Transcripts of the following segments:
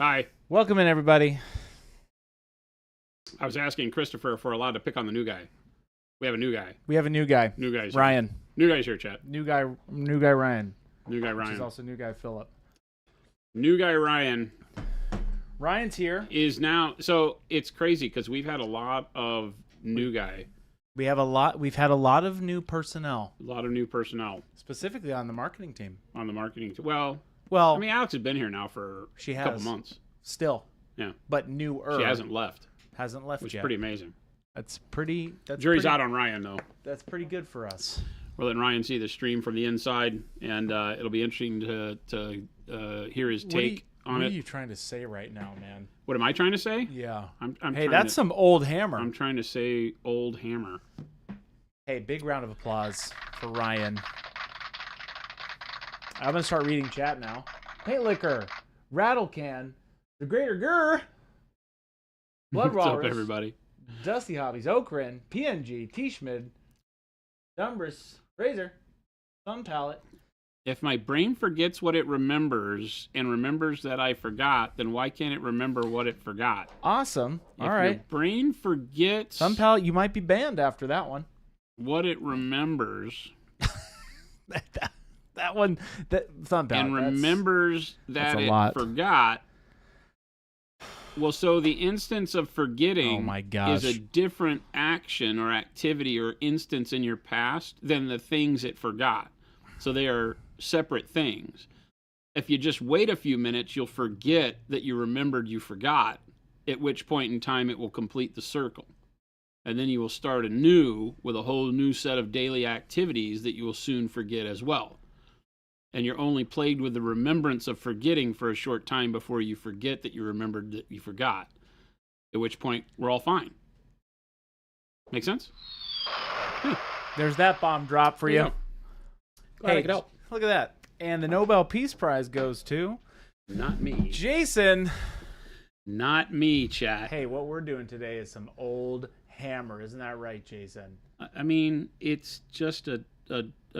Hi. Welcome in, everybody. I was asking Christopher if we're allowed to pick on the new guy. We have a new guy. We have a new guy. New guy's Ryan. Here. New guy's here, chat. New guy Ryan. New guy Ryan. Which is also new guy Philip. New guy Ryan. Ryan's here. Is now, so it's crazy because we've had a lot of new guy. We've had a lot of new personnel. A lot of new personnel. Specifically on the marketing team. On the marketing team. Well, I mean, Alex has been here now for a couple months. Still. Yeah. But newer. She hasn't left. Which is pretty amazing. Jury's out on Ryan, though. That's pretty good for us. We're letting Ryan see the stream from the inside, and it'll be interesting to hear his take on it. What are you trying to say right now, man? What am I trying to say? Yeah. Hey, that's some old hammer. I'm trying to say old hammer. Hey, big round of applause for Ryan. I'm going to start reading chat now. Paint Liquor, Rattle Can, The Greater Gur, Blood What's Walrus, up, everybody? Dusty Hobbies, Okrin, PNG, T-Schmid, Dumbris, Razor, Sun Palette. If my brain forgets what it remembers and remembers that I forgot, then why can't it remember what it forgot? Awesome. If all right. your brain forgets Sun Palette, you might be banned after that one. What it remembers. that one, Sun Palette. And remembers that it forgot. Well, so the instance of forgetting is a different action or activity or instance in your past than the things it forgot. So they are separate things. If you just wait a few minutes, you'll forget that you remembered you forgot, at which point in time it will complete the circle. And then you will start anew with a whole new set of daily activities that you will soon forget as well. And you're only plagued with the remembrance of forgetting for a short time before you forget that you remembered that you forgot. At which point, we're all fine. Make sense? There's that bomb drop for you. Glad I could help. Look at that. And the Nobel Peace Prize goes to... Not me. Jason. Not me, chat. Hey, what we're doing today is some old hammer. Isn't that right, Jason? I mean, it's just a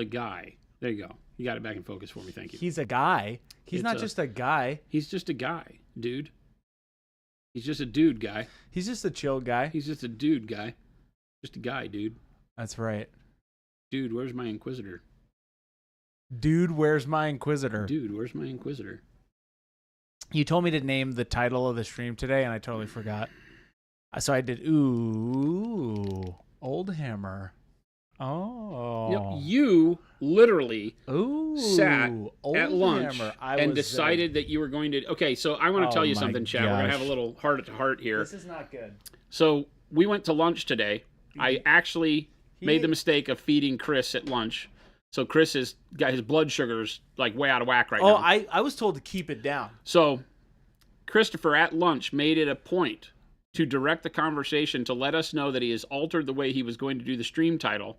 guy. There you go. You got it back in focus for me. Thank you. He's a guy. He's not just a guy. He's just a guy, dude. He's just a dude guy. He's just a chill guy. He's just a dude guy. Just a guy, dude. That's right. Dude, where's my Inquisitor? Dude, where's my Inquisitor? Dude, where's my Inquisitor? You told me to name the title of the stream today, and I totally forgot. So I did, ooh, old hammer. Oh. You literally sat at lunch and decided that you were going to... Okay, so I want to tell you something, Chad. We're going to have a little heart-to-heart here. This is not good. So we went to lunch today. I actually made the mistake of feeding Chris at lunch. So Chris has got his blood sugars like way out of whack right now. Oh, I was told to keep it down. So Christopher at lunch made it a point to direct the conversation to let us know that he has altered the way he was going to do the stream title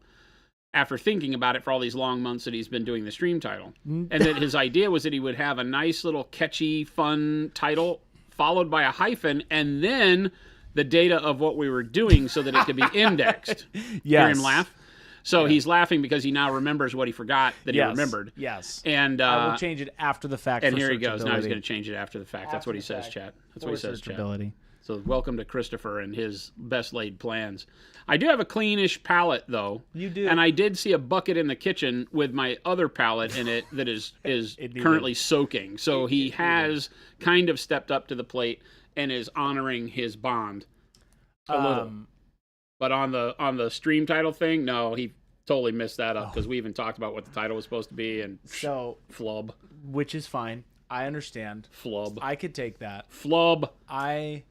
after thinking about it for all these long months that he's been doing the stream title. And that his idea was that he would have a nice little catchy, fun title followed by a hyphen and then the data of what we were doing so that it could be indexed. Yes. Hear him laugh? So he's laughing because he now remembers what he forgot that he remembered. Yes. And I will change it after the fact. And here he goes. Now he's going to change it after the fact. That's what he says, chat. That's what he says, chat. So welcome to Christopher and his best laid plans. I do have a cleanish palette, though. You do. And I did see a bucket in the kitchen with my other palette in it that is currently soaking. So he has kind of stepped up to the plate and is honoring his bond a little. But on the stream title thing, no, he totally missed that up because we even talked about what the title was supposed to be and flub. Which is fine. I understand. Flub. I could take that. Flub. I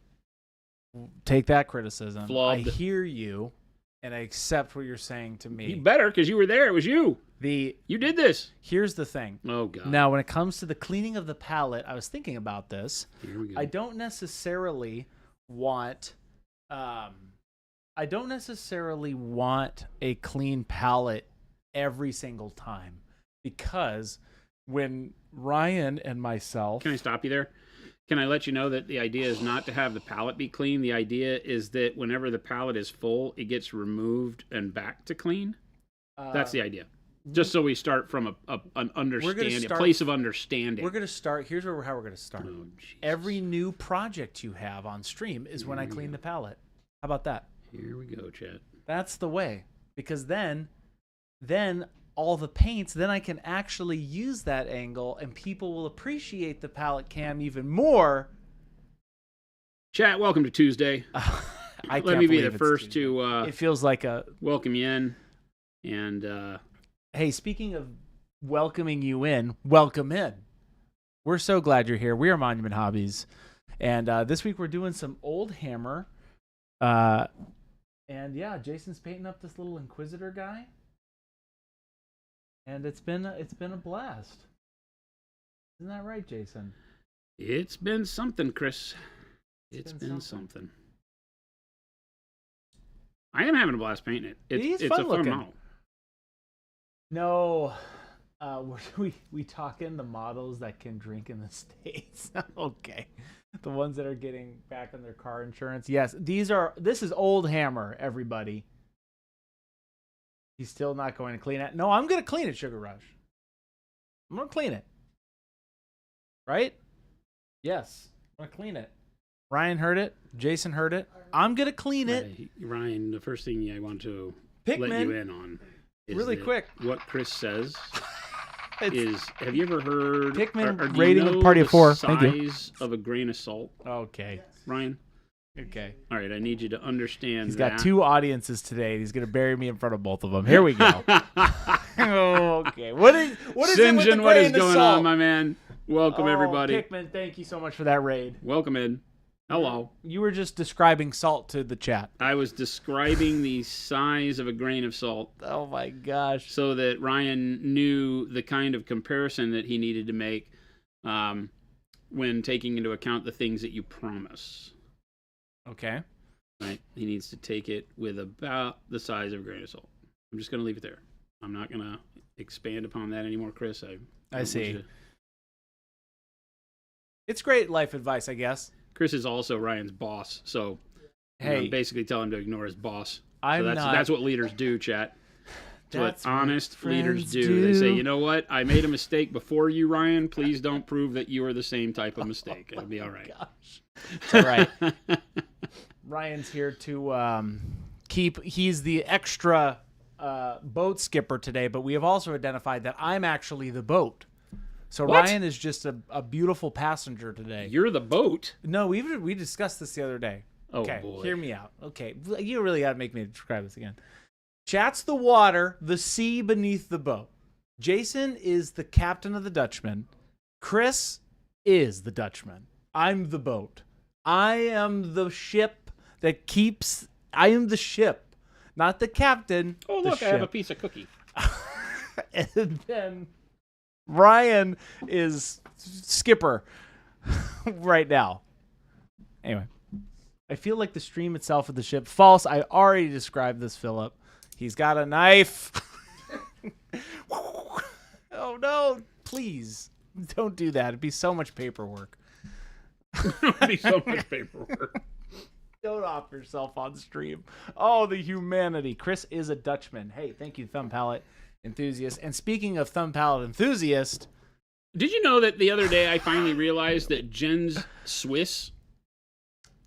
take that criticism. Flubbed. I hear you, and I accept what you're saying to me. You better, because you were there. It was you. You did this. Here's the thing. Oh, God. Now, when it comes to the cleaning of the palette, I was thinking about this. Here we go. I don't necessarily want... I don't necessarily want a clean palette every single time because when Ryan and myself... Can I stop you there? Can I let you know that the idea is not to have the palette be clean? The idea is that whenever the palette is full, it gets removed and back to clean. That's the idea. Just so we start from an understanding, a place of understanding. We're going to start. Here's how we're going to start. Oh, every new project you have on stream is when I clean the palette. How about that? Here we go, chat. That's the way. Because then all the paints, then I can actually use that angle and people will appreciate the palette cam even more. Chat, welcome to Tuesday. Let me be the first to it feels like a welcome you in. And hey, speaking of welcoming you in, welcome in. We're so glad you're here. We are Monument Hobbies. And this week we're doing some old hammer. And yeah, Jason's painting up this little Inquisitor guy. And it's been a blast. Isn't that right, Jason? It's been something, Chris. It's been something. I am having a blast painting it. It's fun a fun looking. model. No, we talking the models that can drink in the States. Okay, the ones that are getting back on their car insurance. Yes, this is old hammer, everybody. He's still not going to clean it. No, I'm going to clean it, Sugar Rush. I'm going to clean it. Right? Yes, I'm going to clean it. Ryan heard it. Jason heard it. I'm going to clean it. Ryan, the first thing I want to Pikmin, let you in on is really quick. What Chris says is, have you ever heard Pikmin or do rating you know of Party of Four? the Thank you. size of a grain of salt? Okay. Ryan? Okay. All right, I need you to understand He's got two audiences today. He's going to bury me in front of both of them. Here we go. Okay. What is St. it with the John, what is grain of going salt? on, my man? Welcome, everybody. Pikmin, thank you so much for that raid. Welcome in. Hello. You were just describing salt to the chat. I was describing the size of a grain of salt. Oh, my gosh. So that Ryan knew the kind of comparison that he needed to make when taking into account the things that you promise. Okay. Right? He needs to take it with about the size of a grain of salt. I'm just going to leave it there. I'm not going to expand upon that anymore, Chris. I see. It's great life advice, I guess. Chris is also Ryan's boss, so hey, basically tell him to ignore his boss. That's what leaders do, chat. That's what honest leaders do. They say, you know what? I made a mistake before you, Ryan. Please don't prove that you are the same type of mistake. It'll be all right. Gosh. It's all right. Ryan's here to he's the extra boat skipper today, but we have also identified that I'm actually the boat. So what? Ryan is just a beautiful passenger today. You're the boat? No, we discussed this the other day. Oh, okay, boy. Hear me out. Okay, you really got to make me describe this again. Chat's the water, the sea beneath the boat. Jason is the captain of the Dutchman. Chris is the Dutchman. I'm the boat. I am the ship that keeps... I am the ship, not the captain. Oh, look, I have a piece of cookie. And then... Ryan is skipper right now. Anyway, I feel like the stream itself of the ship. False. I already described this, Philip. He's got a knife. Oh, no. Please don't do that. It'd be so much paperwork. It'd be so much paperwork. Don't off yourself on stream. Oh, the humanity. Chris is a Dutchman. Hey, thank you, Thumb Palette Enthusiast. And speaking of Thumb Palette Enthusiast, did you know that the other day I finally realized that Jen's Swiss?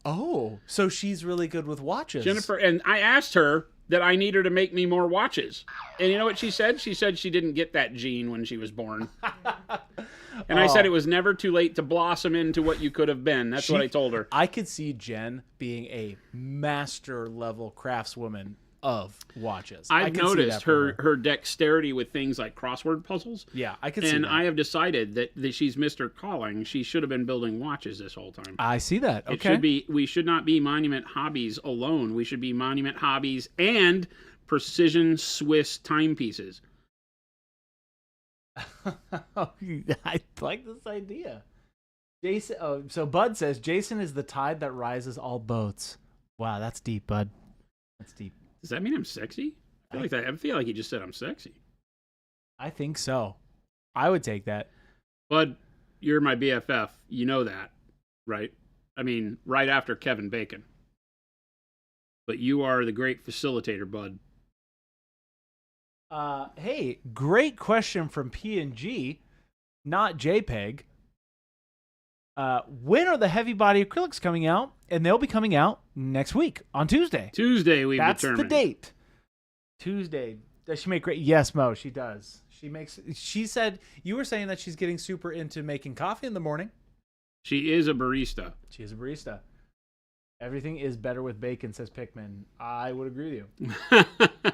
Oh, so she's really good with watches. Jennifer, and I asked her that I need her to make me more watches. And you know what she said? She said she didn't get that gene when she was born. And I said it was never too late to blossom into what you could have been. That's what I told her. I could see Jen being a master level craftswoman of watches. I've noticed her dexterity with things like crossword puzzles. Yeah, I could see that. And I have decided that she's Mr. Calling. She should have been building watches this whole time. I see that. Okay. We should not be Monument Hobbies alone. We should be Monument Hobbies and Precision Swiss timepieces. I like this idea. Jason. Oh, so Bud says Jason is the tide that rises all boats. Wow, that's deep, Bud. That's deep. Does that mean I'm sexy? I feel like he just said I'm sexy. I think so. I would take that. Bud, you're my BFF. You know that, right? I mean, right after Kevin Bacon. But you are the great facilitator, Bud. Hey, great question from P&G, not JPEG. When are the heavy body acrylics coming out? And they'll be coming out next week on Tuesday. Tuesday, we've determined. That's the date. Tuesday. Does she make great? Yes, Mo, she does. She said, you were saying that she's getting super into making coffee in the morning. She is a barista. She is a barista. Everything is better with bacon, says Pikmin. I would agree with you.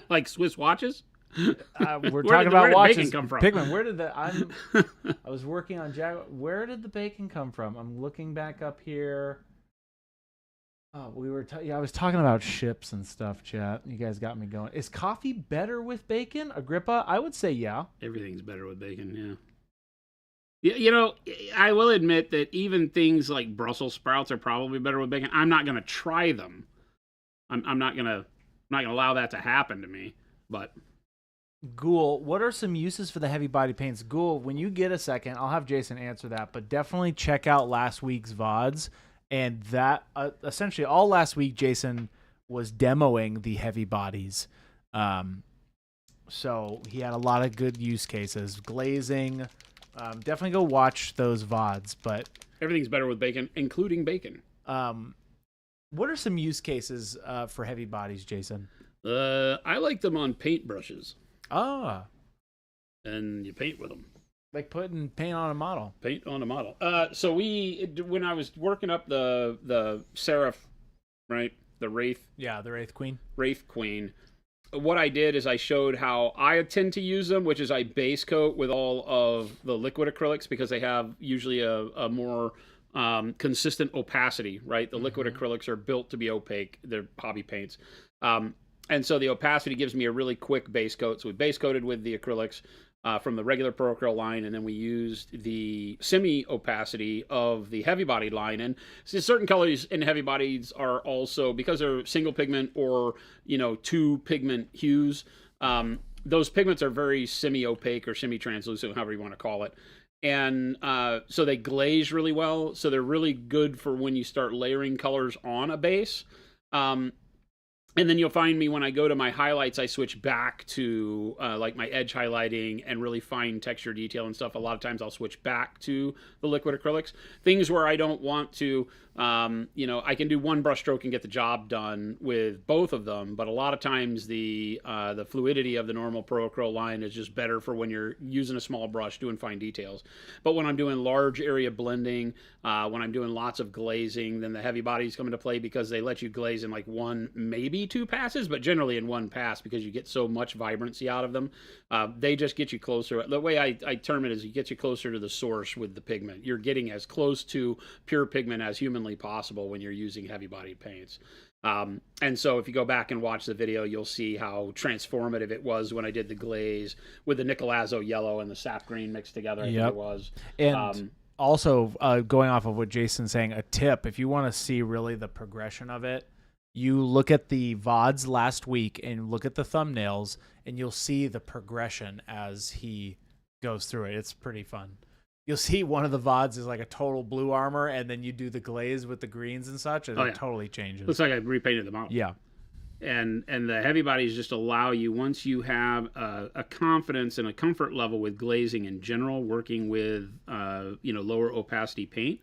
Like Swiss watches? We're talking about watches. Where did bacon come from? Pikmin, where did I was working on where did the bacon come from? I'm looking back up here. Oh, I was talking about ships and stuff, chat. You guys got me going. Is coffee better with bacon, Agrippa? I would say yeah. Everything's better with bacon, yeah. You know, I will admit that even things like Brussels sprouts are probably better with bacon. I'm not going to try them. I'm not going to allow that to happen to me. But Ghoul, what are some uses for the heavy body paints? Ghoul, when you get a second, I'll have Jason answer that. But definitely check out last week's VODs. And that essentially all last week, Jason was demoing the heavy bodies. So he had a lot of good use cases. Glazing. Definitely go watch those VODs, but everything's better with bacon, including bacon. What are some use cases for heavy bodies, Jason? I like them on paintbrushes. Ah. And you paint with them. Like putting paint on a model. Paint on a model. So when I was working up the Seraph, right? The Wraith. Yeah, the Wraith Queen. Wraith Queen. What I did is I showed how I tend to use them, which is I base coat with all of the liquid acrylics because they have usually a more consistent opacity, right? The liquid acrylics are built to be opaque. They're hobby paints. And so the opacity gives me a really quick base coat. So we base coated with the acrylics from the regular Pro Acryl line, and then we used the semi-opacity of the heavy bodied line. And so certain colors in heavy bodies are also, because they're single pigment or, two pigment hues, those pigments are very semi-opaque or semi-translucent, however you want to call it. And so they glaze really well. So they're really good for when you start layering colors on a base. And then you'll find me when I go to my highlights, I switch back to like my edge highlighting and really fine texture detail and stuff. A lot of times I'll switch back to the liquid acrylics. Things where I don't want to, I can do one brush stroke and get the job done with both of them. But a lot of times the fluidity of the normal Pro Acryl line is just better for when you're using a small brush doing fine details. But when I'm doing large area blending, when I'm doing lots of glazing, then the heavy bodies come into play because they let you glaze in like one, maybe two passes, but generally in one pass because you get so much vibrancy out of them. They just get you closer. The way I term it is you get you closer to the source with the pigment. You're getting as close to pure pigment as humanly possible when you're using heavy bodied paints. And so if you go back and watch the video, you'll see how transformative it was when I did the glaze with the Nicolazzo yellow and the sap green mixed together. I think it was. And also going off of what Jason's saying, a tip, if you want to see really the progression of it, you look at the VODs last week and look at the thumbnails and you'll see the progression as he goes through it. It's pretty fun. You'll see one of the VODs is like a total blue armor, and then you do the glaze with the greens and such, and it totally changes. Looks like I repainted the model. Yeah. And the heavy bodies just allow you, once you have a confidence and a comfort level with glazing in general, working with lower opacity paint,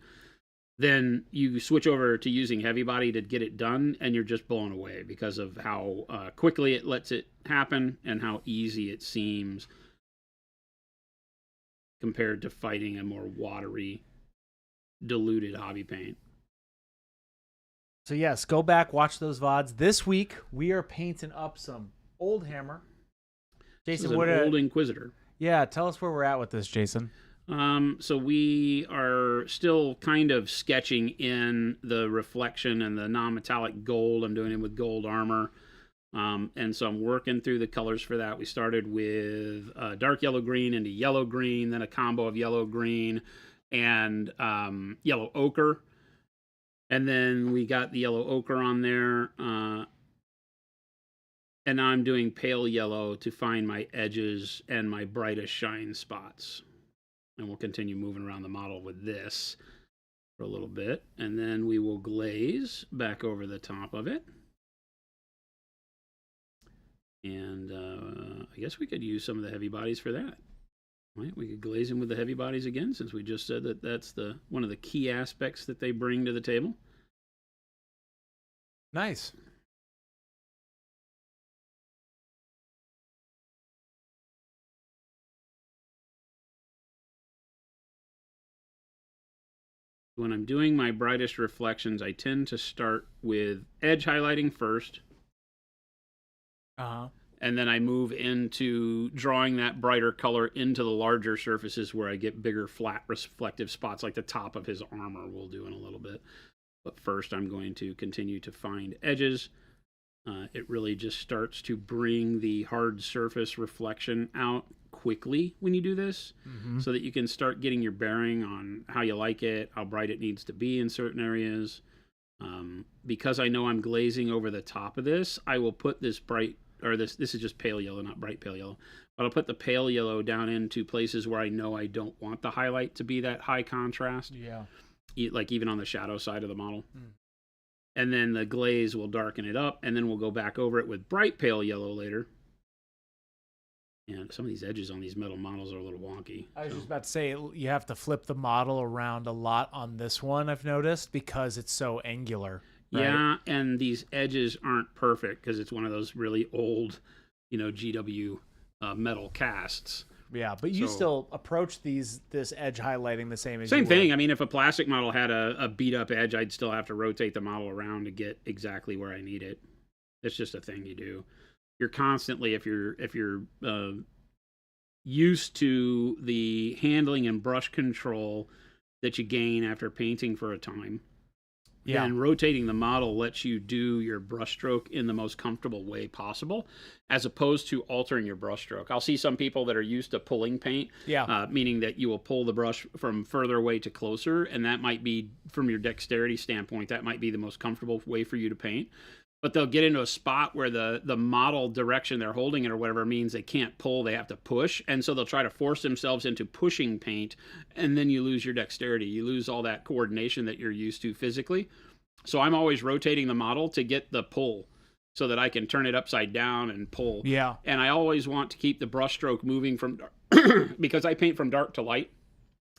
then you switch over to using heavy body to get it done, and you're just blown away because of how quickly it lets it happen and how easy it seems compared to fighting a more watery, diluted hobby paint. So yes, go back, watch those VODs. This week, we are painting up some Old Hammer. Jason, what Old Inquisitor. Yeah, tell us where we're at with this, Jason. So we are still kind of sketching in the reflection and the non-metallic gold. I'm doing it with gold armor. And so I'm working through the colors for that. We started with dark yellow green into yellow green, then a combo of yellow green and yellow ochre. And then we got the yellow ochre on there. And now I'm doing pale yellow to find my edges and my brightest shine spots. And we'll continue moving around the model with this for a little bit. And then we will glaze back over the top of it. And I guess we could use some of the heavy bodies for that. Right? We could glaze them with the heavy bodies again, since we just said that that's one of the key aspects that they bring to the table. Nice. When I'm doing my brightest reflections, I tend to start with edge highlighting first. And then I move into drawing that brighter color into the larger surfaces where I get bigger, flat, reflective spots, like the top of his armor we'll do in a little bit. But first, I'm going to continue to find edges. It really just starts to bring the hard surface reflection out quickly when you do this, so that you can start getting your bearing on how you like it, how bright it needs to be in certain areas. Because I know I'm glazing over the top of this, I will put this bright, or this is just pale yellow, not bright pale yellow, but I'll put the pale yellow down into places where I know I don't want the highlight to be that high contrast. Yeah. Like even on the shadow side of the model. And then the glaze will darken it up, and then we'll go back over it with bright pale yellow later. And some of these edges on these metal models are a little wonky. I was just about to say, you have to flip the model around a lot on this one, I've noticed, because it's so angular. Right? Yeah, and these edges aren't perfect because it's one of those really old, GW metal casts. Yeah, but you still approach this edge highlighting the same as Same thing. I mean, if a plastic model had a beat up edge, I'd still have to rotate the model around to get exactly where I need it. It's just a thing you do. You're constantly, if you're used to the handling and brush control that you gain after painting for a time, then rotating the model lets you do your brushstroke in the most comfortable way possible, as opposed to altering your brushstroke. I'll see some people that are used to pulling paint, meaning that you will pull the brush from further away to closer, and that might be, from your dexterity standpoint, that might be the most comfortable way for you to paint. But they'll get into a spot where the model direction they're holding it or whatever means they can't pull, they have to push. And so they'll try to force themselves into pushing paint, and then you lose your dexterity. You lose all that coordination that you're used to physically. So I'm always rotating the model to get the pull so that I can turn it upside down and pull. Yeah. And I always want to keep the brushstroke moving from because I paint from dark to light.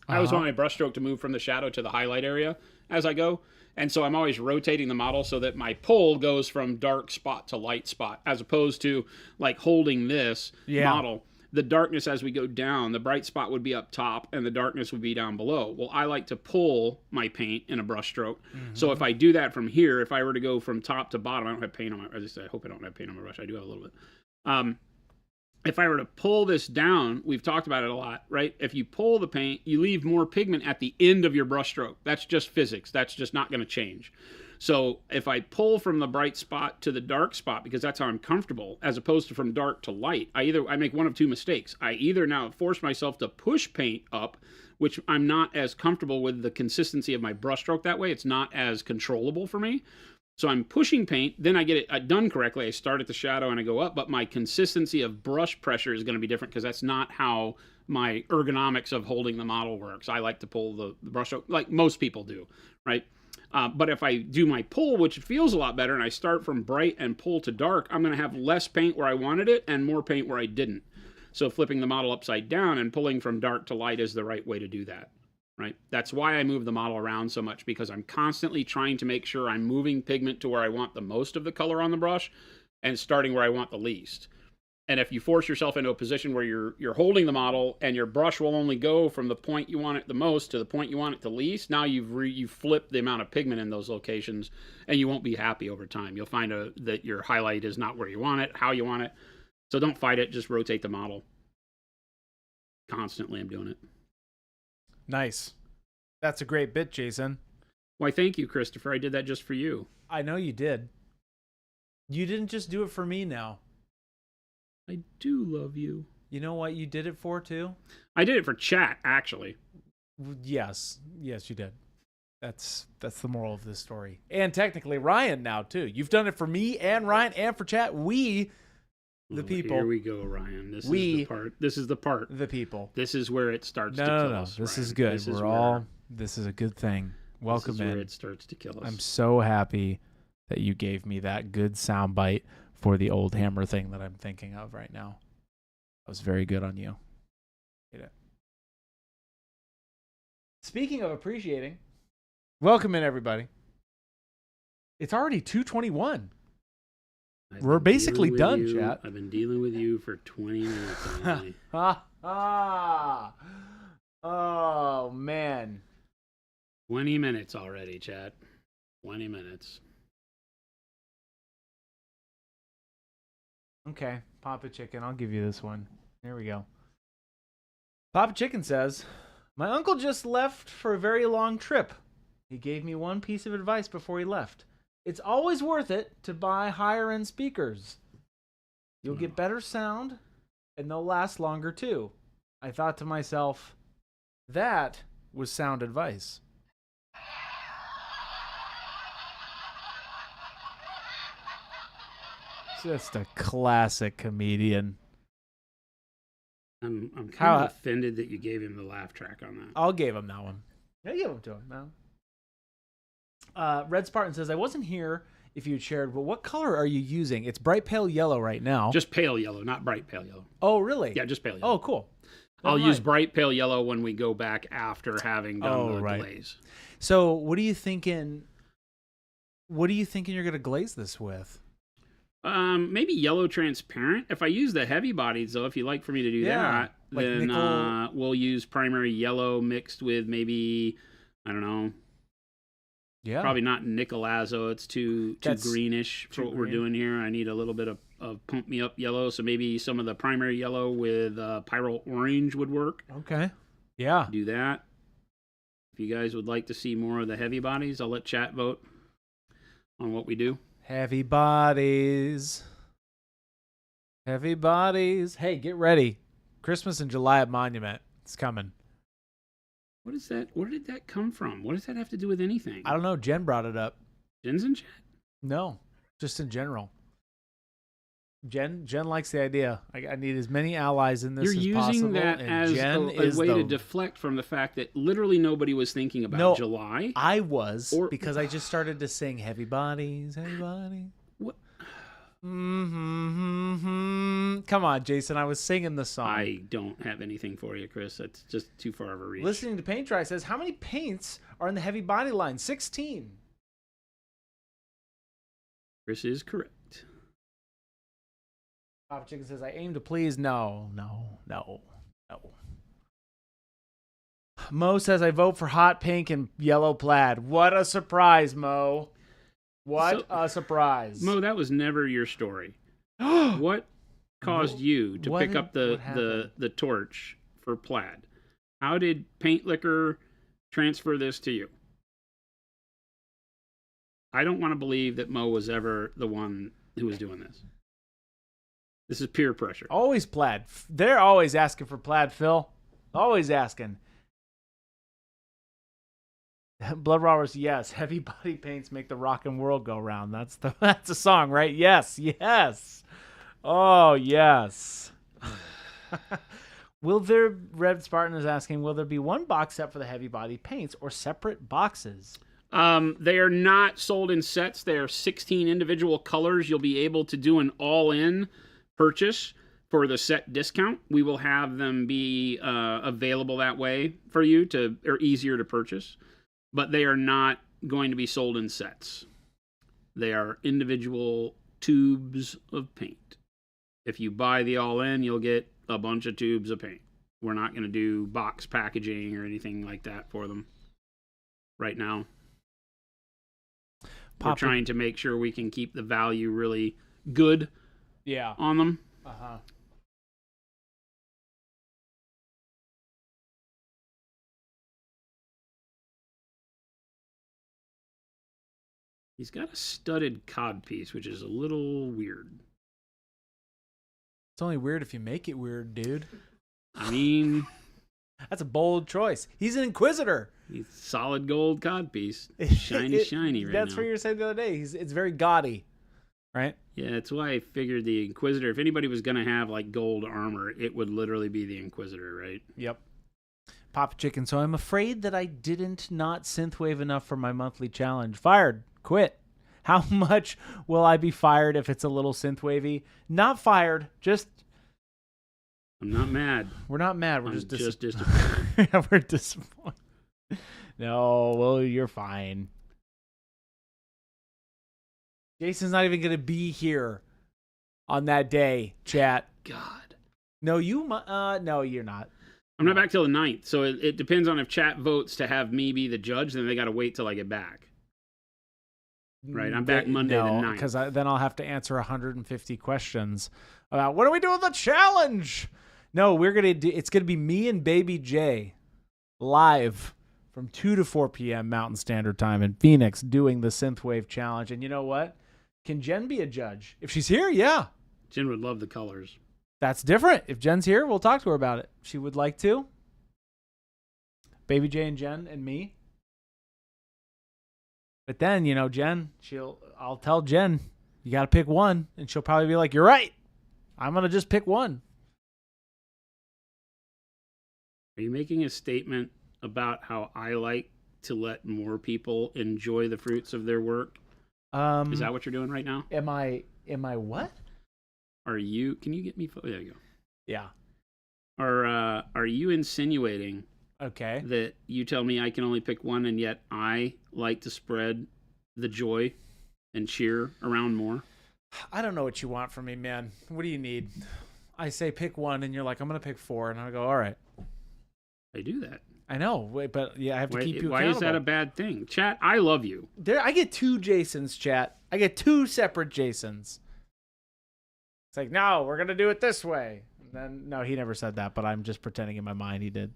I always want my brushstroke to move from the shadow to the highlight area as I go. And so I'm always rotating the model so that my pull goes from dark spot to light spot, as opposed to like holding this model. The darkness as we go down, the bright spot would be up top and the darkness would be down below. Well, I like to pull my paint in a brushstroke. So if I do that from here, if I were to go from top to bottom, I don't have paint on my, as I said, I hope I don't have paint on my brush. I do have a little bit. If I were to pull this down, we've talked about it a lot, right? If you pull the paint, you leave more pigment at the end of your brushstroke. That's just physics. That's just not going to change. So if I pull from the bright spot to the dark spot, because that's how I'm comfortable, as opposed to from dark to light, I make one of two mistakes. I either now force myself to push paint up, which I'm not as comfortable with the consistency of my brushstroke that way. It's not as controllable for me. So I'm pushing paint, then I get it done correctly. I start at the shadow and I go up, but my consistency of brush pressure is going to be different because that's not how my ergonomics of holding the model works. I like to pull the brush like most people do, right? But if I do my pull, which feels a lot better, and I start from bright and pull to dark, I'm going to have less paint where I wanted it and more paint where I didn't. So flipping the model upside down and pulling from dark to light is the right way to do that. Right? That's why I move the model around so much, because I'm constantly trying to make sure I'm moving pigment to where I want the most of the color on the brush and starting where I want the least. And if you force yourself into a position where you're holding the model and your brush will only go from the point you want it the most to the point you want it the least, now you've flipped the amount of pigment in those locations, and you won't be happy over time. You'll find that your highlight is not where you want it, how you want it. So don't fight it. Just rotate the model. Constantly I'm doing it. Nice. That's a great bit, Jason. Why, thank you, Christopher. I did that just for you. I know you did. You didn't just do it for me now. I do love you. You know what you did it for, too? I did it for chat, actually. Yes. Yes, you did. That's the moral of this story. And technically Ryan now, too. You've done it for me and Ryan and for chat. We... the people. Here we go, Ryan. This is the part. This is the part. The people. This is where it starts to kill us. This Ryan. is good. This is a good thing. Welcome this is in. Where it starts to kill us. I'm so happy that you gave me that good soundbite for the old hammer thing that I'm thinking of right now. That was very good on you. Hate it. Speaking of appreciating, welcome in, everybody. It's already 2:21. We're basically done, chat. I've been dealing with you for 20 minutes already. Oh, man. 20 minutes already, chat. 20 minutes. Okay, Papa Chicken, I'll give you this one. Here we go. Papa Chicken says, my uncle just left for a very long trip. He gave me one piece of advice before he left. It's always worth it to buy higher-end speakers. You'll get better sound, and they'll last longer, too. I thought to myself, that was sound advice. Just a classic comedian. I'm kind of offended that you gave him the laugh track on that. I'll give him that one. I give him to him, man. Red Spartan says, I wasn't here if you had shared, but what color are you using? It's bright pale yellow right now. Just pale yellow, not bright pale yellow. Oh, really? Yeah, just pale yellow. Oh, cool. I'll use bright pale yellow when we go back after having done the glaze. So what are you thinking? What are you thinking you're going to glaze this with? Maybe yellow transparent. If I use the heavy bodies, though, if you like for me to do that, like then we'll use primary yellow mixed with maybe, I don't know. Yeah. Probably not nickel azo. It's too greenish for what we're doing here. I need a little bit of pump me up yellow. So maybe some of the primary yellow with pyro orange would work. Okay. Yeah. Do that. If you guys would like to see more of the heavy bodies, I'll let chat vote on what we do. Heavy bodies. Heavy bodies. Hey, get ready. Christmas in July at Monument. It's coming. What is that? Where did that come from? What does that have to do with anything? I don't know. Jen brought it up. Jen's in chat? No, just in general. Jen likes the idea. I need as many allies in this as possible. You're using that as a way to deflect from the fact that literally nobody was thinking about July. I was, because I just started to sing Heavy Bodies, Heavy Bodies. What? Come on, Jason. I was singing the song. I don't have anything for you, Chris. That's just too far of a reach. Listening to Paint Dry says, how many paints are in the heavy body line? 16. Chris is correct. Papa Chicken says, I aim to please. No. Mo says, I vote for hot pink and yellow plaid. What a surprise, Mo. What a surprise. Mo, that was never your story. What caused you to pick up the torch for plaid? How did Paint Liquor transfer this to you? I don't want to believe that Mo was ever the one who was doing this. This is peer pressure. Always plaid. They're always asking for plaid, Phil. Always asking. Blood Robbers, yes. Heavy body paints make the rockin' world go round. That's a song, right? Yes. Oh, yes. Red Spartan is asking, will there be one box set for the heavy body paints or separate boxes? They are not sold in sets. They are 16 individual colors. You'll be able to do an all-in purchase for the set discount. We will have them be available that way for you or easier to purchase, but they are not going to be sold in sets. They are individual tubes of paint. If you buy the all-in, you'll get a bunch of tubes of paint. We're not going to do box packaging or anything like that for them right now. We're trying to make sure we can keep the value really good on them. Uh-huh. He's got a studded codpiece, which is a little weird. It's only weird if you make it weird, dude. I mean, that's a bold choice. He's an Inquisitor. He's solid gold codpiece. Shiny right now. That's what you were saying the other day. It's very gaudy, right? Yeah, that's why I figured the Inquisitor, if anybody was going to have like gold armor, it would literally be the Inquisitor, right? Yep. Papa Chicken, so I'm afraid that I didn't not synthwave enough for my monthly challenge. Fired. Quit. How much will I be fired if it's a little synthwavy? Not fired. Just I'm not mad. We're not mad. We're just disappointed. disappointed. Yeah, we're disappointed. No, well, you're fine. Jason's not even going to be here on that day, chat. God. No, no, you're not. I'm not back till the 9th, so it depends on if chat votes to have me be the judge, then they got to wait till I get back. Right, I'm back Monday the 9th. Because then I'll have to answer 150 questions about what do we do with the challenge? No, it's gonna be me and Baby J live from 2 to 4 p.m. Mountain Standard Time in Phoenix doing the Synthwave Challenge. And you know what? Can Jen be a judge? If she's here, yeah. Jen would love the colors. That's different. If Jen's here, we'll talk to her about it. She would like to. Baby J and Jen and me. But then, Jen, I'll tell Jen, you got to pick one. And she'll probably be like, you're right. I'm going to just pick one. Are you making a statement about how I like to let more people enjoy the fruits of their work? Is that what you're doing right now? Am I what? Can you get me? There you go. Yeah. Are you insinuating that you tell me I can only pick one, and yet I like to spread the joy and cheer around more? I don't know what you want from me, man. What do you need? I say pick one, and you're like, I'm going to pick 4, and I go, all right. I do that. I know, but yeah, I have to keep you accountable. Why is that a bad thing? Chat, I love you. I get 2 Jasons, chat. I get 2 separate Jasons. It's like, no, we're going to do it this way. And then, no, he never said that, but I'm just pretending in my mind he did.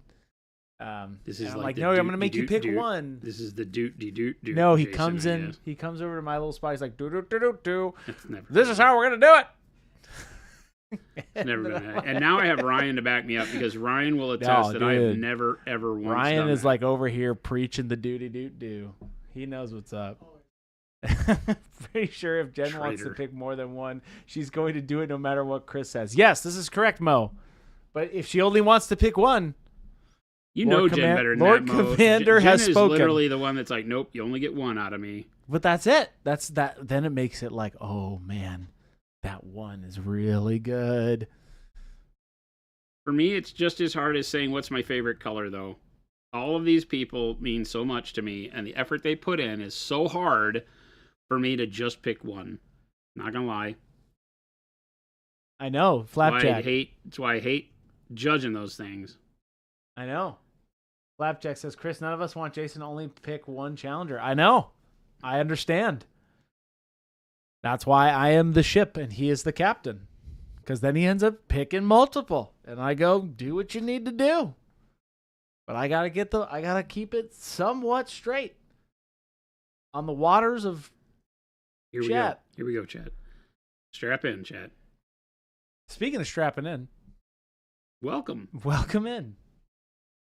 This is like no, I'm going to make you pick one. This is the doot. No, he comes in. He comes over to my little spot. He's like, do. This is how we're going to do it. It's never been that. And now I have Ryan to back me up because Ryan will attest that I have never, ever once Ryan done is that. like over here preaching the do. He knows what's up. Pretty sure if Jen wants to pick more than one, she's going to do it no matter what Chris says. Yes, this is correct, Mo. But if she only wants to pick one, Jen better than Lord that, Mo. Commander Jen has is spoken. Literally the one that's like, nope, you only get one out of me. But that's it. That's that. Then it makes it like, oh man, that one is really good. For me, it's just as hard as saying what's my favorite color, though. All of these people mean so much to me, and the effort they put in is so hard for me to just pick one. Not gonna lie. I know, Flapjack. That's why I hate judging those things. I know. Flapjack says, Chris, none of us want Jason to only pick one challenger. I know. I understand. That's why I am the ship and he is the captain. Because then he ends up picking multiple. And I go, do what you need to do. But I gotta keep it somewhat straight. On the waters of chat. Here we go, chat. Strap in, chat. Speaking of strapping in. Welcome in.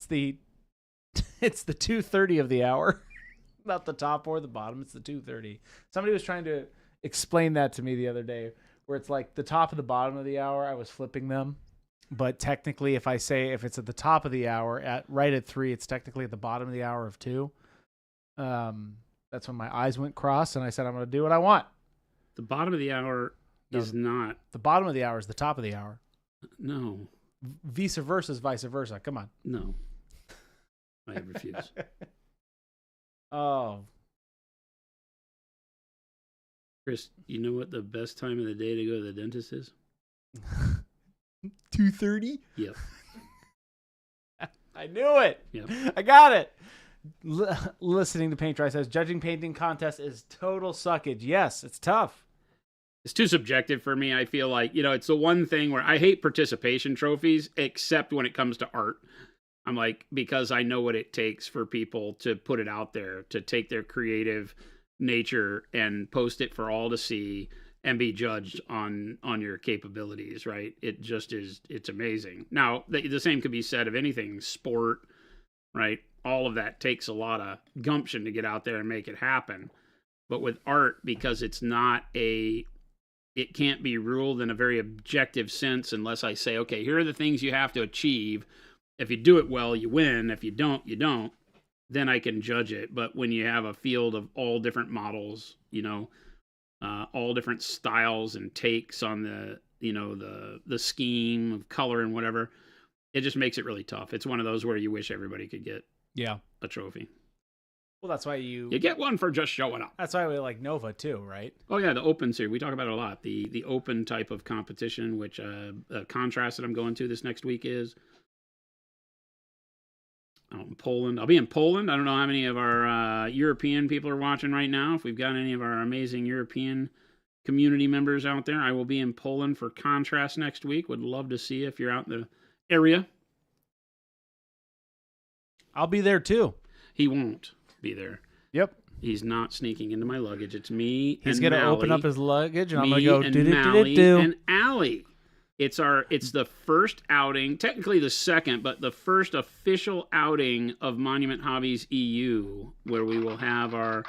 It's the 2:30 of the hour. Not the top or the bottom. It's the 2:30. Somebody was trying to explain that to me the other day, where it's like the top and the bottom of the hour. I was flipping them, but technically, if it's at the top of the hour right at 3, it's technically at the bottom of the hour of 2. That's when my eyes went cross, and I said, I'm going to do what I want. The bottom of the hour is not. The bottom of the hour is the top of the hour. No. Vice versa is vice versa. Come on. No. I refuse. Oh. Chris, you know what the best time of the day to go to the dentist is? 2:30? Yep. I knew it. Yep. I got it. Listening to Paint Dry says, judging painting contest is total suckage. Yes, it's tough. It's too subjective for me. I feel like, it's the one thing where I hate participation trophies, except when it comes to art. I'm like, because I know what it takes for people to put it out there, to take their creative nature and post it for all to see and be judged on your capabilities, right? It just is, it's amazing. Now, the same could be said of anything, sport, right? All of that takes a lot of gumption to get out there and make it happen. But with art, because it can't be ruled in a very objective sense unless I say, okay, here are the things you have to achieve. If you do it well, you win. If you don't, you don't. Then I can judge it. But when you have a field of all different models, all different styles and takes on the scheme of color and whatever. It just makes it really tough. It's one of those where you wish everybody could get a trophy. Well, that's why you get one for just showing up. That's why we like Nova too, right? Oh yeah, the Open series. We talk about it a lot. The Open type of competition, which contrast that I'm going to this next week is in Poland. I'll be in Poland. I don't know how many of our European people are watching right now. If we've got any of our amazing European community members out there, I will be in Poland for contrast next week. Would love to see you if you're out in the area. I'll be there too. He won't be there. Yep. He's not sneaking into my luggage. It's me. He's going to open up his luggage, and I'm going to go do and Allie. It's the first outing, technically the second, but the first official outing of Monument Hobbies EU, where we will have our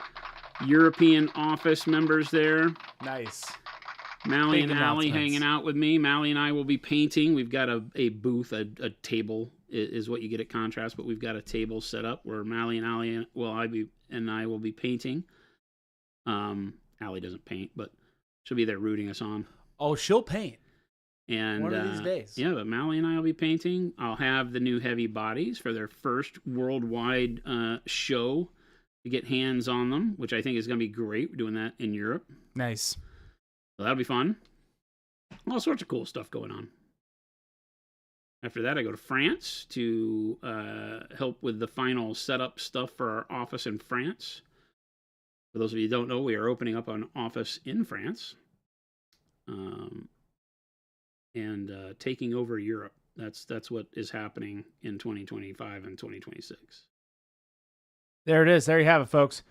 European office members there. Nice. Mally and Allie hanging out with me. Mally and I will be painting. We've got a booth, a table is what you get at Contrast, but we've got a table set up where Mally and Allie I will be painting. Allie doesn't paint, but she'll be there rooting us on. Oh, she'll paint. And one of these days. Yeah, but Mally and I will be painting. I'll have the new heavy bodies for their first worldwide show to get hands on them, which I think is going to be great. We're doing that in Europe. Nice. So that'll be fun. All sorts of cool stuff going on. After that, I go to France to help with the final setup stuff for our office in France. For those of you who don't know, we are opening up an office in France and taking over Europe. That's what is happening in 2025 and 2026. There it is. There you have it, folks.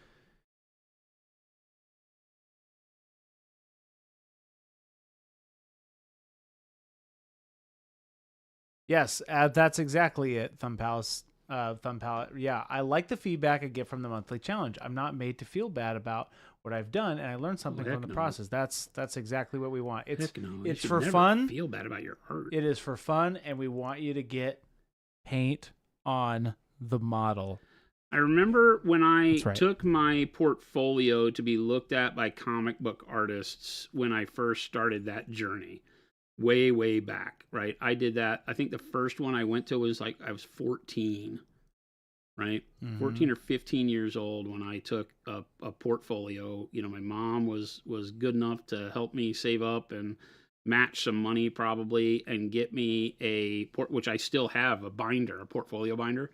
Yes, that's exactly it, Thumb Palette. Yeah, I like the feedback I get from the monthly challenge. I'm not made to feel bad about what I've done, and I learned something from the process. That's exactly what we want. It's for fun. Feel bad about your art. It is for fun, and we want you to get paint on the model. I remember when I took my portfolio to be looked at by comic book artists when I first started that journey. Way back, right? I did that. I think the first one I went to was I was 14, right? 14 or 15 years old when I took a portfolio. My mom was good enough to help me save up and match some money probably and get me which I still have, a portfolio binder,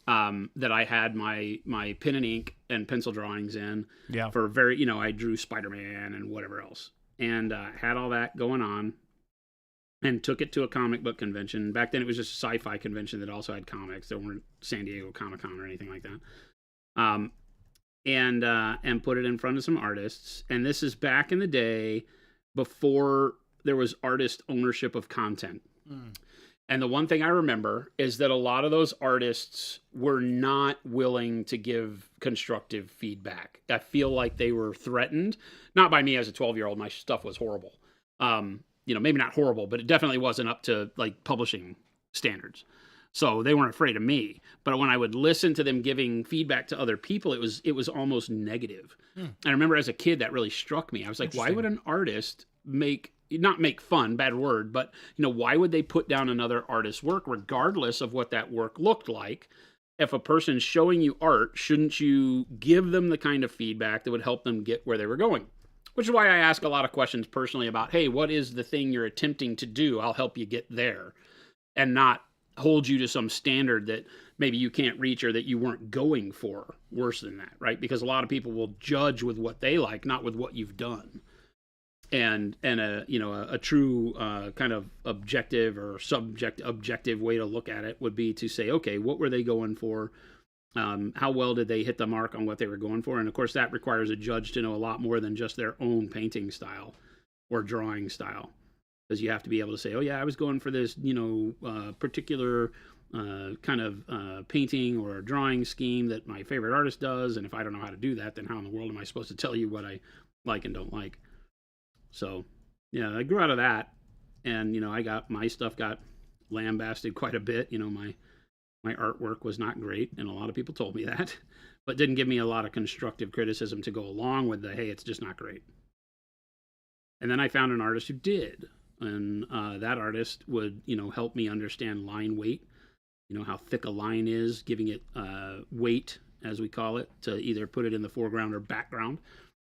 that I had my pen and ink and pencil drawings in. Yeah. For I drew Spider-Man and whatever else, and had all that going on. And took it to a comic book convention. Back then, it was just a sci-fi convention that also had comics. There weren't San Diego Comic-Con or anything like that. And put it in front of some artists. And this is back in the day before there was artist ownership of content. And the one thing I remember is that a lot of those artists were not willing to give constructive feedback. I feel like they were threatened, not by me as a 12-year-old. My stuff was horrible. Maybe not horrible, but it definitely wasn't up to publishing standards. So they weren't afraid of me. But when I would listen to them giving feedback to other people, it was almost negative. And I remember as a kid, that really struck me. I was like, why would an artist not make fun, bad word, but why would they put down another artist's work regardless of what that work looked like? If a person's showing you art, shouldn't you give them the kind of feedback that would help them get where they were going? Which is why I ask a lot of questions personally about, hey, what is the thing you're attempting to do? I'll help you get there, and not hold you to some standard that maybe you can't reach or that you weren't going for. Worse than that, right? Because a lot of people will judge with what they like, not with what you've done. And a true kind of objective or objective way to look at it would be to say, okay, what were they going for? How well did they hit the mark on what they were going for? And of course, that requires a judge to know a lot more than just their own painting style or drawing style, because you have to be able to say, oh yeah, I was going for this, particular kind of painting or drawing scheme that my favorite artist does. And if I don't know how to do that, then how in the world am I supposed to tell you what I like and don't like? So yeah, I grew out of that, and my stuff got lambasted quite a bit. My artwork was not great, and a lot of people told me that, but didn't give me a lot of constructive criticism to go along with the, hey, it's just not great. And then I found an artist who did. and that artist would, help me understand line weight, how thick a line is, giving it weight, as we call it, to either put it in the foreground or background,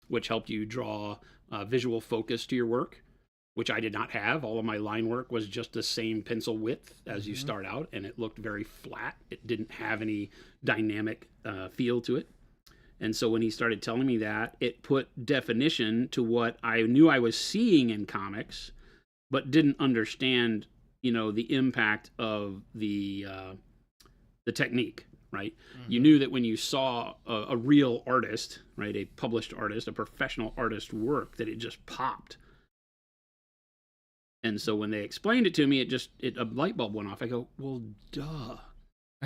which helped you draw visual focus to your work, which I did not have. All of my line work was just the same pencil width as you start out, and it looked very flat. It didn't have any dynamic feel to it. And so when he started telling me that, it put definition to what I knew I was seeing in comics, but didn't understand, the impact of the technique, right? Mm-hmm. You knew that when you saw a real artist, right, a published artist, a professional artist work, that it just popped. And so when they explained it to me, a light bulb went off. I go, well, duh.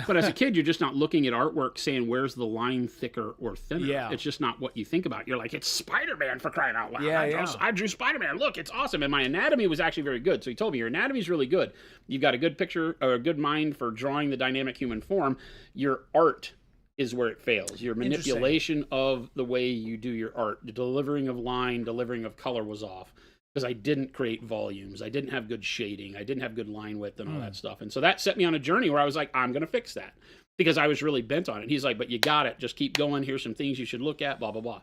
But as a kid, you're just not looking at artwork saying, where's the line thicker or thinner? Yeah. It's just not what you think about. You're like, it's Spider-Man, for crying out loud. Yeah, I drew Spider-Man. Look, it's awesome. And my anatomy was actually very good. So he told me, your anatomy is really good. You've got a good picture or a good mind for drawing the dynamic human form. Your art is where it fails. Your manipulation of the way you do your art, the delivering of line, delivering of color was off. Because I didn't create volumes. I didn't have good shading. I didn't have good line width and all that stuff. And so that set me on a journey where I was like, I'm going to fix that. Because I was really bent on it. He's like, but you got it. Just keep going. Here's some things you should look at, blah, blah, blah.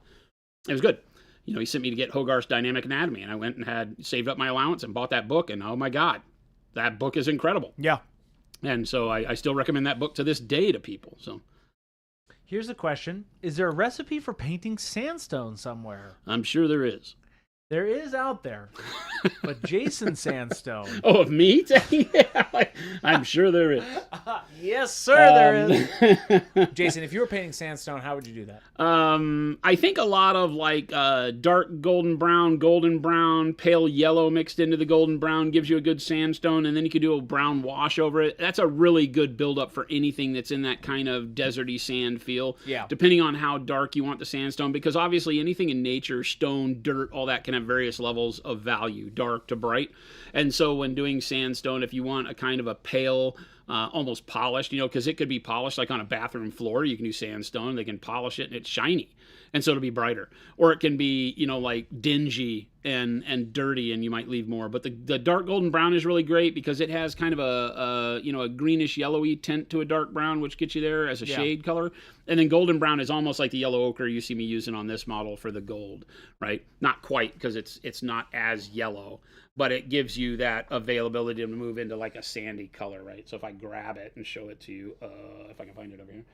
It was good. He sent me to get Hogarth's Dynamic Anatomy. And I went and had saved up my allowance and bought that book. And oh my God, that book is incredible. Yeah. And so I still recommend that book to this day to people. So here's a question. Is there a recipe for painting sandstone somewhere? I'm sure there is. There is out there, but Jason Sandstone. Oh, of me? Yeah, I'm sure there is. Yes, sir, there is. Jason, if you were painting sandstone, how would you do that? I think a lot of dark golden brown, pale yellow mixed into the golden brown gives you a good sandstone, and then you could do a brown wash over it. That's a really good buildup for anything that's in that kind of deserty sand feel. Yeah. Depending on how dark you want the sandstone, because obviously anything in nature, stone, dirt, all that can have various levels of value, dark to bright. And so when doing sandstone, if you want a kind of a pale, almost polished, because it could be polished like on a bathroom floor, you can do sandstone, they can polish it and it's shiny. And so it'll be brighter. Or it can be, like dingy and dirty, and you might leave more. But the dark golden brown is really great because it has kind of a greenish yellowy tint to a dark brown, which gets you there as a shade color. And then golden brown is almost like the yellow ochre you see me using on this model for the gold, right? Not quite, because it's not as yellow, but it gives you that availability to move into like a sandy color, right? So if I grab it and show it to you, if I can find it over here.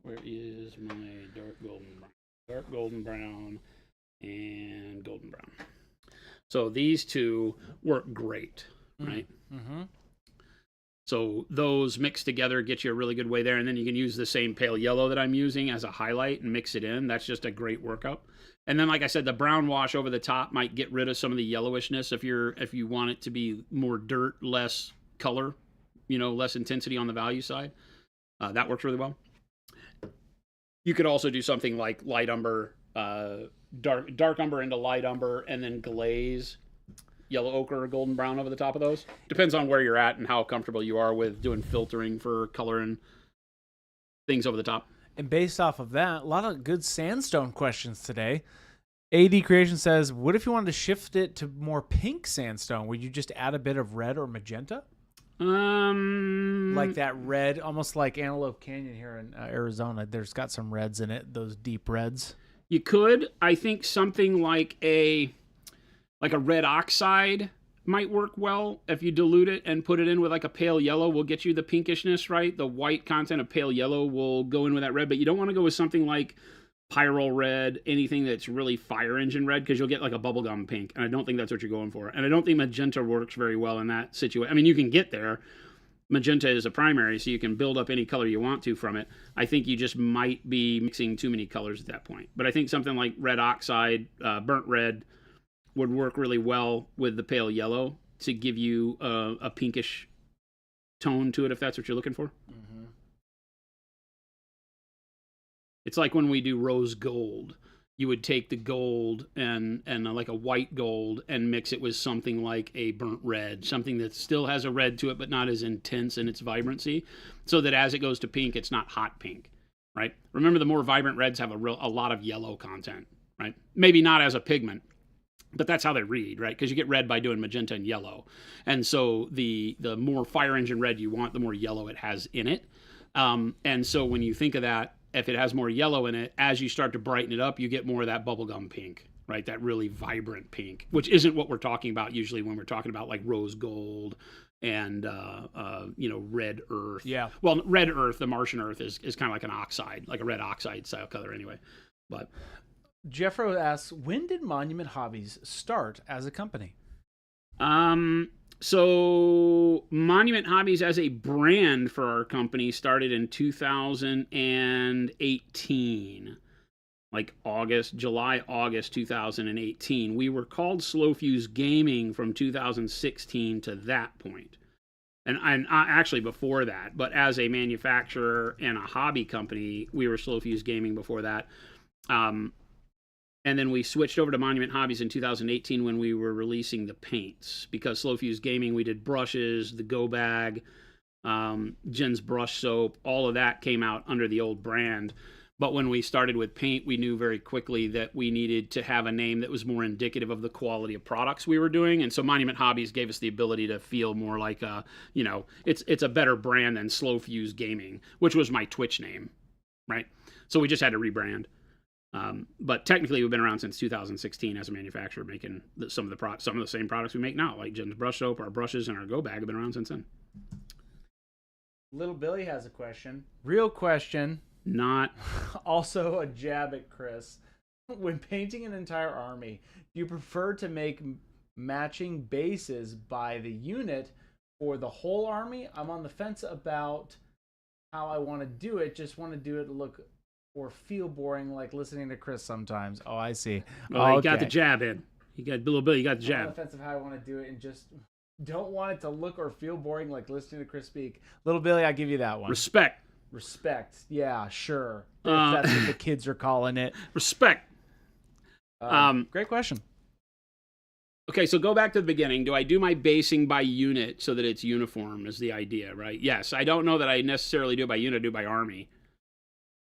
Where is my dark golden brown? Dark golden brown and golden brown. So these two work great, right? Mm-hmm. So those mixed together get you a really good way there, and then you can use the same pale yellow that I'm using as a highlight and mix it in. That's just a great workup. And then, like I said, the brown wash over the top might get rid of some of the yellowishness if you want it to be more dirt, less color, less intensity on the value side. That works really well. You could also do something like light umber, dark umber into light umber, and then glaze yellow ochre or golden brown over the top of those. Depends on where you're at and how comfortable you are with doing filtering for color and things over the top. And based off of that, a lot of good sandstone questions today. AD Creation says, what if you wanted to shift it to more pink sandstone? Would you just add a bit of red or magenta? Like that red, almost like Antelope Canyon here in Arizona. There's got some reds in it, those deep reds. You could. I think something like a red oxide might work well. If you dilute it and put it in with like a pale yellow, will get you the pinkishness, right? The white content of pale yellow will go in with that red, but you don't want to go with something like Pyro red, anything that's really fire engine red, because you'll get like a bubblegum pink, and I don't think that's what you're going for. And I don't think magenta works very well in that situation. I mean, you can get there. Magenta is a primary, so you can build up any color you want to from it. I think you just might be mixing too many colors at that point. But I think something like red oxide, burnt red, would work really well with the pale yellow to give you a pinkish tone to it, if that's what you're looking for. Mm-hmm. It's like when we do rose gold. You would take the gold and like a white gold and mix it with something like a burnt red, something that still has a red to it but not as intense in its vibrancy, so that as it goes to pink, it's not hot pink, right? Remember, the more vibrant reds have a lot of yellow content, right? Maybe not as a pigment, But that's how they read, right? Because you get red by doing magenta and yellow. And so the more fire engine red you want, the more yellow it has in it. And so when you think of that, if it has more yellow in it, as you start to brighten it up, you get more of that bubblegum pink, right? That really vibrant pink, which isn't what we're talking about usually when we're talking about like rose gold and red earth. Yeah. Well, red earth, the Martian earth, is kind of like an oxide, like a red oxide style color anyway. But Jeffro asks, when did Monument Hobbies start as a company? So Monument Hobbies as a brand for our company started in 2018. Like July, August 2018. We were called Slow Fuse Gaming from 2016 to that point. And actually before that, but as a manufacturer and a hobby company, we were Slow Fuse Gaming before that. And then we switched over to Monument Hobbies in 2018 when we were releasing the paints. Because Slow Fuse Gaming, we did brushes, the Go Bag, Jen's brush soap, all of that came out under the old brand. But when we started with paint, we knew very quickly that we needed to have a name that was more indicative of the quality of products we were doing. And so Monument Hobbies gave us the ability to feel more like it's a better brand than Slow Fuse Gaming, which was my Twitch name, right? So we just had to rebrand. But technically, we've been around since 2016 as a manufacturer, making some of the same products we make now, like Jen's brush soap, our brushes, and our Go Bag have been around since then. Little Billy has a question. Real question. Not. Also a jab at Chris. When painting an entire army, do you prefer to make matching bases by the unit or the whole army? I'm on the fence about how I want to do it. Just want to do it look or feel boring, like listening to Chris sometimes. Oh, I see. Oh, you got the jab in. You got Little Bill. You got the jab. I'm on the fence of how I want to do it, and just don't want it to look or feel boring, like listening to Chris speak. Little Billy, I give you that one. Respect. Yeah, sure. If that's what the kids are calling it. Respect. Great question. Okay, so go back to the beginning. Do I do my basing by unit so that it's uniform is the idea, right? Yes. I don't know that I necessarily do it by unit, I do it by army.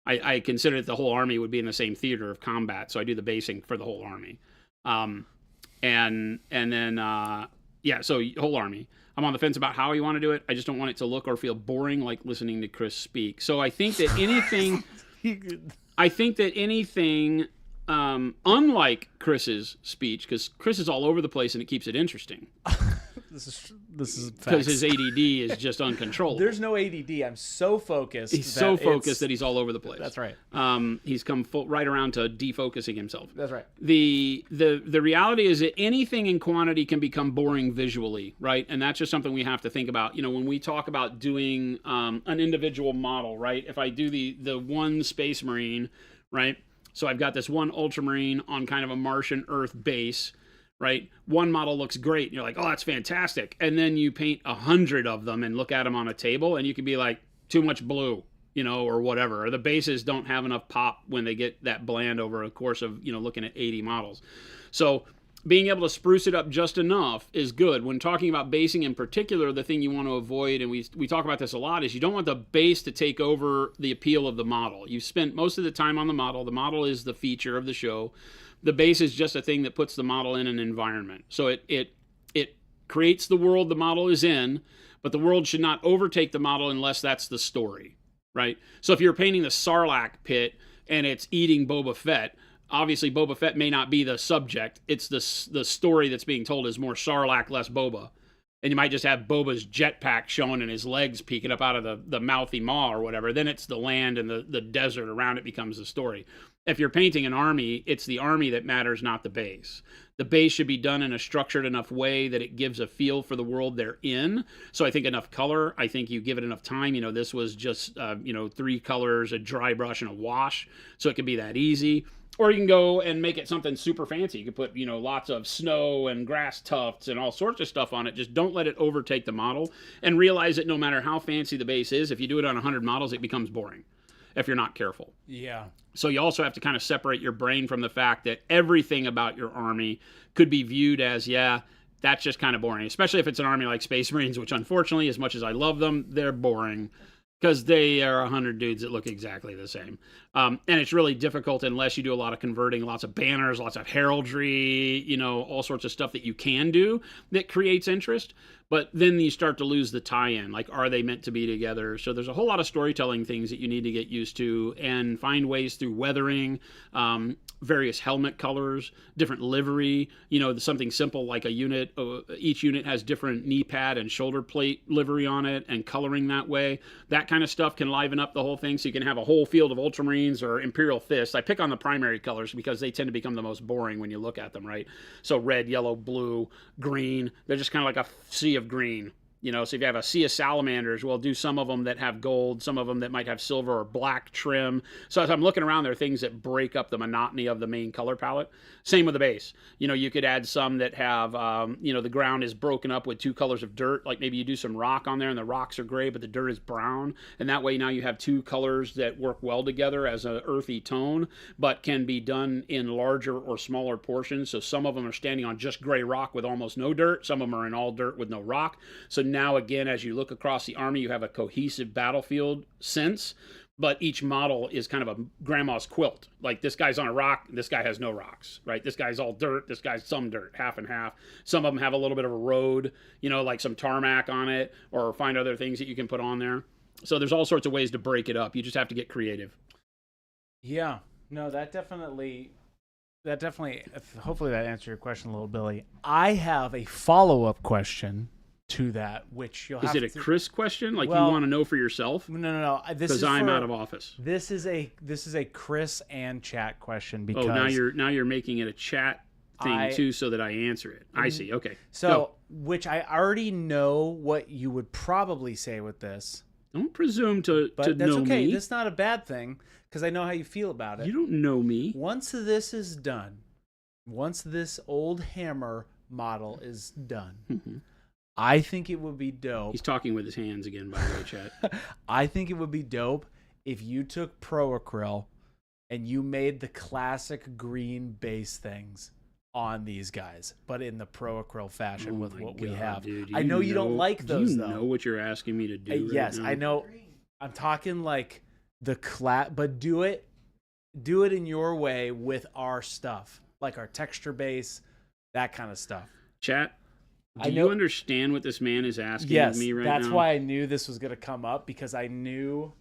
I consider that the whole army would be in the same theater of combat, so I do the basing for the whole army. So whole army. I'm on the fence about how you want to do it. I just don't want it to look or feel boring like listening to Chris speak. So I think that anything, unlike Chris's speech, because Chris is all over the place and it keeps it interesting. This is because his ADD is just uncontrollable. There's no ADD. I'm so focused. He's so focused that he's all over the place. That's right. He's come right around to defocusing himself. That's right. The reality is that anything in quantity can become boring visually, right? And that's just something we have to think about. When we talk about doing an individual model, right? If I do the one Space Marine, right? So I've got this one Ultramarine on kind of a Martian Earth base. Right? One model looks great, and you're like, oh, that's fantastic. And then you paint 100 of them and look at them on a table, and you can be like, too much blue, or whatever. Or the bases don't have enough pop when they get that bland over a course of, looking at 80 models. So being able to spruce it up just enough is good. When talking about basing in particular, the thing you want to avoid, and we talk about this a lot, is you don't want the base to take over the appeal of the model. You've spent most of the time on the model. The model is the feature of the show. The base is just a thing that puts the model in an environment. So it creates the world the model is in, but the world should not overtake the model unless that's the story, right? So if you're painting the Sarlacc pit and it's eating Boba Fett, obviously Boba Fett may not be the subject. It's the story that's being told is more Sarlacc, less Boba. And you might just have Boba's jetpack showing and his legs peeking up out of the mouthy maw or whatever. Then it's the land and the desert around it becomes the story. If you're painting an army, it's the army that matters, not the base. The base should be done in a structured enough way that it gives a feel for the world they're in. So I think enough color. I think you give it enough time. This was just, 3 colors, a dry brush, and a wash. So it can be that easy. Or you can go and make it something super fancy. You can put, lots of snow and grass tufts and all sorts of stuff on it. Just don't let it overtake the model. And realize that no matter how fancy the base is, if you do it on 100 models, it becomes boring if you're not careful. Yeah. So you also have to kind of separate your brain from the fact that everything about your army could be viewed as, that's just kind of boring. Especially if it's an army like Space Marines, which unfortunately, as much as I love them, they're boring. Because they are 100 dudes that look exactly the same. And it's really difficult unless you do a lot of converting, lots of banners, lots of heraldry, all sorts of stuff that you can do that creates interest. But then you start to lose the tie-in. Like, are they meant to be together? So there's a whole lot of storytelling things that you need to get used to and find ways through weathering, various helmet colors, different livery, something simple like a unit. Each unit has different knee pad and shoulder plate livery on it and coloring that way. That kind of stuff can liven up the whole thing. So you can have a whole field of Ultramarines or Imperial Fists. I pick on the primary colors because they tend to become the most boring when you look at them, right? So red, yellow, blue, green. They're just kind of like a sea of green. So if you have a sea of salamanders, we'll do some of them that have gold, some of them that might have silver or black trim. So as I'm looking around, there are things that break up the monotony of the main color palette. Same with the base. You could add some that have, the ground is broken up with 2 colors of dirt. Like maybe you do some rock on there and the rocks are gray, but the dirt is brown. And that way now you have 2 colors that work well together as an earthy tone, but can be done in larger or smaller portions. So some of them are standing on just gray rock with almost no dirt. Some of them are in all dirt with no rock. So now again, as you look across the army, you have a cohesive battlefield sense, but each model is kind of a grandma's quilt. Like this guy's on a rock, this guy has no rocks, right? This guy's all dirt, this guy's some dirt, half and half. Some of them have a little bit of a road, like some tarmac on it, or find other things that you can put on there. So there's all sorts of ways to break it up. You just have to get creative. Yeah, no, that definitely, hopefully that answered your question a little, Billy. I have a follow-up question to that, which you'll have. Is it a Chris question? Like, you want to know for yourself? No. Because I'm out of office. This is a Chris and chat question because now you're making it a chat thing too, so that I answer it. I see. Okay. So, which I already know what you would probably say with this. Don't presume to that's know okay. me. That's not a bad thing because I know how you feel about it. You don't know me. Once this is done, once this old hammer model is done. Mm-hmm. I think it would be dope. He's talking with his hands again, by the way, chat. I think it would be dope if you took Pro Acryl and you made the classic green base things on these guys, but in the Pro Acryl fashion with what we have. Dude, I know you don't like those, though. Do you know what you're asking me to do? Yes, right now? I know. I'm talking like but do it in your way with our stuff, like our texture base, that kind of stuff. Chat. Do you understand what this man is asking of me right now? Yes, that's why I knew this was going to come up, because I knew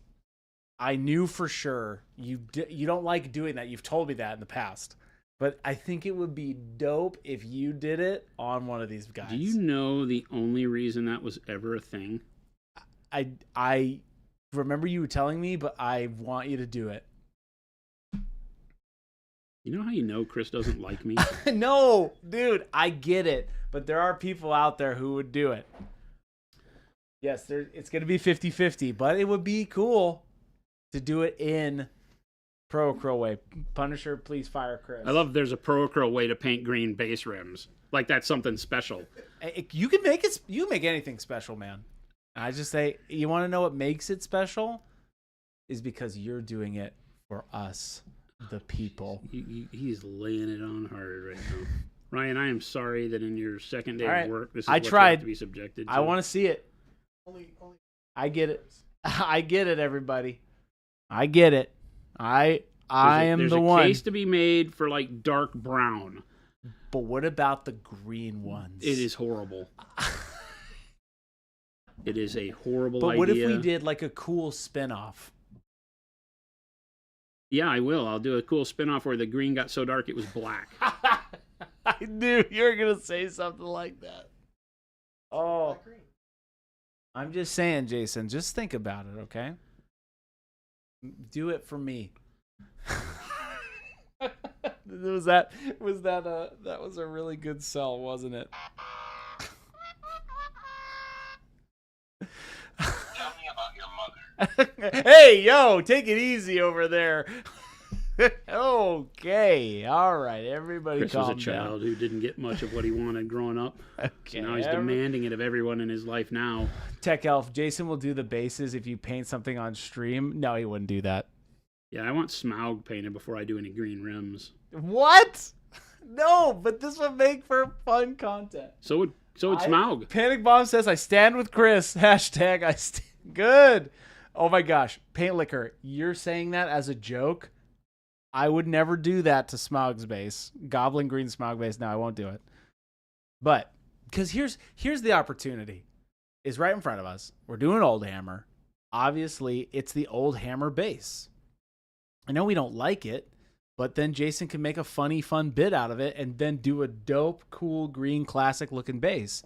for sure you don't like doing that. You've told me that in the past. But I think it would be dope if you did it on one of these guys. Do you know the only reason that was ever a thing? I remember you telling me, but I want you to do it. You know how you know Chris doesn't like me? No, dude, I get it. But there are people out there who would do it. Yes, it's going to be 50-50, but it would be cool to do it in Pro Acryl way. Punisher, please fire Chris. I love there's a Pro Acryl way to paint green base rims. Like that's something special. You can make it. You can make anything special, man. I just say, you want to know what makes it special? Is because you're doing it for us, the people. He's laying it on hard right now. Ryan, I am sorry that in your second day of work, this is what you have to be subjected to. I want to see it. I get it. I get it, everybody. I get it. I am the one. There's a case to be made for like dark brown. But what about the green ones? It is horrible. It is a horrible idea. But what if we did like a cool spinoff? Yeah, I will. I'll do a cool spinoff where the green got so dark it was black. I knew you were going to say something like that. Oh. I'm just saying, Jason, just think about it, okay? Do it for me. That was a really good sell, wasn't it? Tell me about your mother. Hey, yo, take it easy over there. Okay, all right, everybody Chris calm was a child down. who didn't get much of what he wanted growing up. Okay, so now he's demanding it of everyone in his life now. Tech Elf, Jason will do the bases if you paint something on stream. No, he wouldn't do that. Yeah, I want Smaug painted before I do any green rims. What? No, but this would make for fun content. So would Smaug. Panic Bomb says, I stand with Chris. Hashtag I stand. Good. Oh my gosh, Paint Liquor, you're saying that as a joke? I would never do that to Smog's base. Goblin Green Smog base. No, I won't do it. But because here's the opportunity. Is right in front of us. We're doing Old Hammer. Obviously, it's the Old Hammer base. I know we don't like it, but then Jason can make a funny, fun bit out of it and then do a dope, cool, green, classic-looking base,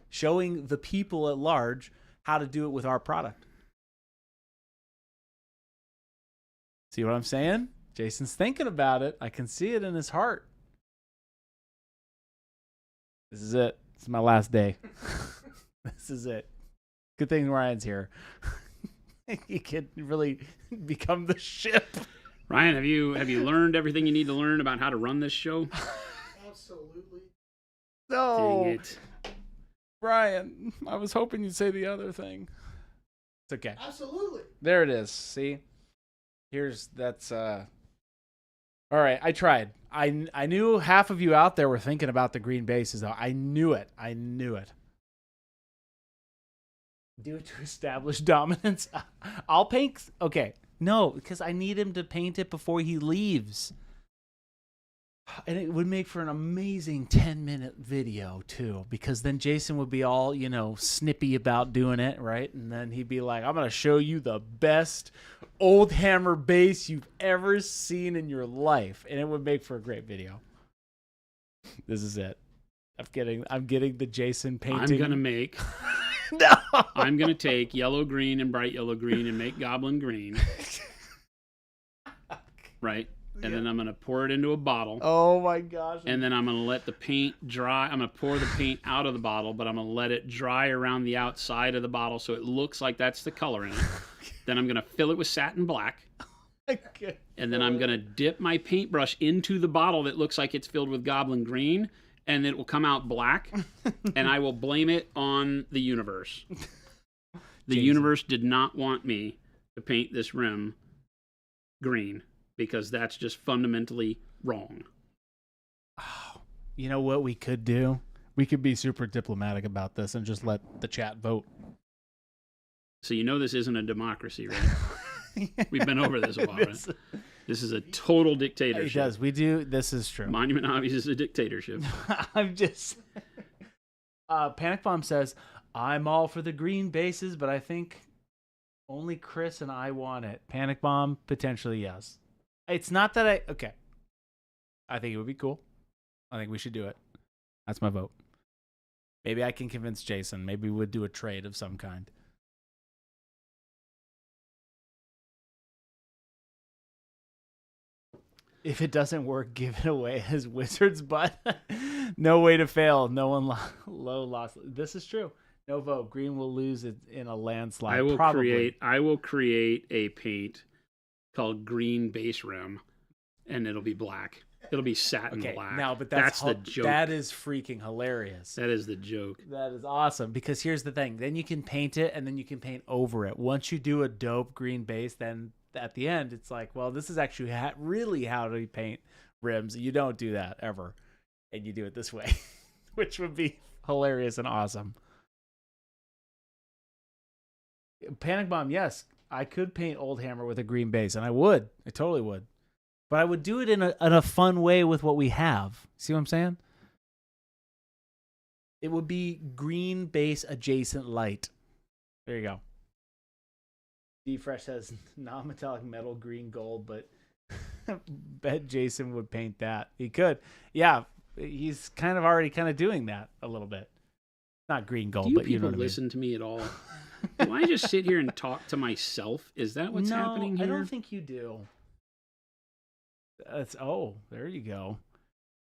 showing the people at large how to do it with our product. See what I'm saying? Jason's thinking about it. I can see it in his heart. This is it. This is my last day. This is it. Good thing Ryan's here. He can really become the ship. Ryan, have you learned everything you need to learn about how to run this show? Absolutely. No. Dang it. Brian, I was hoping you'd say the other thing. It's okay. Absolutely. There it is. See? That's all right, I tried. I knew half of you out there were thinking about the green bases though. I knew it. Do it to establish dominance. I'll paint. Okay. No, because I need him to paint it before he leaves. And it would make for an amazing 10-minute video, too, because then Jason would be all, snippy about doing it, right? And then he'd be like, I'm going to show you the best Old Hammer base you've ever seen in your life. And it would make for a great video. This is it. I'm getting the Jason painting. I'm going to make... No. I'm going to take yellow, green, and bright yellow, green and make goblin green. Right? And then I'm going to pour it into a bottle. Oh, my gosh. And then I'm going to let the paint dry. I'm going to pour the paint out of the bottle, but I'm going to let it dry around the outside of the bottle so it looks like that's the color in it. Then I'm going to fill it with satin black. And then I'm going to dip my paintbrush into the bottle that looks like it's filled with goblin green. And it will come out black, and I will blame it on the universe. The universe did not want me to paint this rim green because that's just fundamentally wrong. Oh, you know what we could do? We could be super diplomatic about this and just let the chat vote. So this isn't a democracy, right? We've been over this a while, right? This is a total dictatorship. It does. We do. This is true. Monument Hobbies is a dictatorship. I'm just... Panic Bomb says, I'm all for the green bases, but I think only Chris and I want it. Panic Bomb, potentially yes. It's not that Okay. I think it would be cool. I think we should do it. That's my vote. Maybe I can convince Jason. Maybe we'd do a trade of some kind. If it doesn't work, give it away as Wizard's butt. No way to fail. No one low loss. This is true. No vote. Green will lose it in a landslide. I will create a paint called Green Base Rim, and it'll be black. It'll be satin black. Now, but that's the joke. That is freaking hilarious. That is the joke. That is awesome because here's the thing. Then you can paint it, and then you can paint over it. Once you do a dope green base, then at the end, it's like, well, this is actually really how to paint rims. You don't do that ever, and you do it this way, which would be hilarious and awesome. Panic Bomb, yes, I could paint Old Hammer with a green base, and I would. I totally would. But I would do it in a fun way with what we have. See what I'm saying? It would be green base adjacent light. There you go. D-Fresh says non-metallic metal, green, gold, but bet Jason would paint that. He could. Yeah, he's kind of already doing that a little bit. Not green, gold, but you know what I mean. Do people listen to me at all? Do I just sit here and talk to myself? Is that what's happening here? I don't think you do. There you go.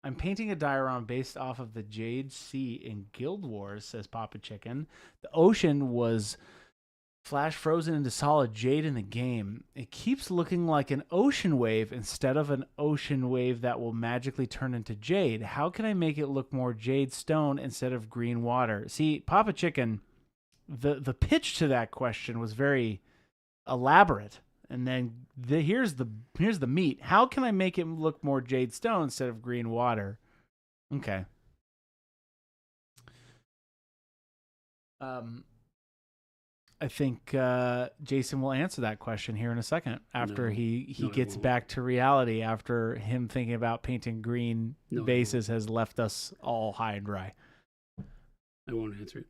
I'm painting a diorama based off of the Jade Sea in Guild Wars, says Papa Chicken. The ocean was flash frozen into solid jade in the game. It keeps looking like an ocean wave instead of an ocean wave that will magically turn into jade. How can I make it look more jade stone instead of green water? See, Papa Chicken, the pitch to that question was very elaborate. And then here's the meat. How can I make it look more jade stone instead of green water? Okay. I think Jason will answer that question here in a second after he gets back to reality after him thinking about painting green bases has left us all high and dry. I won't answer it.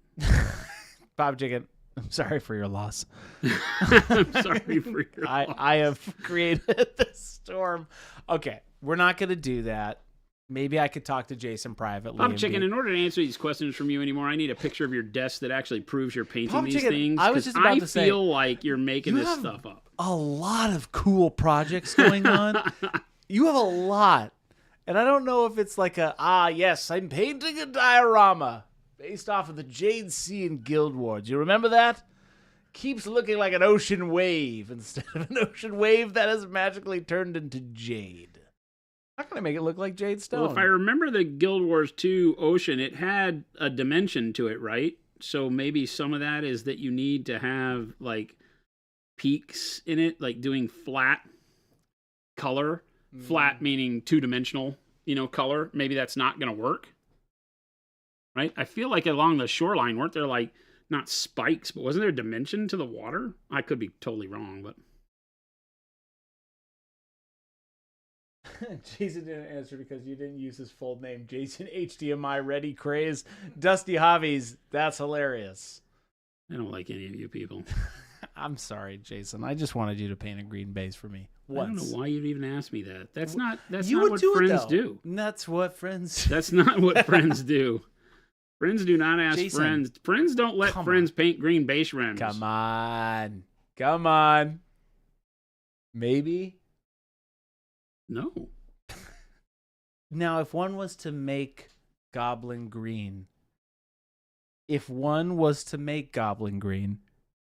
Bob Chicken, I'm sorry for your loss. I'm sorry for your loss. I have created this storm. Okay, we're not going to do that. Maybe I could talk to Jason privately. Bob Chicken, in order to answer these questions from you anymore, I need a picture of your desk that actually proves you're painting Bob these Chicken, things. I was just about to say, I feel like you're making this stuff up. A lot of cool projects going on. You have a lot. And I don't know if it's like yes, I'm painting a diorama based off of the Jade Sea in Guild Wars. You remember that? Keeps looking like an ocean wave instead of an ocean wave that has magically turned into jade. How can I make it look like jade stone? Well, if I remember the Guild Wars 2 Ocean, it had a dimension to it, right? So maybe some of that is that you need to have, like, peaks in it, like doing flat color. Flat meaning two-dimensional, color. Maybe that's not going to work, right? I feel like along the shoreline, weren't there, like, not spikes, but wasn't there a dimension to the water? I could be totally wrong, but... Jason didn't answer because you didn't use his full name. Jason HDMI Ready Craze. Dusty Hobbies. That's hilarious. I don't like any of you people. I'm sorry, Jason. I just wanted you to paint a green base for me. Once. I don't know why you'd even ask me that. That's not what friends do. That's what friends That's not what friends do. Friends do not ask Jason, friends. Friends don't let friends paint green base rims. Come on. Maybe? No. Now, if one was to make Goblin Green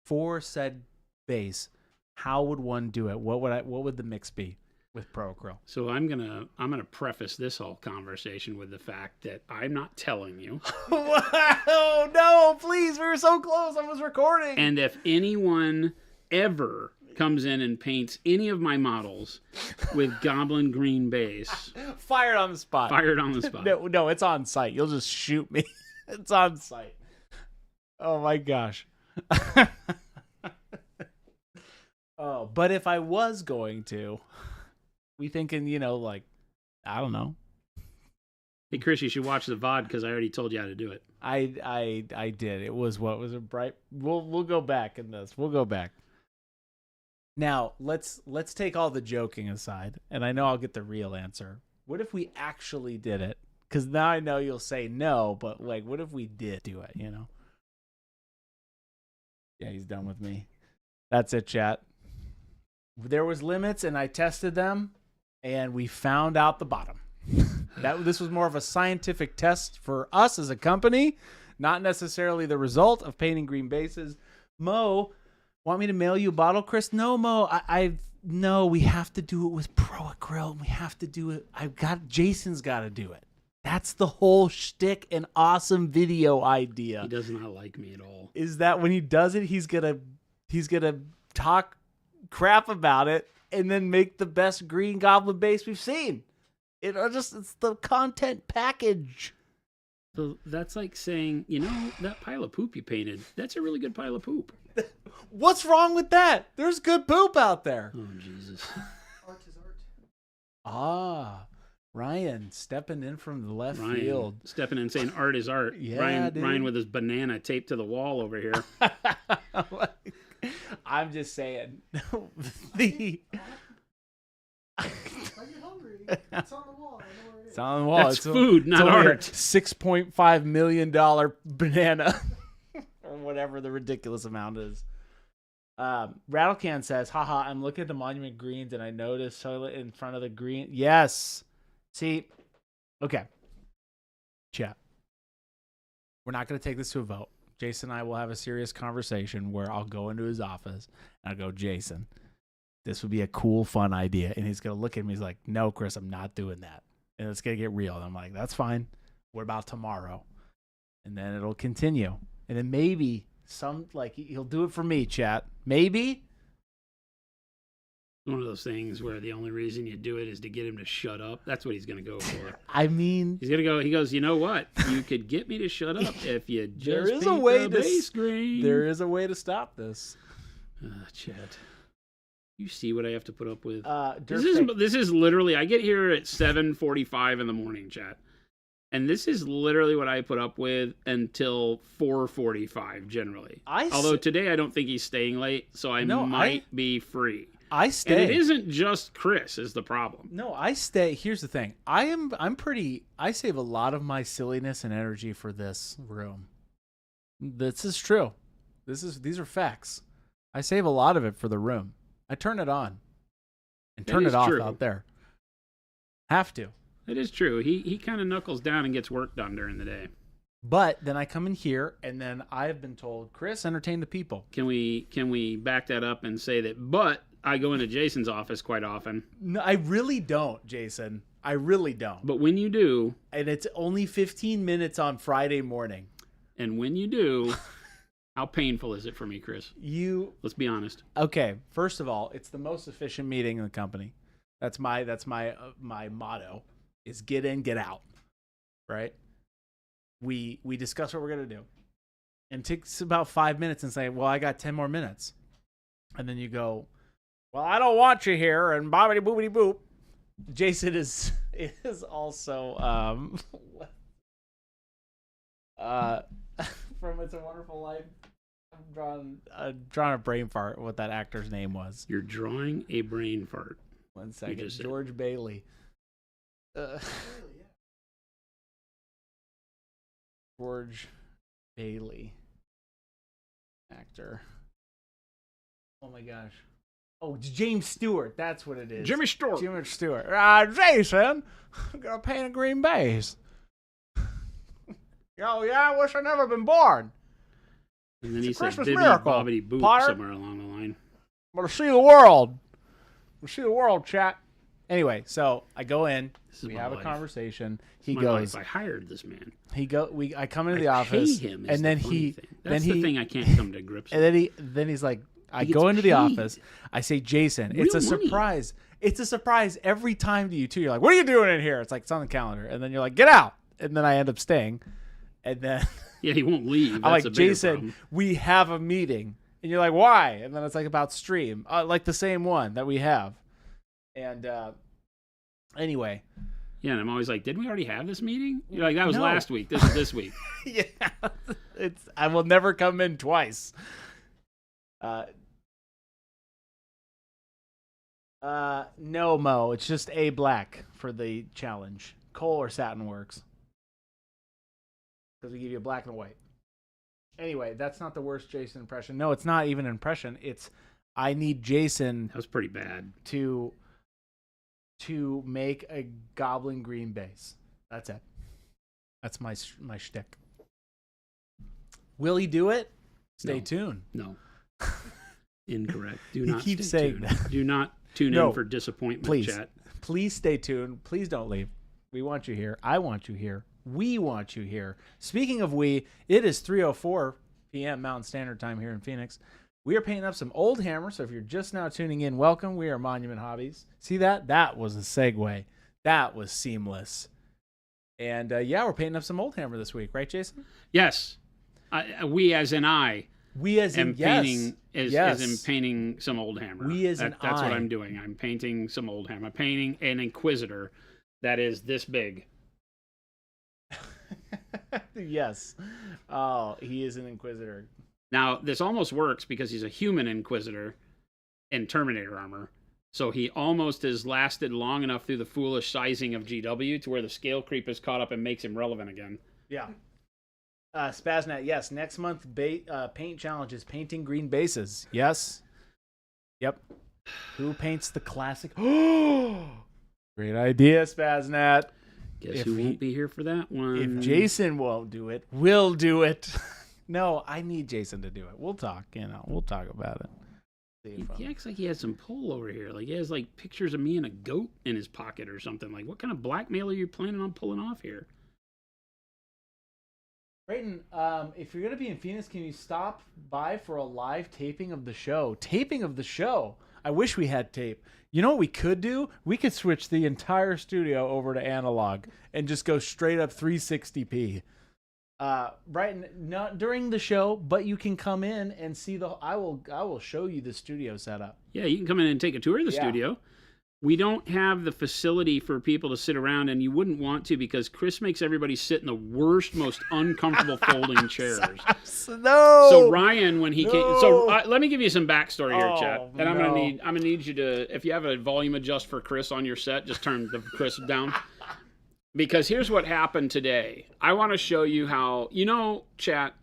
for said base, how would one do it? What would the mix be with Pro Acryl? So I'm gonna preface this whole conversation with the fact that I'm not telling you. Wow, no, please, we were so close. I was recording. And if anyone ever comes in and paints any of my models with Goblin Green base, fired on the spot. No, it's on site. You'll just shoot me. It's on site. Oh my gosh. Oh, but if I was going to, we thinking, like, I don't know. Hey, Chris, you should watch the VOD because I already told you how to do it. I did. It was bright. We'll go back in this. We'll go back. Now, let's take all the joking aside, and I know I'll get the real answer. What if we actually did it? Because now I know you'll say no, but, like, what if we did do it, Yeah, he's done with me. That's it, chat. There was limits, and I tested them, and we found out the bottom. This was more of a scientific test for us as a company, not necessarily the result of painting green bases. Mo, want me to mail you a bottle, Chris? No, Mo. No, we have to do it with Pro Acryl. We have to do it. Jason's got to do it. That's the whole shtick and awesome video idea. He does not like me at all. Is that when he does it, he's gonna talk crap about it and then make the best Green Goblin base we've seen. It's the content package. So that's like saying, that pile of poop you painted, that's a really good pile of poop. What's wrong with that? There's good poop out there. Oh, Jesus. Art is art. Ah, Ryan stepping in from the left field. Stepping in saying art is art. Yeah, Ryan with his banana taped to the wall over here. I'm just saying. It's on the wall. I know where it is. It's on the wall. That's food, not art. $6.5 million banana. Or whatever the ridiculous amount is. Rattlecan says, haha, I'm looking at the monument greens and I noticed toilet in front of the green. Yes. See, okay. Chat. We're not going to take this to a vote. Jason and I will have a serious conversation where I'll go into his office and I'll go, Jason, this would be a cool, fun idea. And he's going to look at me. He's like, no, Chris, I'm not doing that. And it's going to get real. And I'm like, that's fine. What about tomorrow? And then it'll continue. And then maybe he'll do it for me, chat. Maybe. One of those things where the only reason you do it is to get him to shut up. That's what he's going to go for. I mean, he's going to go. He goes, you know what? You could get me to shut up if you just there is paint a way the base green. There is a way to stop this. Chet, you see what I have to put up with? This is literally. I get here at 7:45 in the morning, Chet. And this is literally what I put up with until 4:45 generally. Although today I don't think he's staying late, so I might be free. I stay. And it isn't just Chris is the problem. No, I stay. Here's the thing. I save a lot of my silliness and energy for this room. This is true. These are facts. I save a lot of it for the room. I turn it on and turn it off out there. Have to. It is true. He kind of knuckles down and gets work done during the day. But then I come in here, and then I have been told, Chris, entertain the people. Can we back that up and say that? But I go into Jason's office quite often. No, I really don't, Jason. I really don't. But when you do, and it's only 15 minutes on Friday morning. And when you do, how painful is it for me, Chris? Let's be honest. Okay, first of all, it's the most efficient meeting in the company. That's my motto. Is get in, get out, right? We discuss what we're going to do. And it takes about 5 minutes and say, well, I got 10 more minutes. And then you go, well, I don't want you here, and bobbity boobity boop. Jason is also from It's a Wonderful Life. I'm drawing a brain fart what that actor's name was. You're drawing a brain fart. 1 second. George Bailey. George Bailey, actor. Oh my gosh. Oh, it's James Stewart. That's what it is. Jimmy Stewart. Jason, I'm gonna paint a green base. Oh yeah, I wish I'd never been born. And then he said, Christmas "Bibby miracle, bobbity boop" Potter. Somewhere along the line. I'm gonna see the world. Chat. Anyway, so I go in. We have a conversation. He goes. I hired this man. I come into the office, pay him and then That's the thing I can't come to grips with. And then he's like, I go into the office. I say, Jason, it's a surprise. It's a surprise every time to you too. You're like, what are you doing in here? It's like it's on the calendar, and then you're like, get out. And then I end up staying, and then yeah, he won't leave. I'm like, Jason, we have a meeting, and you're like, why? And then it's like about stream, like the same one that we have, and anyway. Yeah, and I'm always like, didn't we already have this meeting? You're like, that was last week. This is this week. Yeah, I will never come in twice. No, Mo. It's just A black for the challenge. Coal or satin works. Because we give you a black and a white. Anyway, that's not the worst Jason impression. No, it's not even an impression. It's I need Jason. That was pretty bad. To make a goblin green base. That's it. That's my shtick. Will he do it? Stay tuned. No. Incorrect. Do not keep saying that. Do not tune in for disappointment, please. Chat. Please stay tuned. Please don't leave. We want you here. I want you here. We want you here. Speaking of we, it is 3:04 p.m. Mountain Standard Time here in Phoenix. We are painting up some old hammer, so if you're just now tuning in, welcome. We are Monument Hobbies. See that? That was a segue. That was seamless. And we're painting up some old hammer this week, right, Jason? Yes. We as in I. We as in painting as in painting some old hammer. We as in That's what I'm doing. I'm painting some old hammer. I'm painting an Inquisitor that is this big. Yes. Oh, he is an Inquisitor. Now, this almost works because he's a human Inquisitor in Terminator armor. So he almost has lasted long enough through the foolish sizing of GW to where the scale creep is caught up and makes him relevant again. Yeah. Spaznet, yes. Next month, paint challenge is painting green bases. Yes. Yep. Who paints the classic? Great idea, Spaznet. Guess who won't be here for that one? If Jason won't do it, we'll do it. No, I need Jason to do it. We'll talk. We'll talk about it. He acts like he has some pull over here. Like he has like pictures of me and a goat in his pocket or something. Like, what kind of blackmail are you planning on pulling off here? Brayton, if you're going to be in Phoenix, can you stop by for a live taping of the show? I wish we had tape. You know what we could do? We could switch the entire studio over to analog and just go straight up 360p. Right, not during the show, but you can come in and see I will show you the studio setup. Yeah, you can come in and take a tour of the studio. We don't have the facility for people to sit around, and you wouldn't want to because Chris makes everybody sit in the worst, most uncomfortable folding chairs. No. So Ryan, when he came, so let me give you some backstory here, Chad. And I'm gonna need you to, if you have a volume adjust for Chris on your set, just turn the Chris down. Because here's what happened today. I want to show you how, chat.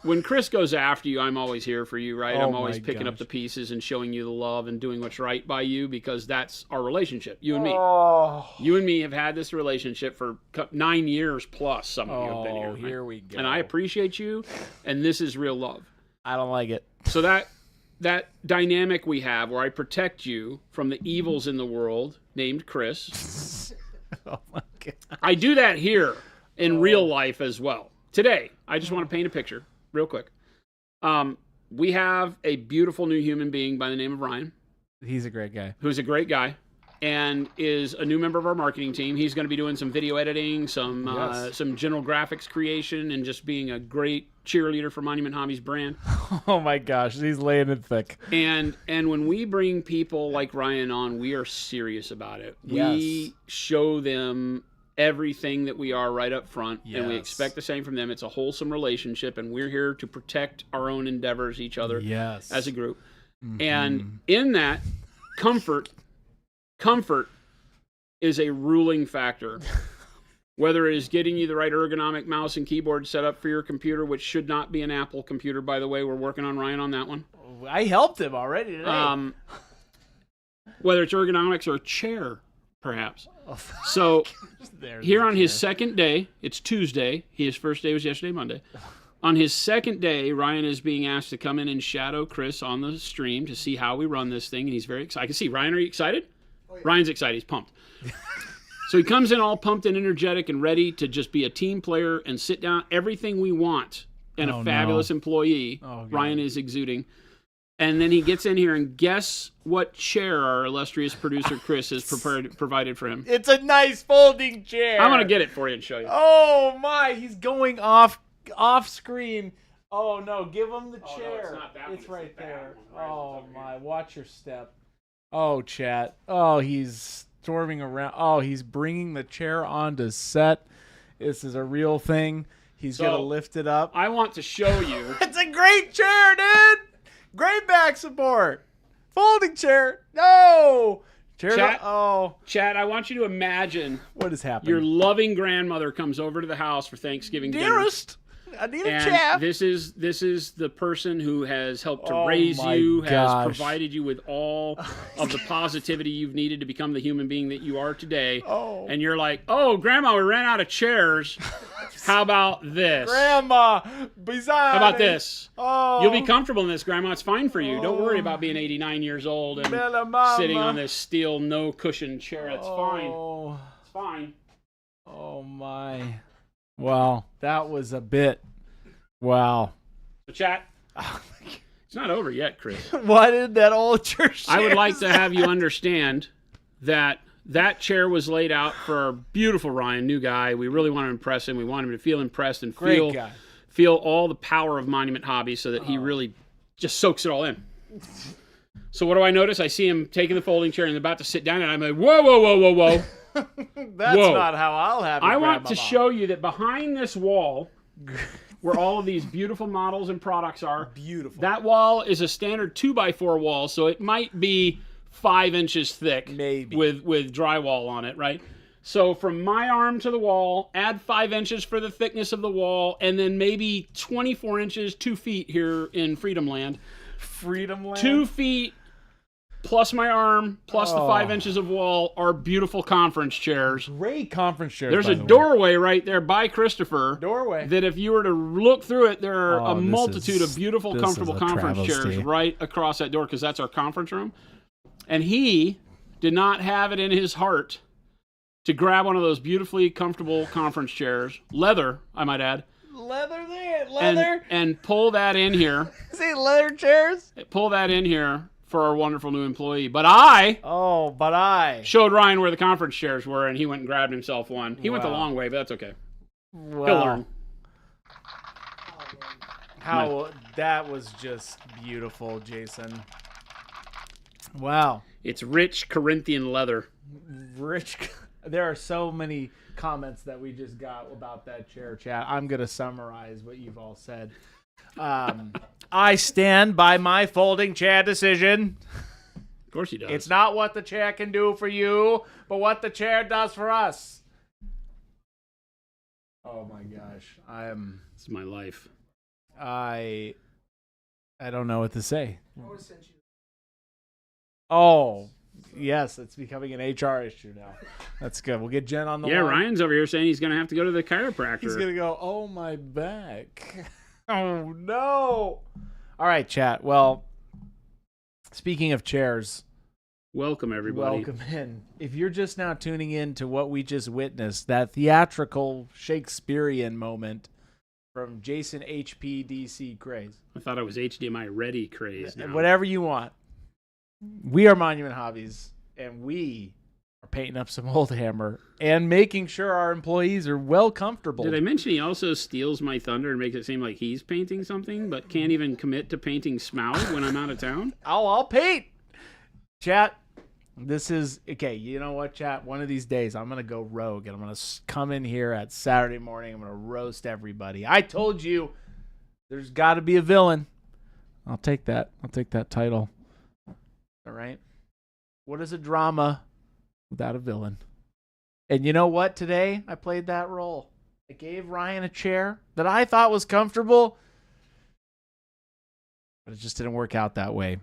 When Chris goes after you, I'm always here for you, right? I'm always picking up the pieces and showing you the love and doing what's right by you because that's our relationship, you and me. You and me have had this relationship for 9 years plus. Some of you have been here. Oh, here we go. And I appreciate you, and this is real love. I don't like it. So that dynamic we have where I protect you from the evils in the world named Chris. Oh, my God. I do that here in real life as well. Today, I just want to paint a picture. Real quick. We have a beautiful new human being by the name of Ryan. He's a great guy. Who's a great guy and is a new member of our marketing team. He's going to be doing some video editing, some general graphics creation, and just being a great cheerleader for Monument Hobbies brand. Oh my gosh, he's laying it thick. And when we bring people like Ryan on, we are serious about it. Yes. We show them everything that we are right up front, and we expect the same from them. It's a wholesome relationship, and we're here to protect our own endeavors, each other, as a group. Mm-hmm. And in that, comfort is a ruling factor. Whether it is getting you the right ergonomic mouse and keyboard set up for your computer, which should not be an Apple computer, by the way. We're working on Ryan on that one. I helped him already today. Whether it's ergonomics or a chair, perhaps. So here on his second day, it's Tuesday. His first day was yesterday, Monday. On his second day, Ryan is being asked to come in and shadow Chris on the stream to see how we run this thing, and he's very excited. I can see. Ryan, are you excited? Oh, yeah. Ryan's excited. He's pumped. So he comes in all pumped and energetic and ready to just be a team player and sit down. Everything we want in a fabulous employee, Ryan is exuding. And then he gets in here, and guess what chair our illustrious producer Chris has provided for him? It's a nice folding chair. I'm going to get it for you and show you. Oh, my. He's going off screen. Oh, no. Give him the chair. No, it's not that one. It's right there. Oh, my. Watch your step. Oh, chat. Oh, he's storming around. Oh, he's bringing the chair onto set. This is a real thing. He's going to lift it up. I want to show you. It's a great chair, dude. Great back support. Folding chair. No. Chair. Chad, I want you to imagine what is happening. Your loving grandmother comes over to the house for Thanksgiving Dearest, dinner. I need a chair. This is the person who has helped to raise you, has provided you with all of the positivity you've needed to become the human being that you are today. Oh. And you're like, oh, Grandma, we ran out of chairs. How about this? Grandma, how about this? Oh. You'll be comfortable in this, Grandma. It's fine for you. Don't worry about being 89 years old and sitting on this steel, no-cushion chair. It's fine. It's fine. Oh, my. Wow, that was a bit. Wow. So, chat, it's not over yet, Chris. Why did that old church I would like to have you understand that chair was laid out for our beautiful Ryan, new guy. We really want to impress him. We want him to feel impressed and feel all the power of Monument Hobby so that he really just soaks it all in. So what do I notice? I see him taking the folding chair and about to sit down, and I'm like, whoa, whoa, whoa, whoa, whoa. That's not how I'll have it. I want to show you that behind this wall, where all of these beautiful models and products are, that wall is a standard 2x4 wall, so it might be 5 inches thick, maybe, with drywall on it, right? So from my arm to the wall, add 5 inches for the thickness of the wall, and then maybe 24 inches, 2 feet here in Freedom Land. 2 feet plus my arm, plus the 5 inches of wall are beautiful conference chairs. Great conference chairs. There's a doorway right there by Christopher. That if you were to look through it, there are a multitude of beautiful, comfortable conference chairs right across that door because that's our conference room. And he did not have it in his heart to grab one of those beautifully comfortable conference chairs. Leather, I might add. Leather there. Leather. And pull that in here. See leather chairs? Pull that in here for our wonderful new employee. But I showed Well, Ryan where the conference chairs were, and he went and grabbed himself one. He went the long way, but that's okay. He'll learn. That was just beautiful, Jason. Wow. It's rich Corinthian leather. There are so many comments that we just got about that chair, chat. I'm going to summarize what you've all said. I stand by my folding chair decision. Of course he does. It's not what the chair can do for you, but what the chair does for us. Oh my gosh. This is my life. I don't know what to say. Oh, yes, it's becoming an HR issue now. That's good. We'll get Jen on the line. Ryan's over here saying he's going to have to go to the chiropractor. He's going to go, oh, my back. Oh, no. All right, chat. Well, speaking of chairs. Welcome, everybody. Welcome in. If you're just now tuning in to what we just witnessed, that theatrical Shakespearean moment from Jason HPDC Craze. I thought I was HDMI ready craze now. Whatever you want. We are Monument Hobbies, and we are painting up some old hammer and making sure our employees are well comfortable. Did I mention he also steals my thunder and makes it seem like he's painting something, but can't even commit to painting Smaug when I'm out of town? I'll paint. Chat, this is, okay, you know what, chat? One of these days, I'm going to go rogue, and I'm going to come in here at Saturday morning. I'm going to roast everybody. I told you there's got to be a villain. I'll take that. I'll take that title. All right. What is a drama without a villain? And you know what? Today, I played that role. I gave Ryan a chair that I thought was comfortable, but it just didn't work out that way.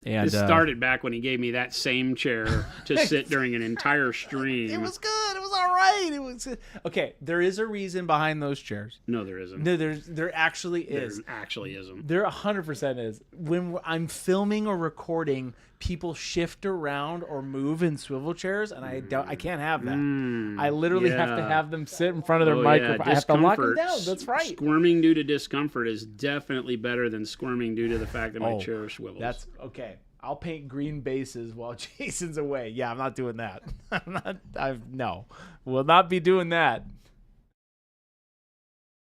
And this started back when he gave me that same chair to sit during an entire stream. It was good. It was all right. It was good. Okay, there is a reason behind those chairs. No, there isn't. No, there actually is. There actually isn't. There 100% is. When I'm filming or recording, people shift around or move in swivel chairs, and I can't have that. I literally have to have them sit in front of their microphone. I have to lock them down. That's right. Squirming due to discomfort is definitely better than squirming due to the fact that my chair swivels. That's okay. I'll paint green bases while Jason's away. Yeah, I'm not doing that. No, we'll not be doing that.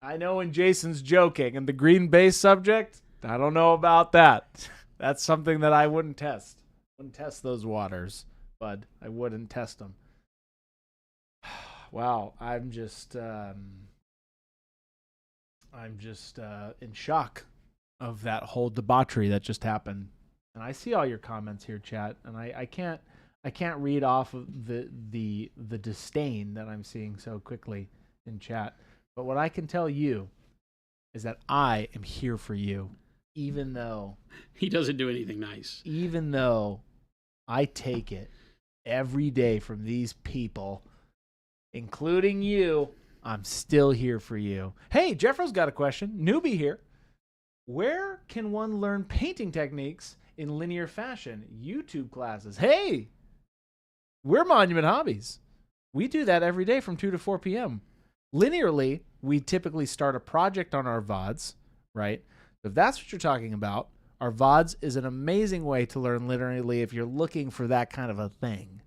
I know when Jason's joking and the green base subject, I don't know about that. That's something that I wouldn't test. Wouldn't test those waters, bud. I wouldn't test them. Wow, I'm just in shock of that whole debauchery that just happened. And I see all your comments here, chat, and I can't read off of the disdain that I'm seeing so quickly in chat. But what I can tell you is that I am here for you, even though he doesn't do anything nice. Even though I take it every day from these people, including you, I'm still here for you. Hey, Jeffro's got a question. Newbie here. Where can one learn painting techniques in linear fashion? YouTube classes. Hey, we're Monument Hobbies. We do that every day from 2 to 4 p.m. Linearly, we typically start a project on our VODs, right? If that's what you're talking about, our VODs is an amazing way to learn linearly if you're looking for that kind of a thing.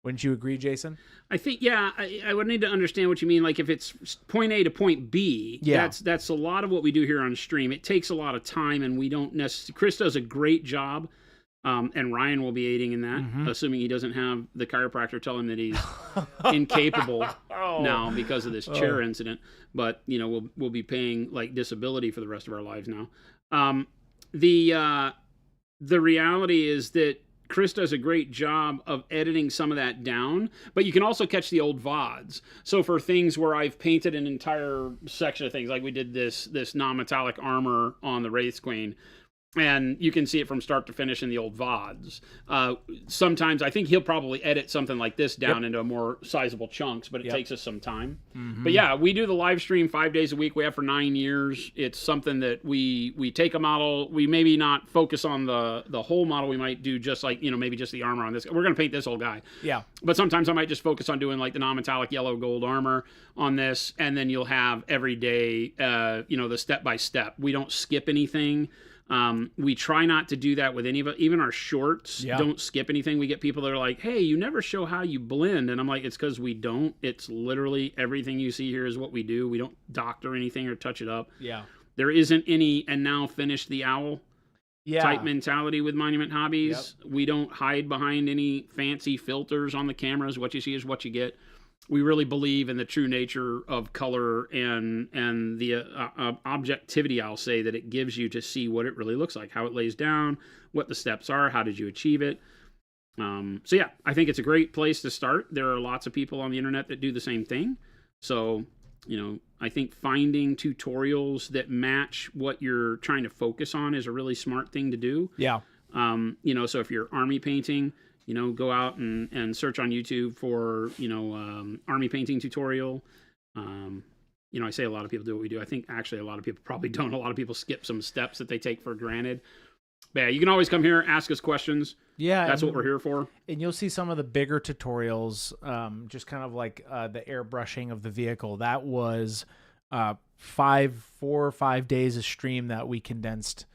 Wouldn't you agree, Jason? I think, yeah, I would need to understand what you mean. Like if it's point A to point B, that's a lot of what we do here on stream. It takes a lot of time, and we don't necessarily. Chris does a great job, and Ryan will be aiding in that, assuming he doesn't have the chiropractor tell him that he's incapable now because of this chair incident. But you know, we'll be paying like disability for the rest of our lives now. The reality is that Chris does a great job of editing some of that down, but you can also catch the old VODs. So for things where I've painted an entire section of things, like we did this non-metallic armor on the Wraith Queen, and you can see it from start to finish in the old VODs. Sometimes I think he'll probably edit something like this down into more sizable chunks, but it takes us some time. But yeah, we do the live stream 5 days a week. We have for 9 years. It's something that we take a model. We maybe not focus on the whole model. We might do just like, maybe just the armor on this. We're going to paint this whole guy. Yeah. But sometimes I might just focus on doing like the non-metallic yellow gold armor on this. And then you'll have every day, the step-by-step. We don't skip anything. We try not to do that with any of it. Even our shorts, don't skip anything. We get people that are like, hey, you never show how you blend. And I'm like, it's because we don't. It's literally everything you see here is what we do. We don't doctor anything or touch it up. Yeah. There isn't any, and now finish the owl type mentality with Monument Hobbies. We don't hide behind any fancy filters on the cameras. What you see is what you get. We really believe in the true nature of color and the objectivity, I'll say, that it gives you to see what it really looks like, how it lays down, what the steps are, how did you achieve it. So yeah, I think it's a great place to start. There are lots of people on the internet that do the same thing. So, you know, I think finding tutorials that match what you're trying to focus on is a really smart thing to do. Yeah. You know, so if you're army painting, you know, go out and search on YouTube for, you know, army painting tutorial. You know, I say a lot of people do what we do. I think actually a lot of people probably don't. A lot of people skip some steps that they take for granted. But yeah, you can always come here, ask us questions. Yeah. That's what we're here for. And you'll see some of the bigger tutorials, just kind of like the airbrushing of the vehicle. That was 4 or 5 days of stream that we condensed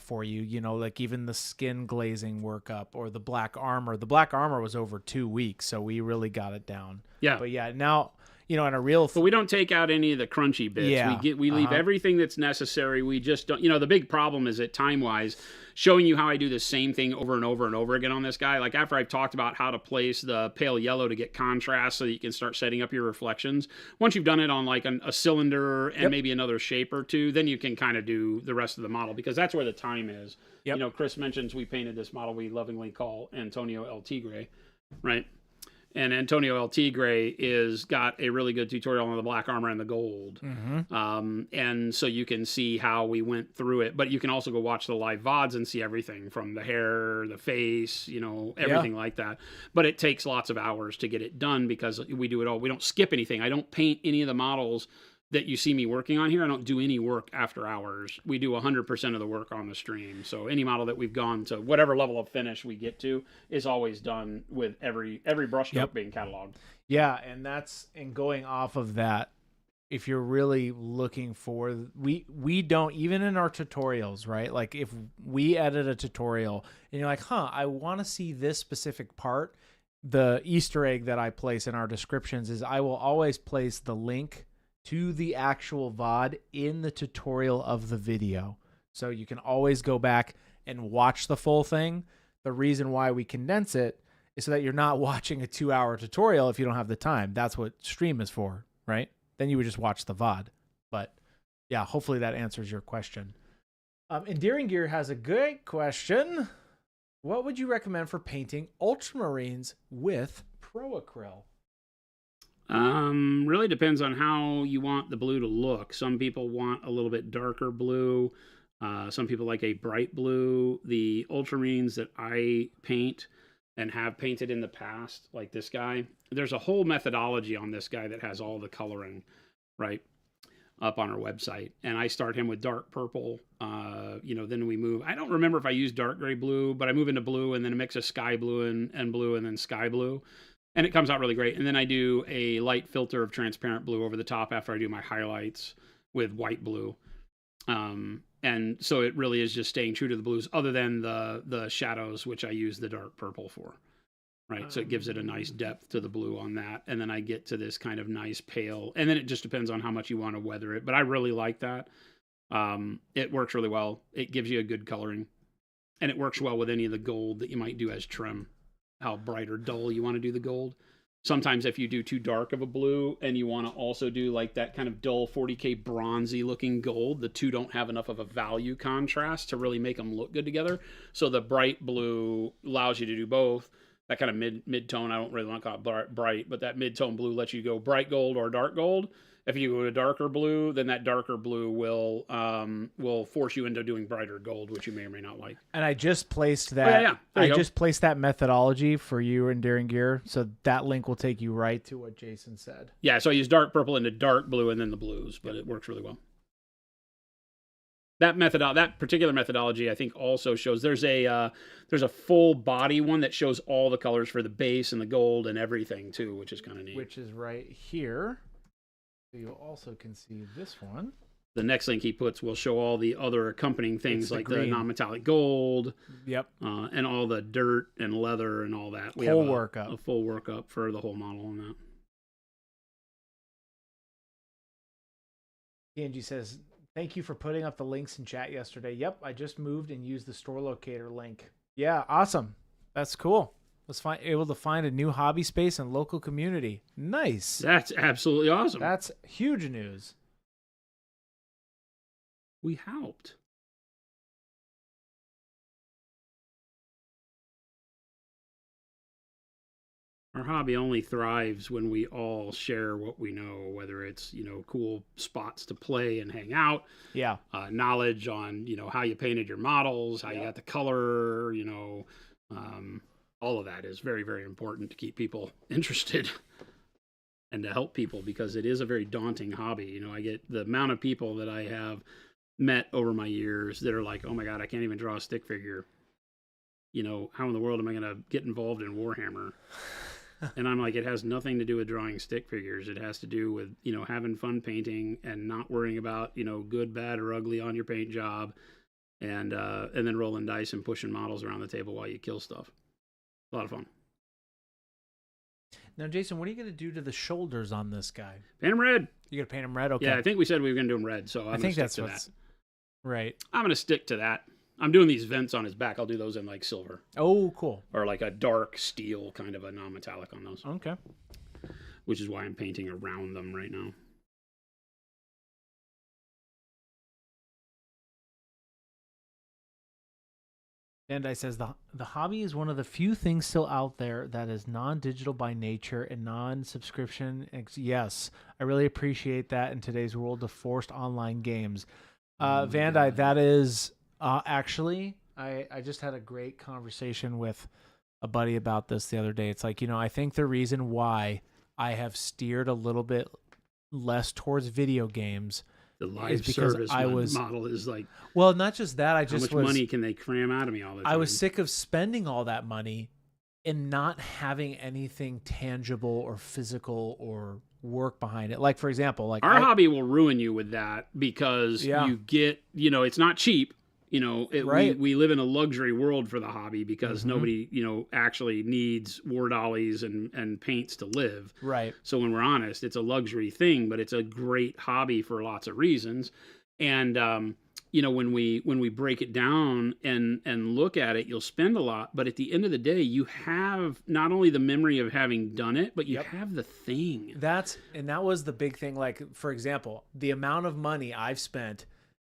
for you, you know, like even the skin glazing workup or the black armor. The black armor was over 2 weeks, so we really got it down. Yeah. But yeah, now, you know, in a real... But we don't take out any of the crunchy bits. Yeah. We leave everything that's necessary. We just don't... You know, the big problem is that time-wise, showing you how I do the same thing over and over and over again on this guy. Like after I've talked about how to place the pale yellow to get contrast so that you can start setting up your reflections, once you've done it on like a cylinder and maybe another shape or two, then you can kind of do the rest of the model, because that's where the time is. You know, Chris mentions we painted this model we lovingly call Antonio El Tigre, right? And Antonio El Tigre is got a really good tutorial on the black armor and the gold. And so you can see how we went through it, but you can also go watch the live VODs and see everything from the hair, the face, you know, everything like that. But it takes lots of hours to get it done because we do it all. We don't skip anything. I don't paint any of the models that you see me working on here. I don't do any work after hours. We do 100% of the work on the stream. So any model that we've gone to, whatever level of finish we get to, is always done with every brushstroke being cataloged. Yeah, and going off of that, if you're really looking for, we don't, even in our tutorials, right? Like if we edit a tutorial and you're like, I want to see this specific part, the Easter egg that I place in our descriptions is I will always place the link to the actual VOD in the tutorial of the video. So you can always go back and watch the full thing. The reason why we condense it is so that you're not watching a 2-hour tutorial if you don't have the time. That's what stream is for, right? Then you would just watch the VOD. But yeah, hopefully that answers your question. Endearing Gear has a great question. What would you recommend for painting ultramarines with pro acryl? Really depends on how you want the blue to look. Some people want a little bit darker blue. Some people like a bright blue. The ultramarines that I paint and have painted in the past, like this guy, there's a whole methodology on this guy that has all the coloring, right, up on our website. And I start him with dark purple. You know, then we move. I don't remember if I use dark gray blue, but I move into blue and then a mix of sky blue and blue and then sky blue. And it comes out really great. And then I do a light filter of transparent blue over the top after I do my highlights with white blue. And so it really is just staying true to the blues, other than the shadows, which I use the dark purple for. Right. So it gives it a nice depth to the blue on that. And then I get to this kind of nice pale. And then it just depends on how much you want to weather it. But I really like that. It works really well. It gives you a good coloring. And it works well with any of the gold that you might do as trim. How bright or dull you want to do the gold. Sometimes if you do too dark of a blue and you want to also do like that kind of dull 40K bronzy looking gold, the two don't have enough of a value contrast to really make them look good together. So the bright blue allows you to do both. That kind of mid-tone, I don't really want to call it bright, but that mid-tone blue lets you go bright gold or dark gold. If you go to darker blue, then that darker blue will force you into doing brighter gold, which you may or may not like. And I just placed that. I just placed that methodology for you in Endearing Gear, so that link will take you right to what Jason said. Yeah, so I use dark purple into dark blue and then the blues, but it works really well. That particular methodology, I think, also shows there's a full body one that shows all the colors for the base and the gold and everything too, which is kind of neat. Which is right here. So you also can see this one. the next link he puts will show all the other accompanying things like the green. non-metallic gold. Yep. And all the dirt and leather and all that. We Whole have workup. A full workup for the whole model on that. Angie says, thank you for putting up the links in chat yesterday. Yep, I just moved and used the store locator link. Yeah, awesome. That's cool. Able to find a new hobby space and local community. Nice. That's absolutely awesome. That's huge news. We helped. Our hobby only thrives when we all share what we know, whether it's, cool spots to play and hang out. Yeah. Knowledge on, how you painted your models, how you got the color, all of that is very, very important to keep people interested and to help people, because it is a very daunting hobby. I get the amount of people that I have met over my years that are like, oh my God, I can't even draw a stick figure. How in the world am I going to get involved in Warhammer? And I'm like, it has nothing to do with drawing stick figures. It has to do with, having fun painting and not worrying about, good, bad, or ugly on your paint job, and then rolling dice and pushing models around the table while you kill stuff. A lot of fun. Now, Jason, what are you going to do to the shoulders on this guy? Paint them red. You're going to paint them red? Okay. Yeah, I think we said we were going to do them red, so I'm going to stick to that. Right. I'm going to stick to that. I'm doing these vents on his back. I'll do those in like silver. Oh, cool. Or like a dark steel, kind of a non-metallic on those. Okay. Which is why I'm painting around them right now. Bandai says the hobby is one of the few things still out there that is non-digital by nature and non-subscription. Yes, I really appreciate that in today's world of forced online games. Bandai, that is actually, I just had a great conversation with a buddy about this the other day. It's like, I think the reason why I have steered a little bit less towards video games the live service model is like, well, not just that. How much money can they cram out of me all the time? I was sick of spending all that money and not having anything tangible or physical or work behind it. Like, for example, like our hobby will ruin you with that, because you get, it's not cheap. Right. We live in a luxury world for the hobby, because nobody, actually needs war dollies and paints to live. Right. So when we're honest, it's a luxury thing, but it's a great hobby for lots of reasons. And, when we break it down and look at it, you'll spend a lot, but at the end of the day, you have not only the memory of having done it, but you have the thing. That was the big thing. Like, for example, the amount of money I've spent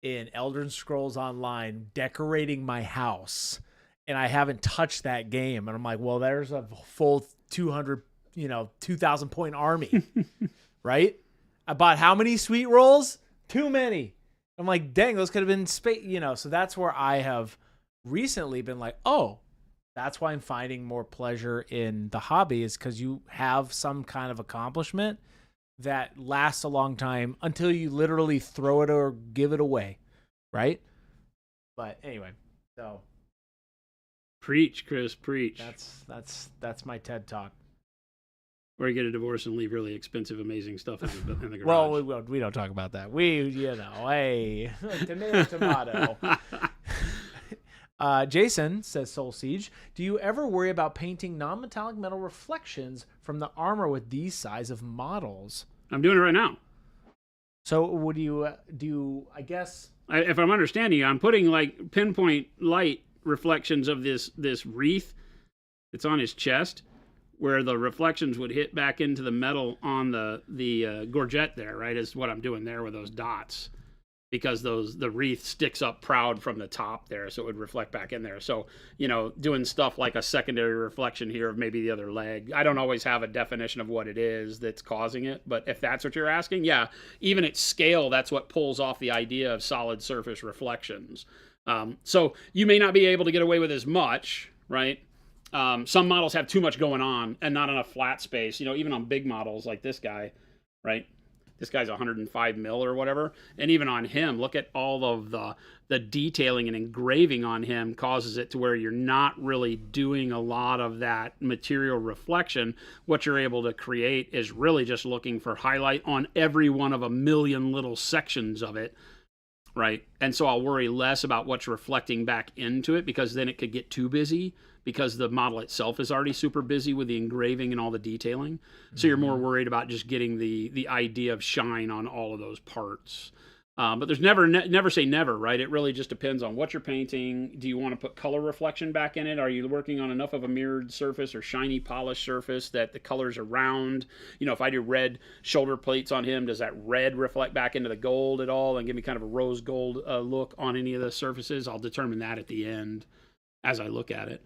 in Elder Scrolls Online decorating my house, and I haven't touched that game. And I'm like, well, there's a full 2,000 point army, right? I bought how many sweet rolls? Too many. I'm like, dang, those could have been so that's where I have recently been like, oh, that's why I'm finding more pleasure in the hobby, is because you have some kind of accomplishment that lasts a long time until you literally throw it or give it away, right? But anyway, so preach, Chris, preach. That's my TED Talk. Or you get a divorce and leave really expensive, amazing stuff in the garage. Well, we don't talk about that. Hey, tomato. Jason says, Soul Siege, do you ever worry about painting non-metallic metal reflections from the armor with these size of models? I'm doing it right now. So what do you do? I guess if I'm understanding you, I'm putting like pinpoint light reflections of this wreath that's on his chest, where the reflections would hit back into the metal on the gorget there, right? Is what I'm doing there with those dots. Because the wreath sticks up proud from the top there, so it would reflect back in there. So, doing stuff like a secondary reflection here of maybe the other leg. I don't always have a definition of what it is that's causing it, but if that's what you're asking, yeah, even at scale, that's what pulls off the idea of solid surface reflections. So you may not be able to get away with as much, right? Some models have too much going on and not enough flat space, even on big models like this guy, right? this guy's 105 mil or whatever. And even on him, look at all of the detailing and engraving on him causes it to where you're not really doing a lot of that material reflection. What you're able to create is really just looking for highlight on every one of a million little sections of it, right? And so I'll worry less about what's reflecting back into it, because then it could get too busy, because the model itself is already super busy with the engraving and all the detailing. So you're more worried about just getting the idea of shine on all of those parts. But there's never say never, right? It really just depends on what you're painting. Do you want to put color reflection back in it? Are you working on enough of a mirrored surface or shiny polished surface that the colors are round? You know, if I do red shoulder plates on him, does that red reflect back into the gold at all and give me kind of a rose gold look on any of the surfaces? I'll determine that at the end as I look at it.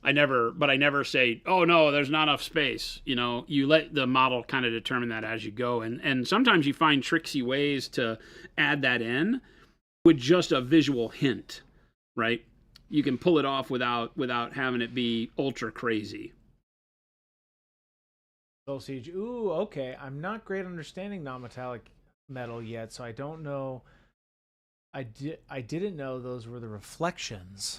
I never say, oh no, there's not enough space. You know, you let the model kind of determine that as you go. And sometimes you find tricksy ways to add that in with just a visual hint, right? You can pull it off without having it be ultra crazy. Soul Siege. Ooh, okay. I'm not great understanding non-metallic metal yet, so I don't know. I didn't know those were the reflections.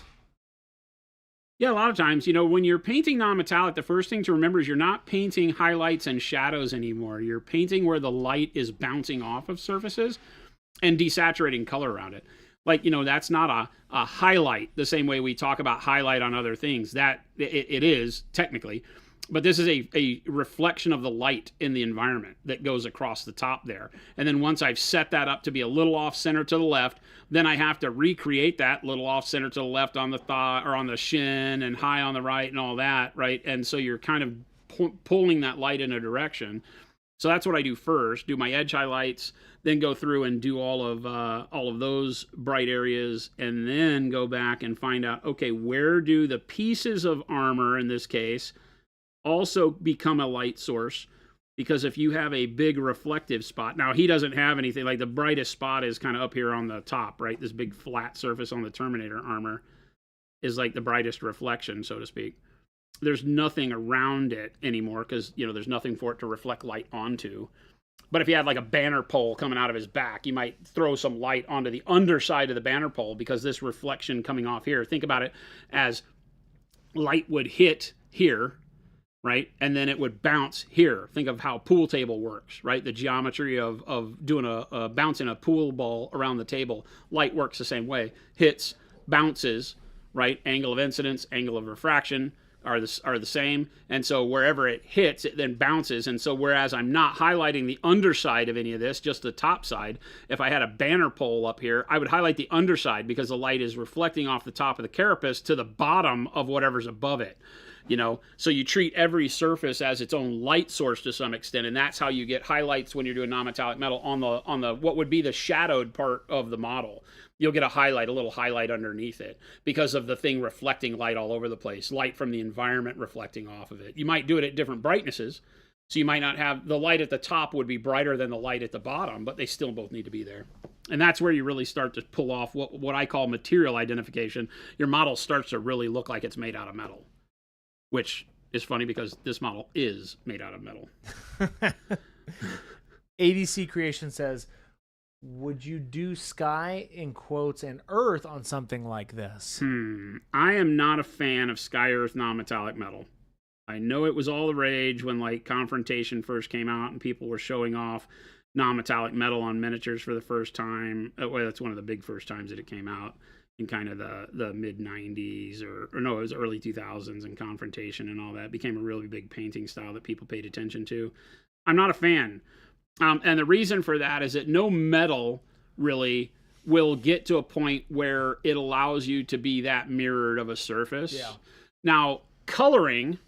Yeah, a lot of times, you know, when you're painting non-metallic, the first thing to remember is you're not painting highlights and shadows anymore. You're painting where the light is bouncing off of surfaces and desaturating color around it. Like, you know, that's not a highlight the same way we talk about highlight on other things. That it is technically, but this is a reflection of the light in the environment that goes across the top there. And then once I've set that up to be a little off center to the left, then I have to recreate that little off center to the left on the thigh or on the shin and high on the right and all that, right? And so you're kind of pulling that light in a direction. So that's what I do first, do my edge highlights, then go through and do all of those bright areas, and then go back and find out, okay, where do the pieces of armor in this case also become a light source? Because if you have a big reflective spot, now he doesn't have anything, like the brightest spot is kind of up here on the top, right? This big flat surface on the Terminator armor is like the brightest reflection, so to speak. There's nothing around it anymore because, you know, there's nothing for it to reflect light onto. But if you had like a banner pole coming out of his back, you might throw some light onto the underside of the banner pole, because this reflection coming off here, think about it as light would hit here, right? And then it would bounce here. Think of how a pool table works, right? The geometry of doing a bouncing a pool ball around the table. Light works the same way. Hits, bounces, right? Angle of incidence, angle of refraction are the same. And so wherever it hits, it then bounces. And so whereas I'm not highlighting the underside of any of this, just the top side, if I had a banner pole up here, I would highlight the underside because the light is reflecting off the top of the carapace to the bottom of whatever's above it. You know, so you treat every surface as its own light source to some extent, and that's how you get highlights when you're doing non-metallic metal on the what would be the shadowed part of the model. You'll get a little highlight underneath it because of the thing reflecting light all over the place, light from the environment reflecting off of it. You might do it at different brightnesses, so you might not have the light at the top would be brighter than the light at the bottom, but they still both need to be there. And that's where you really start to pull off what I call material identification. Your model starts to really look like it's made out of metal. Which is funny because this model is made out of metal. ADC Creation says, would you do sky in quotes and earth on something like this? I am not a fan of sky earth non-metallic metal. I know it was all the rage when like Confrontation first came out and people were showing off non-metallic metal on miniatures for the first time. Well, that's one of the big first times that it came out. In kind of the mid 90s or no, it was early 2000s, and Confrontation and all that became a really big painting style that people paid attention to. I'm not a fan. And the reason for that is that no metal really will get to a point where it allows you to be that mirrored of a surface. Yeah. Now, coloring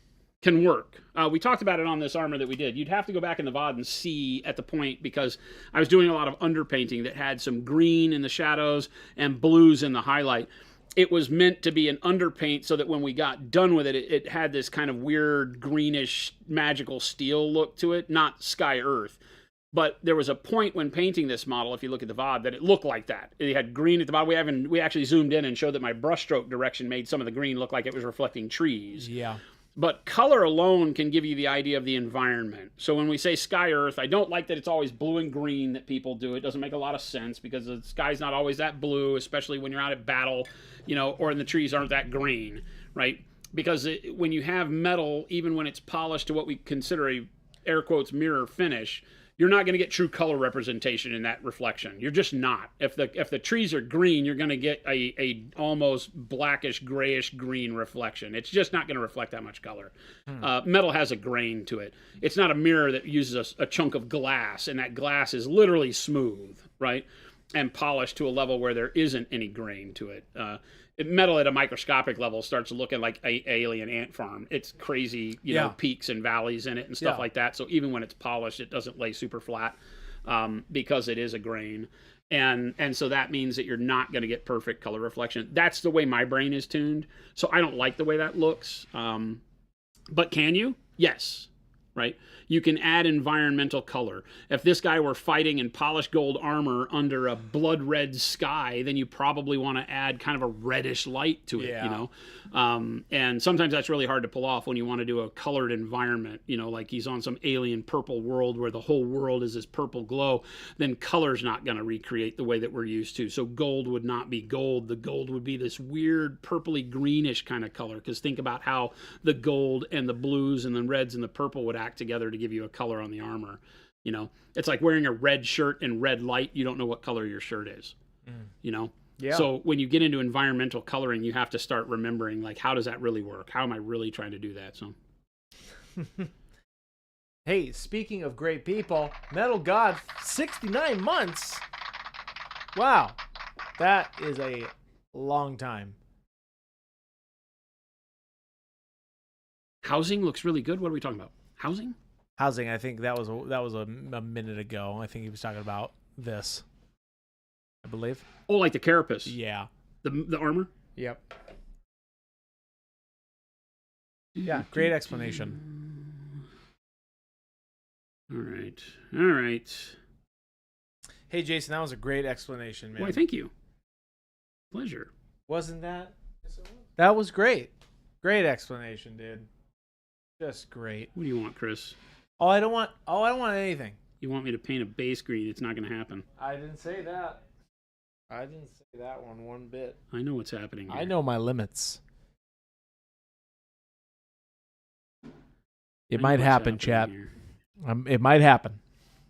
can work. We talked about it on this armor that we did. You'd have to go back in the VOD and see at the point, because I was doing a lot of underpainting that had some green in the shadows and blues in the highlight. It was meant to be an underpaint so that when we got done with it, it had this kind of weird greenish magical steel look to it, not sky earth. But there was a point when painting this model, if you look at the VOD, that it looked like that. It had green at the bottom. We actually zoomed in and showed that my brushstroke direction made some of the green look like it was reflecting trees. Yeah. But color alone can give you the idea of the environment. So when we say sky earth, I don't like that it's always blue and green that people do. It doesn't make a lot of sense because the sky's not always that blue, especially when you're out at battle, or the trees aren't that green, right? Because when you have metal, even when it's polished to what we consider a air quotes mirror finish, you're not going to get true color representation in that reflection. You're just not. If the trees are green, you're going to get a almost blackish, grayish green reflection. It's just not going to reflect that much color. Metal has a grain to it. It's not a mirror that uses a chunk of glass, and that glass is literally smooth, right? And polished to a level where there isn't any grain to it. Metal at a microscopic level starts looking like an alien ant farm. It's crazy, peaks and valleys in it and stuff like that. So even when it's polished, it doesn't lay super flat because it is a grain. And so that means that you're not going to get perfect color reflection. That's the way my brain is tuned. So I don't like the way that looks. But can you? Yes. Right? You can add environmental color. If this guy were fighting in polished gold armor under a blood red sky, then you probably want to add kind of a reddish light to it, and sometimes that's really hard to pull off when you want to do a colored environment, like he's on some alien purple world where the whole world is this purple glow. Then color's not going to recreate the way that we're used to. So gold would not be gold. The gold would be this weird purpley greenish kind of color, because think about how the gold and the blues and the reds and the purple would act together to give you a color on the armor. It's like wearing a red shirt and red light. You don't know what color your shirt is. Yeah. So when you get into environmental coloring, you have to start remembering, like, how does that really work? How am I really trying to do that? So hey, speaking of great people, Metal God, 69 months. Wow, that is a long time. Housing looks really good. What are we talking about? Housing? Housing. I think that was a minute ago. I think he was talking about this, I believe. Oh, like the carapace. Yeah. The armor? Yep. Yeah, great explanation. All right. Hey, Jason, that was a great explanation, man. Why, thank you. Pleasure. Wasn't that? That was great. Great explanation, dude. Just great. What do you want, Chris? I don't want anything. You want me to paint a base green? It's not going to happen. I didn't say that. I didn't say that one bit. I know what's happening here. I know my limits. It might happen, chat. It might happen.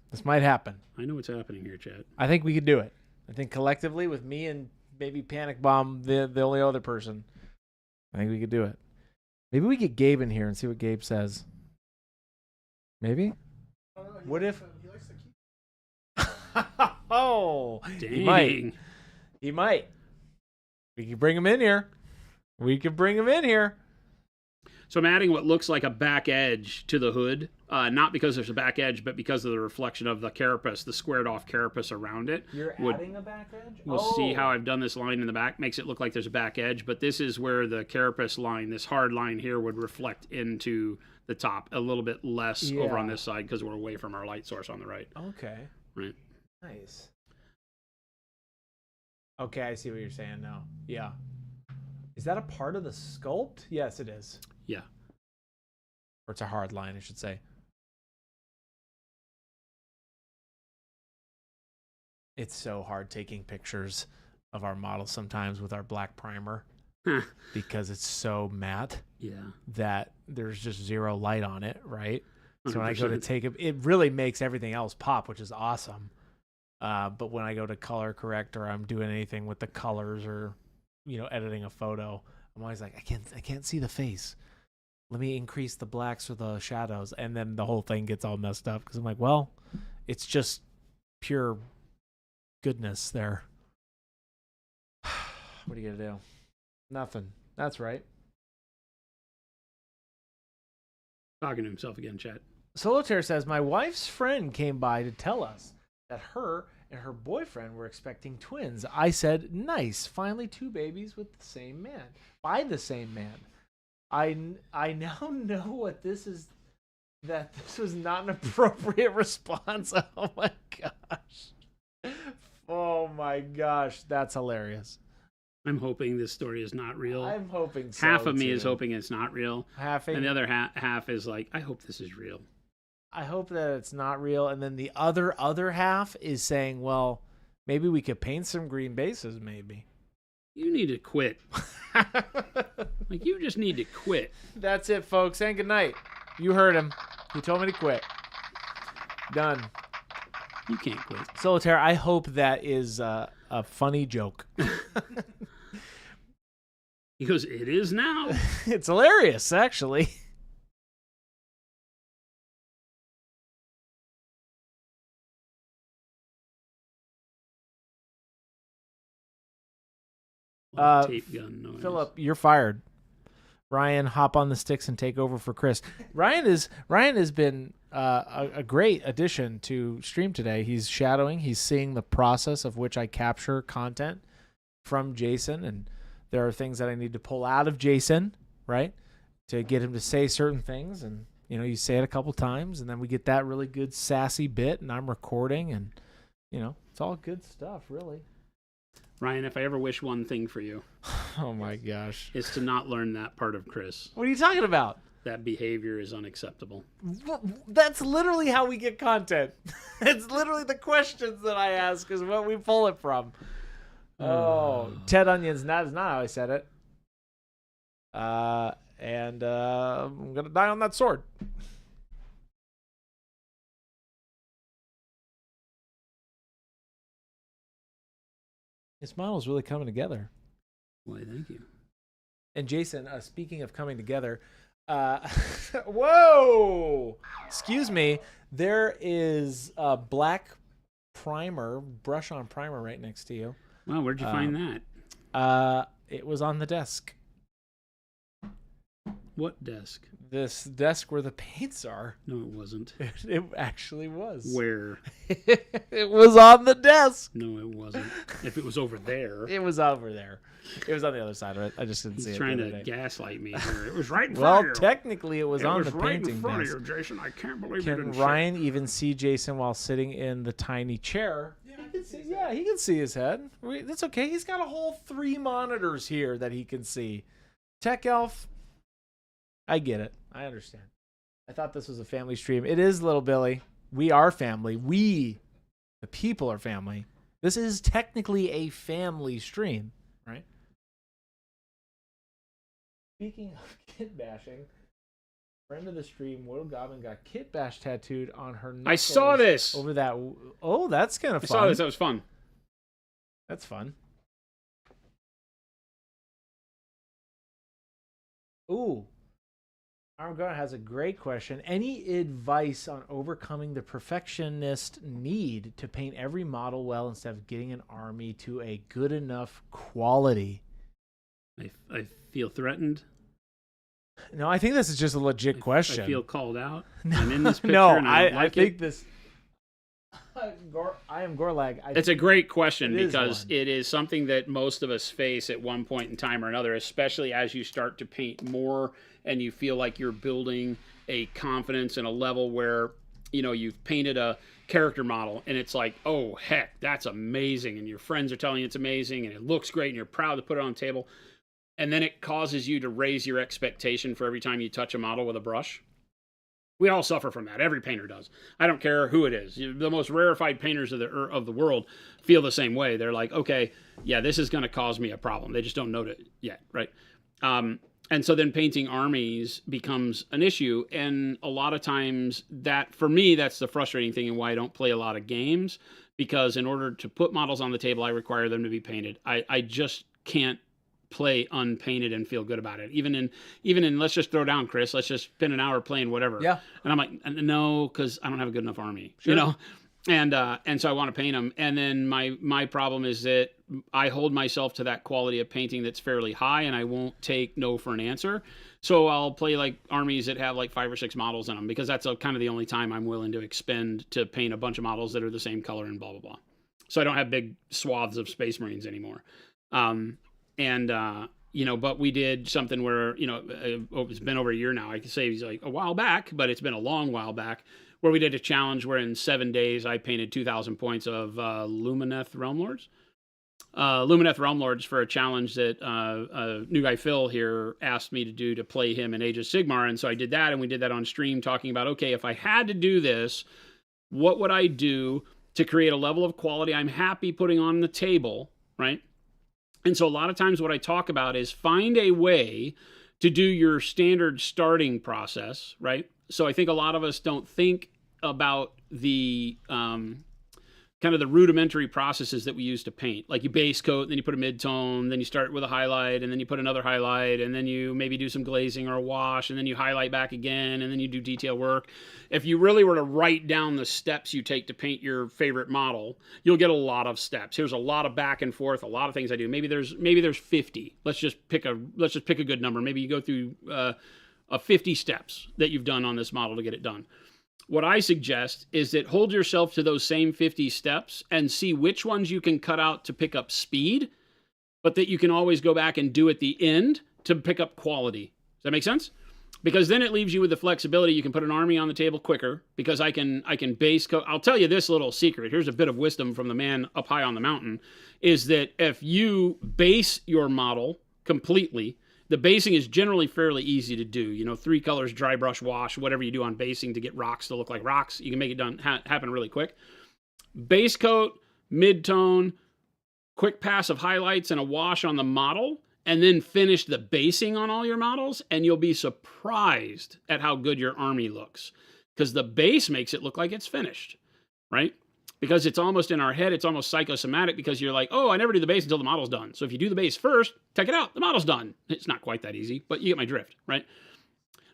This might happen. I know what's happening here, chat. I think we could do it. I think collectively, with me and maybe Panic Bomb, the only other person, I think we could do it. Maybe we get Gabe in here and see what Gabe says. Maybe? What if... He likes to keep... Oh! Dang. He might. We can bring him in here. So I'm adding what looks like a back edge to the hood. Not because there's a back edge, but because of the reflection of the carapace, the squared off carapace around it. You're adding a back edge? We'll see how I've done this line in the back. Makes it look like there's a back edge, but this is where the carapace line, this hard line here, would reflect into the top a little bit less over on this side because we're away from our light source on the right. Okay. Right. Nice. Okay, I see what you're saying now. Yeah. Is that a part of the sculpt? Yes, it is. Yeah. Or it's a hard line, I should say. It's so hard taking pictures of our models sometimes with our black primer because it's so matte that there's just zero light on it, right? 100%. So when I go to take it really makes everything else pop, which is awesome. But when I go to color correct or I'm doing anything with the colors or, editing a photo, I'm always like, I can't see the face. Let me increase the blacks or the shadows. And then the whole thing gets all messed up because I'm like, well, it's just pure goodness there. What are you going to do? Nothing. That's right. Talking to himself again, chat. Solitaire says, my wife's friend came by to tell us that her and her boyfriend were expecting twins. I said, nice. Finally, 2 babies with the same man. By the same man. I now know what this is, that this was not an appropriate response. Oh my gosh. Oh my gosh. That's hilarious. I'm hoping this story is not real. I'm hoping so. Half of me is hoping it's not real. And the other half is like, I hope this is real. I hope that it's not real. And then the other half is saying, well, maybe we could paint some green bases, maybe. You need to quit. Like, you just need to quit. That's it, folks. And good night. You heard him. He told me to quit. Done. You can't quit. Solitaire, I hope that is a funny joke. He goes, it is now. It's hilarious, actually. Tape gun noise. Philip, you're fired. Ryan, hop on the sticks and take over for Chris. Ryan has been a great addition to stream today. He's shadowing. He's seeing the process of which I capture content from Jason, and there are things that I need to pull out of Jason, right, to get him to say certain things. And you say it a couple times, and then we get that really good sassy bit, and I'm recording, and it's all good stuff, really. Ryan, if I ever wish one thing for you, oh my gosh, is to not learn that part of Chris. What are you talking about? That behavior is unacceptable. That's literally how we get content. It's literally the questions that I ask is what we pull it from. Oh, Ted Onions, that is not how I said it. And I'm going to die on that sword. This model's really coming together. Why, thank you. And Jason, speaking of coming together, whoa! Excuse me. There is a black primer, brush-on primer right next to you. Wow, where'd you find that? It was on the desk. What desk? This desk where the paints are. No, it wasn't. It actually was. Where? It was on the desk. No, it wasn't. If it was over there. It was over there. It was on the other side of it. I just didn't see it. He's trying to gaslight me here. It was right in front of you. Well, technically, it was on the right painting in front desk. of you, Jason. I can't believe you Can didn't Ryan even see Jason while sitting in the tiny chair? Yeah, he can see his head. That's okay. He's got a whole 3 monitors here that he can see. Tech Elf, I get it. I understand. I thought this was a family stream. It is, Little Billy. We are family. We, the people, are family. This is technically a family stream, right? Speaking of kit bashing, friend of the stream, World Goblin, got kit bash tattooed on her knuckles. I saw this. Over that. Oh, that's kind of fun. I saw this. That was fun. That's fun. Ooh. Armagard has a great question. Any advice on overcoming the perfectionist need to paint every model well instead of getting an army to a good enough quality? I feel threatened. No, I think this is just a legit question. I feel called out. I'm in this picture. No, and I think this. I am Gorlag. It's a great question because it is something that most of us face at one point in time or another, especially as you start to paint more and you feel like you're building a confidence and a level where, you've painted a character model and it's like, oh, heck, that's amazing. And your friends are telling you it's amazing and it looks great and you're proud to put it on the table. And then it causes you to raise your expectation for every time you touch a model with a brush. We all suffer from that. Every painter does. I don't care who it is. The most rarefied painters of the world feel the same way. They're like, okay, yeah, this is going to cause me a problem. They just don't know it yet, right? And so then painting armies becomes an issue. And a lot of times for me, that's the frustrating thing and why I don't play a lot of games. Because in order to put models on the table, I require them to be painted. I just can't play unpainted and feel good about it. Even in let's just throw down, Chris, let's just spend an hour playing whatever. Yeah. And I'm like, no, because I don't have a good enough army. Sure. And so I want to paint them. And then my problem is that I hold myself to that quality of painting that's fairly high, and I won't take no for an answer. So I'll play like armies that have like 5 or 6 models in them, because that's kind of the only time I'm willing to expend to paint a bunch of models that are the same color and blah, blah, blah. So I don't have big swaths of Space Marines anymore. But we did something where, it's been over a year now. I could say it's like a while back, but it's been a long while back, where we did a challenge where in 7 days I painted 2,000 points of Lumineth Realm Lords. Lumineth Realm Lords for a challenge that new guy Phil here asked me to do to play him in Age of Sigmar. And so I did that, and we did that on stream talking about, okay, if I had to do this, what would I do to create a level of quality I'm happy putting on the table, right? And so a lot of times what I talk about is find a way to do your standard starting process, right? So I think a lot of us don't think about the kind of the rudimentary processes that we use to paint. Like you base coat, then you put a mid-tone, then you start with a highlight, and then you put another highlight, and then you maybe do some glazing or a wash, and then you highlight back again, and then you do detail work. If you really were to write down the steps you take to paint your favorite model, you'll get a lot of steps. Here's a lot of back and forth, a lot of things I do. Maybe there's 50. Let's just pick a good number. Maybe you go through 50 steps that you've done on this model to get it done. What I suggest is that hold yourself to those same 50 steps and see which ones you can cut out to pick up speed, but that you can always go back and do at the end to pick up quality. Does that make sense? Because then it leaves you with the flexibility. You can put an army on the table quicker because I can base coat. I'll tell you this little secret. Here's a bit of wisdom from the man up high on the mountain, is that if you base your model completely, the basing is generally fairly easy to do. 3 colors, dry brush, wash, whatever you do on basing to get rocks to look like rocks. You can make it happen really quick. Base coat, mid-tone, quick pass of highlights and a wash on the model, and then finish the basing on all your models, and you'll be surprised at how good your army looks. Because the base makes it look like it's finished, right? Because it's almost in our head, it's almost psychosomatic because you're like, oh, I never do the base until the model's done. So if you do the base first, check it out, the model's done. It's not quite that easy, but you get my drift, right?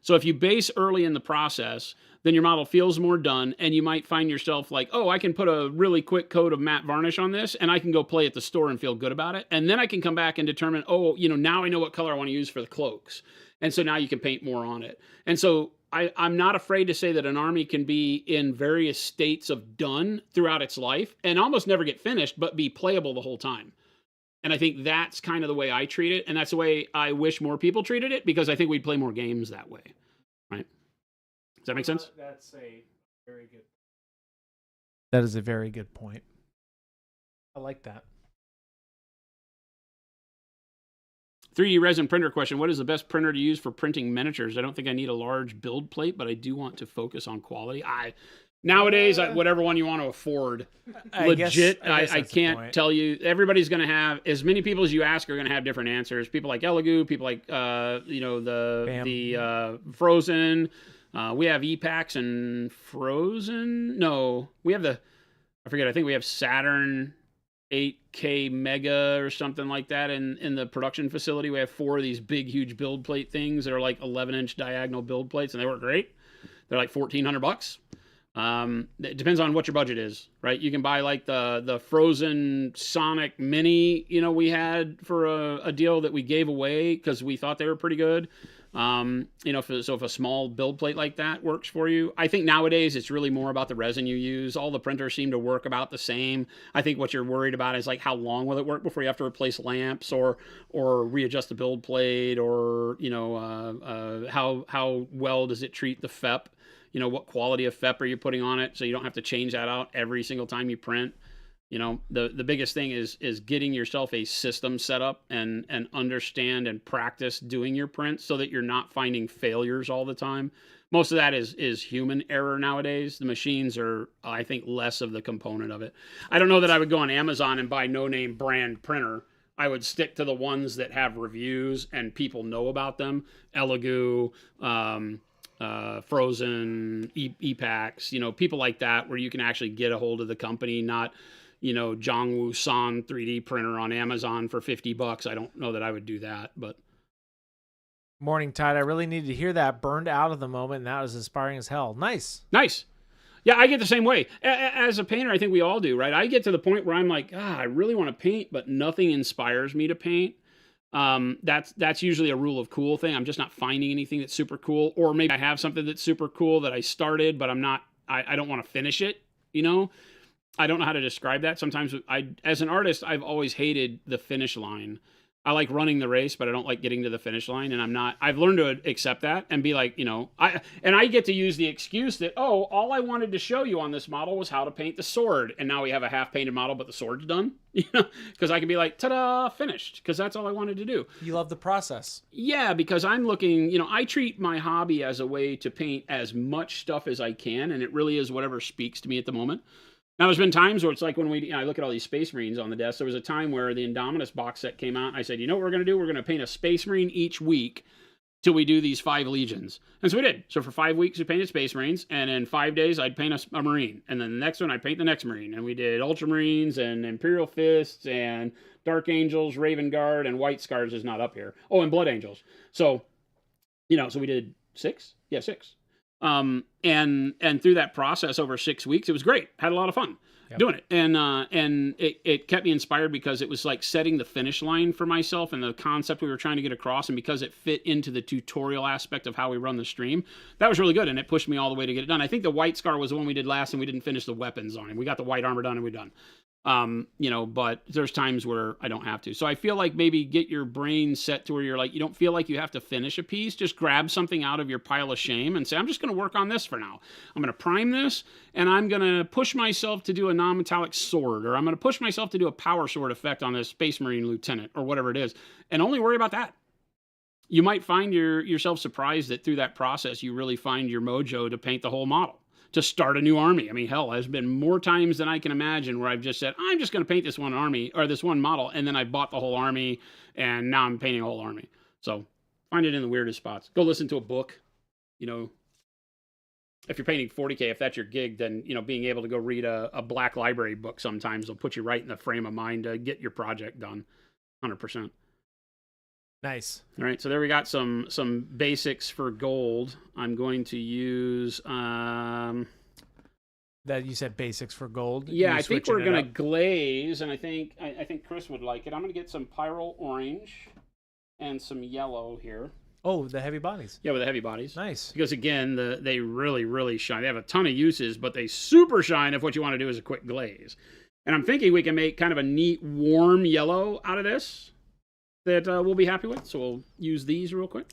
So if you base early in the process, then your model feels more done, and you might find yourself like, oh, I can put a really quick coat of matte varnish on this, and I can go play at the store and feel good about it. And then I can come back and determine, oh, now I know what color I want to use for the cloaks. And so now you can paint more on it. And so I'm not afraid to say that an army can be in various states of done throughout its life and almost never get finished, but be playable the whole time. And I think that's kind of the way I treat it. And that's the way I wish more people treated it, because I think we'd play more games that way. Right? Does that make sense? That's That is a very good point. I like that. 3D resin printer question. What is the best printer to use for printing miniatures? I don't think I need a large build plate, but I do want to focus on quality. Nowadays, whatever one you want to afford. Legit, I can't tell you. Everybody's going to have, as many people as you ask are going to have different answers. People like Elegoo, people like, the Frozen. We have E-Packs and Frozen. No, we have I think we have Saturn 8K Mega or something like that in the production facility. We have 4 of these big, huge build plate things that are like 11-inch diagonal build plates, and they work great. They're like $1,400. It depends on what your budget is, right? You can buy like the Frozen Sonic Mini, we had for a deal that we gave away because we thought they were pretty good. If a small build plate like that works for you. I think nowadays it's really more about the resin you use. All the printers seem to work about the same. I think what you're worried about is like how long will it work before you have to replace lamps or readjust the build plate, or how well does it treat the FEP? What quality of FEP are you putting on it so you don't have to change that out every single time you print. The biggest thing is getting yourself a system set up and understand and practice doing your prints so that you're not finding failures all the time. Most of that is human error nowadays. The machines are, I think, less of the component of it. I don't know that I would go on Amazon and buy no-name brand printer. I would stick to the ones that have reviews and people know about them. Elegoo, Frozen, E-Packs, people like that, where you can actually get a hold of the company, not Zhongwu San 3D printer on Amazon for $50. I don't know that I would do that, but. Morning Tide. I really needed to hear that. Burned out of the moment, and that was inspiring as hell. Nice. Yeah, I get the same way. As a painter, I think we all do, right? I get to the point where I'm like, I really want to paint, but nothing inspires me to paint. That's usually a rule of cool thing. I'm just not finding anything that's super cool, or maybe I have something that's super cool that I started, but I don't want to finish it, I don't know how to describe that. Sometimes as an artist, I've always hated the finish line. I like running the race, but I don't like getting to the finish line. And I've learned to accept that and be like, I get to use the excuse that, oh, all I wanted to show you on this model was how to paint the sword. And now we have a half painted model, but the sword's done, because I can be like, ta-da, finished. Because that's all I wanted to do. You love the process. Yeah, because I'm looking, I treat my hobby as a way to paint as much stuff as I can. And it really is whatever speaks to me at the moment. Now, there's been times where it's like when I look at all these Space Marines on the desk, there was a time where the Indominus box set came out, and I said, you know what we're going to do? We're going to paint a Space Marine each week till we do these 5 Legions. And so we did. So for 5 weeks, we painted Space Marines, and in 5 days, I'd paint a Marine. And then the next one, I'd paint the next Marine. And we did Ultramarines and Imperial Fists and Dark Angels, Raven Guard, and White Scars is not up here. Oh, and Blood Angels. So, so we did 6? Yeah, 6. And through that process over 6 weeks, it was great. Had a lot of fun doing it. And it kept me inspired because it was like setting the finish line for myself and the concept we were trying to get across. And because it fit into the tutorial aspect of how we run the stream, that was really good. And it pushed me all the way to get it done. I think the White Scar was the one we did last, and we didn't finish the weapons on him. We got the white armor done and we're done. But there's times where I don't have to. So I feel like maybe get your brain set to where you're like, you don't feel like you have to finish a piece. Just grab something out of your pile of shame and say, I'm just going to work on this for now. I'm going to prime this, and I'm going to push myself to do a non-metallic sword, or I'm going to push myself to do a power sword effect on this Space Marine lieutenant, or whatever it is, and only worry about that. You might find yourself surprised that through that process, you really find your mojo to paint the whole model, to start a new army. I mean, hell, there's been more times than I can imagine where I've just said, I'm just going to paint this one army or this one model, and then I bought the whole army, and now I'm painting a whole army. So find it in the weirdest spots. Go listen to a book. If you're painting 40K, if that's your gig, then, being able to go read a black library book sometimes will put you right in the frame of mind to get your project done 100%. Nice. All right, so there we got some basics for gold. I'm going to use that you said basics for gold. Yeah, I think we're gonna glaze, and I think Chris would like it. I'm gonna get some Pyro Orange and some yellow here. Oh, the heavy bodies. Yeah, with the heavy bodies. Nice. Because again, they really, really shine. They have a ton of uses, but they super shine if what you want to do is a quick glaze. And I'm thinking we can make kind of a neat warm yellow out of this that we'll be happy with. So we'll use these real quick.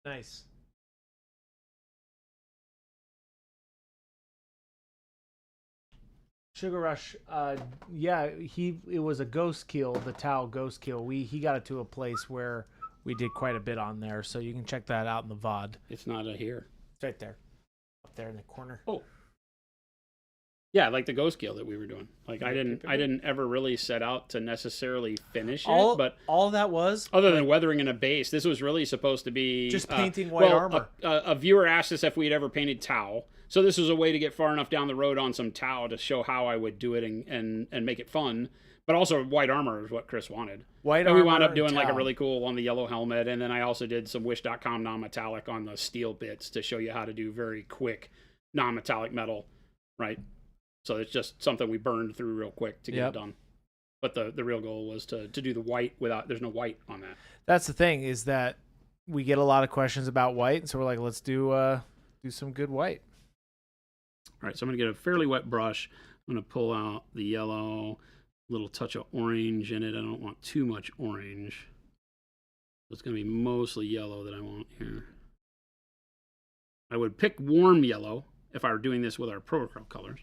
Nice. Sugar Rush, it was a ghost kill, the Tau ghost kill. He got it to a place where we did quite a bit on there, so you can check that out in the VOD. It's not here. It's right there. Up there in the corner. Oh. Yeah, like the ghost kill that we were doing. Like I didn't ever really set out to necessarily finish it, but all that was other than weathering in a base, this was really supposed to be just painting white armor. A viewer asked us if we'd ever painted Tau. So this was a way to get far enough down the road on some Tau to show how I would do it and make it fun. But also white armor is what Chris wanted. Armor. We wound up doing like a really cool on the yellow helmet, and then I also did some Wish.com non-metallic on the steel bits to show you how to do very quick non-metallic metal, right? So it's just something we burned through real quick to get it done. But the real goal was to do the white without, there's no white on that. That's the thing, is that we get a lot of questions about white, and so we're like, let's do some good white. All right, so I'm going to get a fairly wet brush. I'm going to pull out the yellow, a little touch of orange in it. I don't want too much orange. So it's going to be mostly yellow that I want here. I would pick warm yellow if I were doing this with our protocol colors.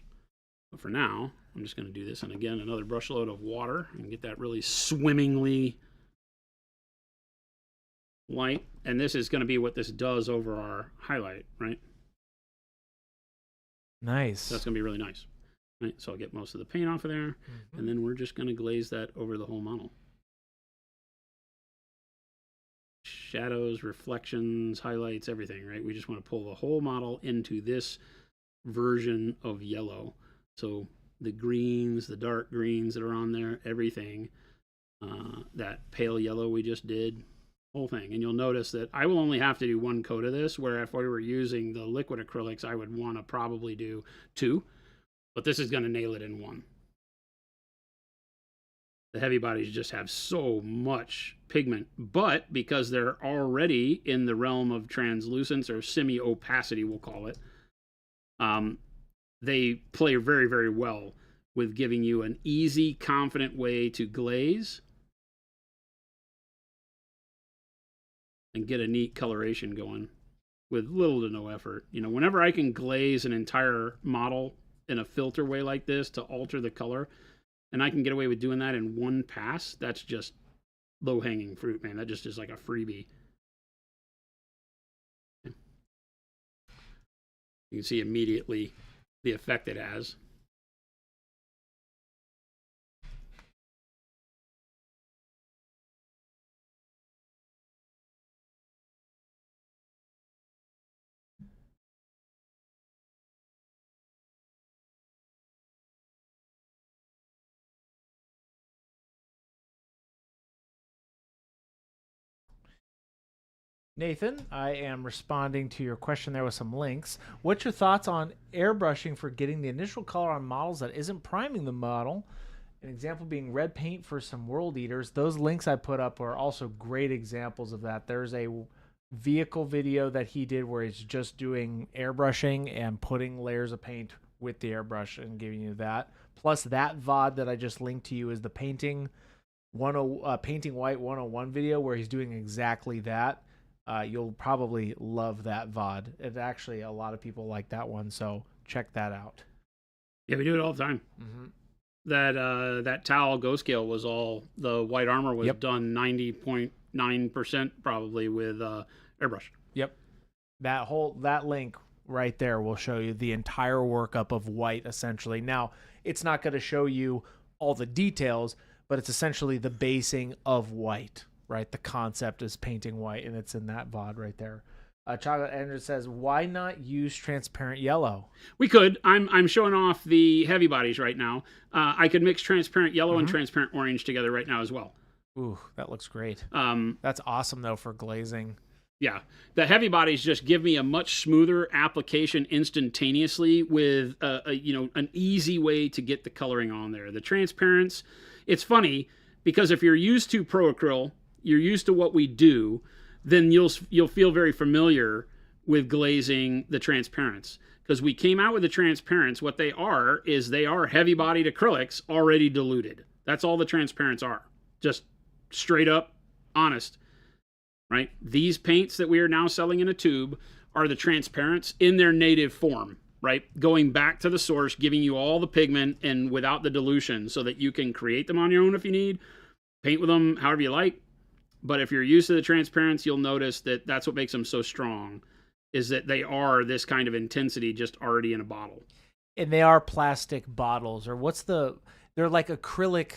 But for now, I'm just going to do this. And again, another brush load of water and get that really swimmingly light. And this is going to be what this does over our highlight, right? Nice. So that's going to be really nice. Right? So I'll get most of the paint off of there. Mm-hmm. And then we're just going to glaze that over the whole model. Shadows, reflections, highlights, everything, right? We just want to pull the whole model into this version of yellow. So the greens, the dark greens that are on there, everything, that pale yellow we just did, whole thing. And you'll notice that I will only have to do one coat of this, where if we were using the liquid acrylics, I would want to probably do 2, but this is going to nail it in 1. The heavy bodies just have so much pigment, but because they're already in the realm of translucence or semi-opacity, we'll call it, they play very, very well with giving you an easy, confident way to glaze and get a neat coloration going with little to no effort. You know, whenever I can glaze an entire model in a filter way like this to alter the color, and I can get away with doing that in one pass, that's just low-hanging fruit, man. That just is like a freebie. You can see immediately the effect it has. Nathan, I am responding to your question there with some links. What's your thoughts on airbrushing for getting the initial color on models that isn't priming the model? An example being red paint for some world eaters. Those links I put up are also great examples of that. There's a vehicle video that he did where he's just doing airbrushing and putting layers of paint with the airbrush and giving you that. Plus that VOD that I just linked to you is the Painting White 101 video where he's doing exactly that. You'll probably love that VOD. It actually, a lot of people like that one, so check that out. Yeah, we do it all the time. Mm-hmm. That Tau Go Scale was all, the white armor was done 90.9% probably with airbrush. Yep. That link right there will show you the entire workup of white, essentially. Now, it's not going to show you all the details, but it's essentially the basing of white. Right, the concept is painting white, and it's in that VOD right there. Chocolate Andrew says, "Why not use transparent yellow?" We could. I'm showing off the heavy bodies right now. I could mix transparent yellow and transparent orange together right now as well. Ooh, that looks great. That's awesome though for glazing. Yeah, the heavy bodies just give me a much smoother application instantaneously with an easy way to get the coloring on there. The transparents, it's funny because if you're used to Pro Acryl, you're used to what we do, then you'll feel very familiar with glazing the transparents. Because we came out with the transparents, what they are is they are heavy-bodied acrylics already diluted. That's all the transparents are. Just straight up, honest, right? These paints that we are now selling in a tube are the transparents in their native form, right? Going back to the source, giving you all the pigment and without the dilution so that you can create them on your own if you need, paint with them however you like. But if you're used to the transparents, you'll notice that that's what makes them so strong, is that they are this kind of intensity just already in a bottle. And they are plastic bottles, or they're like acrylic.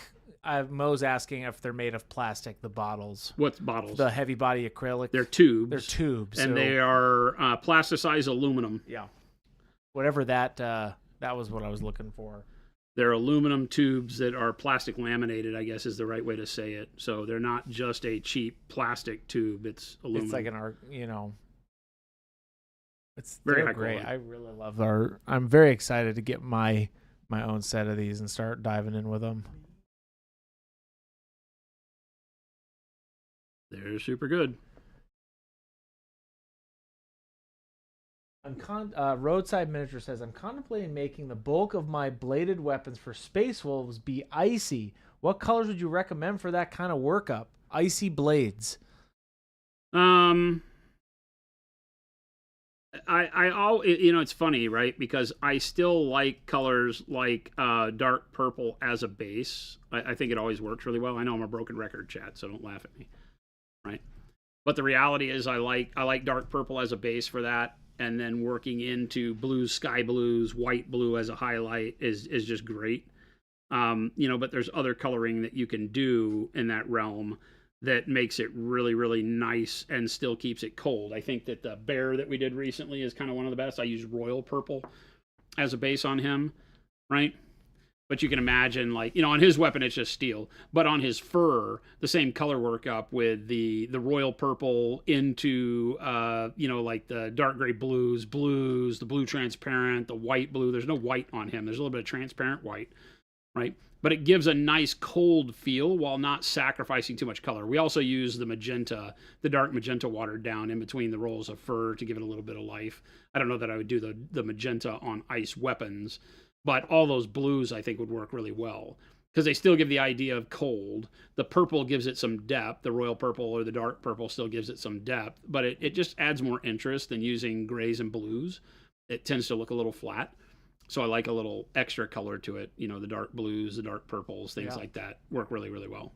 Mo's asking if they're made of plastic, the bottles. What's bottles? The heavy body acrylic. They're tubes. They're tubes. And they are plasticized aluminum. Yeah. Whatever that was what I was looking for. They're aluminum tubes that are plastic laminated, I guess is the right way to say it. So they're not just a cheap plastic tube. It's aluminum. It's like it's very high great. quality. I really love I'm very excited to get my own set of these and start diving in with them. They're super good. Roadside Miniature says, I'm contemplating making the bulk of my bladed weapons for Space Wolves be icy. What colors would you recommend for that kind of workup? Icy blades. It's funny, right? Because I still like colors like dark purple as a base. I think it always works really well. I know I'm a broken record, chat, so don't laugh at me, right? But the reality is I like dark purple as a base for that. And then working into blues, sky blues, white blue as a highlight is just great. But there's other coloring that you can do in that realm that makes it really, really nice and still keeps it cold. I think that the bear that we did recently is kind of one of the best. I used royal purple as a base on him, right? But you can imagine, on his weapon, it's just steel. But on his fur, the same color workup with the royal purple into, the dark gray blues, the blue transparent, the white blue. There's no white on him. There's a little bit of transparent white, right? But it gives a nice cold feel while not sacrificing too much color. We also use the magenta, the dark magenta watered down in between the rolls of fur to give it a little bit of life. I don't know that I would do the magenta on ice weapons, but all those blues I think would work really well because they still give the idea of cold. The purple gives it some depth. The royal purple or the dark purple still gives it some depth, but it just adds more interest than using grays and blues. It tends to look a little flat. So I like a little extra color to it. You know, the dark blues, the dark purples, things like that work really, really well.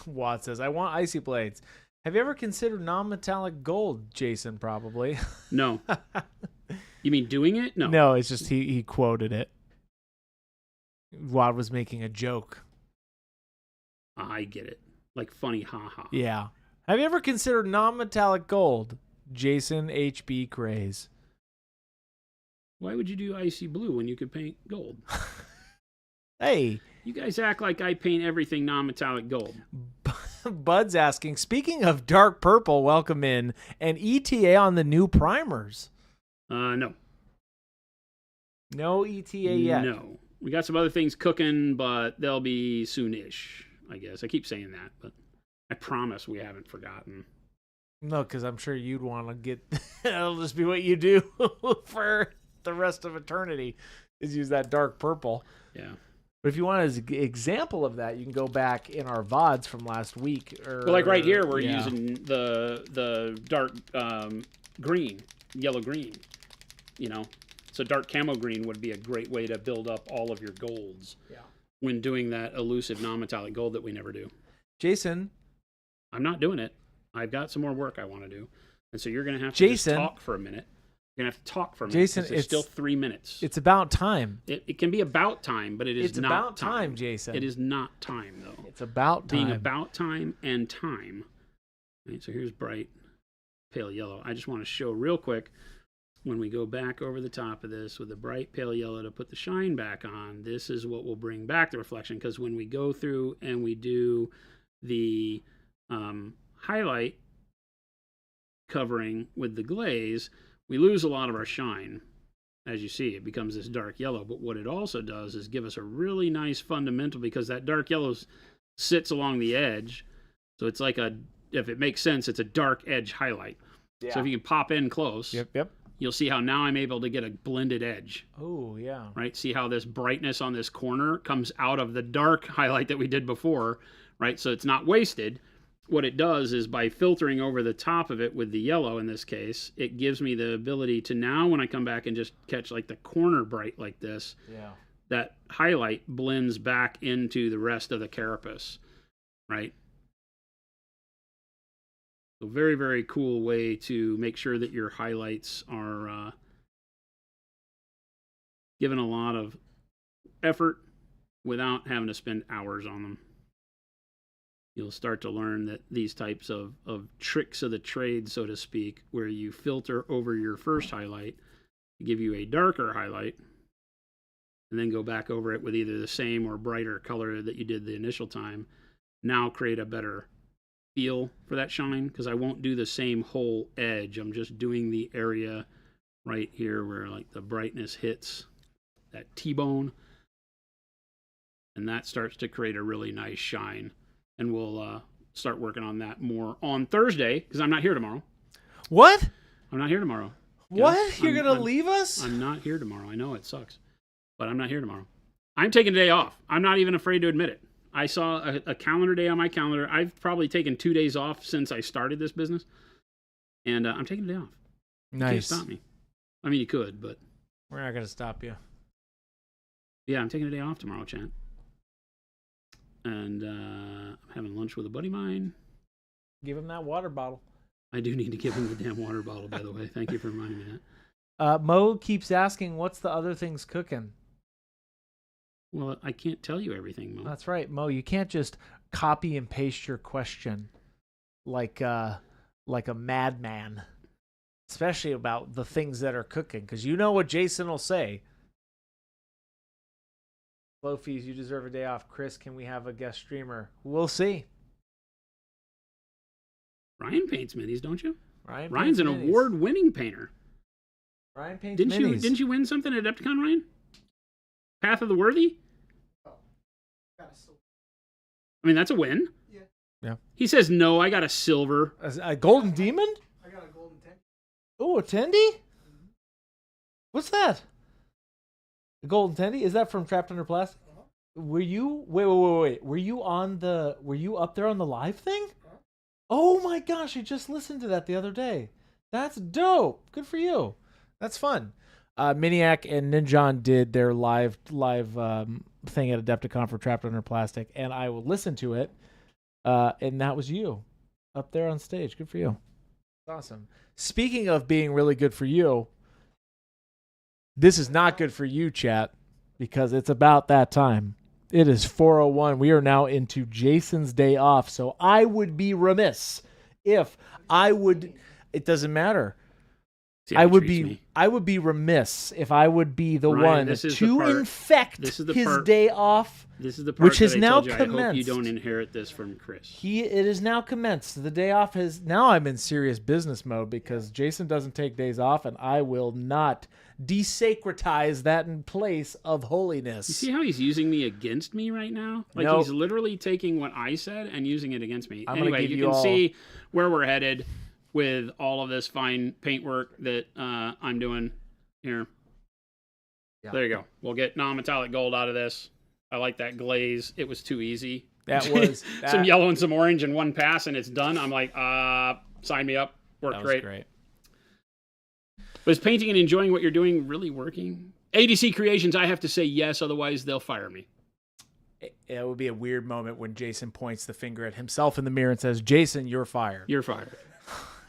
Watt says, I want icy blades. Have you ever considered non-metallic gold, Jason? Probably. No. You mean doing it? No. No, it's just he quoted it. Watt was making a joke. I get it. Like funny haha. Yeah. Have you ever considered non-metallic gold? Jason HB Craze. Why would you do icy blue when you could paint gold? Hey. You guys act like I paint everything non-metallic gold. Bud's asking, speaking of dark purple, welcome in, an ETA on the new primers? No. No ETA yet? No. We got some other things cooking, but they'll be soonish, I guess. I keep saying that, but I promise we haven't forgotten. No, because I'm sure you'd want to get... That'll just be what you do for the rest of eternity, is use that dark purple. Yeah. But if you want an example of that, you can go back in our VODs from last week. Well, like right here, we're using the dark green, yellow-green, you know. So dark camo green would be a great way to build up all of your golds when doing that elusive non-metallic gold that we never do. Jason. I'm not doing it. I've got some more work I want to do. And so you're going to have to just talk for a minute. You're going to have to talk for a minute. Jason, it's still 3 minutes. It's about time. It can be about time, but it's not about time, Jason. It is not time, though. It's about time. Being about time and time. Right, so here's bright pale yellow. I just want to show real quick when we go back over the top of this with the bright pale yellow to put the shine back on. This is what will bring back the reflection, because when we go through and we do the highlight covering with the glaze, we lose a lot of our shine. As you see, it becomes this dark yellow. But what it also does is give us a really nice fundamental, because that dark yellow sits along the edge. So it's like if it makes sense, it's a dark edge highlight. Yeah. So if you can pop in close, you'll see how now I'm able to get a blended edge. Oh, yeah. Right? See how this brightness on this corner comes out of the dark highlight that we did before, right? So it's not wasted. What it does is by filtering over the top of it with the yellow in this case, it gives me the ability to now, when I come back and just catch like the corner bright like this, that highlight blends back into the rest of the carapace, right? So very, very cool way to make sure that your highlights are given a lot of effort without having to spend hours on them. You'll start to learn that these types of tricks of the trade, so to speak, where you filter over your first highlight to give you a darker highlight, and then go back over it with either the same or brighter color that you did the initial time, now create a better feel for that shine, because I won't do the same whole edge. I'm just doing the area right here where like the brightness hits that T-bone, and that starts to create a really nice shine. And we'll start working on that more on Thursday, because I'm not here tomorrow. What? I'm not here tomorrow. What? You're going to leave us? I'm not here tomorrow. I know it sucks, but I'm not here tomorrow. I'm taking a day off. I'm not even afraid to admit it. I saw a calendar day on my calendar. I've probably taken 2 days off since I started this business, and I'm taking a day off. Nice. You can't stop me. I mean, you could, but... We're not going to stop you. Yeah, I'm taking a day off tomorrow, Chant. And I'm having lunch with a buddy of mine. Give him that water bottle. I do need to give him the damn water bottle, by the way. Thank you for reminding me that. Mo keeps asking, what's the other things cooking? Well, I can't tell you everything, Mo. That's right, Mo. You can't just copy and paste your question like a madman, especially about the things that are cooking, because you know what Jason will say. Low fees, you deserve a day off. Chris, can we have a guest streamer? We'll see. Ryan paints minis, don't you? Ryan's an award-winning painter. Ryan paints minis. Didn't you win something at Adepticon, Ryan? Path of the Worthy? I mean, that's a win. Yeah. He says, no, I got a silver. A golden demon? I got a golden tendy. Oh, a tendy? What's that? A golden tendy? Is that from Trapped Under Plastic? Were you wait? Were you up there on the live thing? Oh my gosh, I just listened to that the other day. That's dope. Good for you. That's fun. Miniac and Ninjon did their live thing at Adepticon for Trapped Under Plastic, and I will listen to it. And that was you up there on stage. Good for you. Awesome. Speaking of being really good for you, this is not good for you, chat, because it's about that time. It is 4:01. We are now into Jason's day off, so I would be remiss if I would. It doesn't matter. I would be remiss if I would be the one to infect his day off. This is the part which is now commenced. I hope you don't inherit this from Chris. It is now commenced. The day off has now. I'm in serious business mode because Jason doesn't take days off, and I will not desacretize that in place of holiness. You see how he's using me against me right now? Like he's literally taking what I said and using it against me. Anyway, you can see where we're headed with all of this fine paintwork that I'm doing here. Yeah. There you go. We'll get non-metallic gold out of this. I like that glaze. It was too easy. That was some yellow and some orange in one pass, and it's done. I'm like, sign me up. Worked great. But is painting and enjoying what you're doing really working? ADC Creations, I have to say yes, otherwise they'll fire me. It would be a weird moment when Jason points the finger at himself in the mirror and says, Jason, you're fired. You're fired.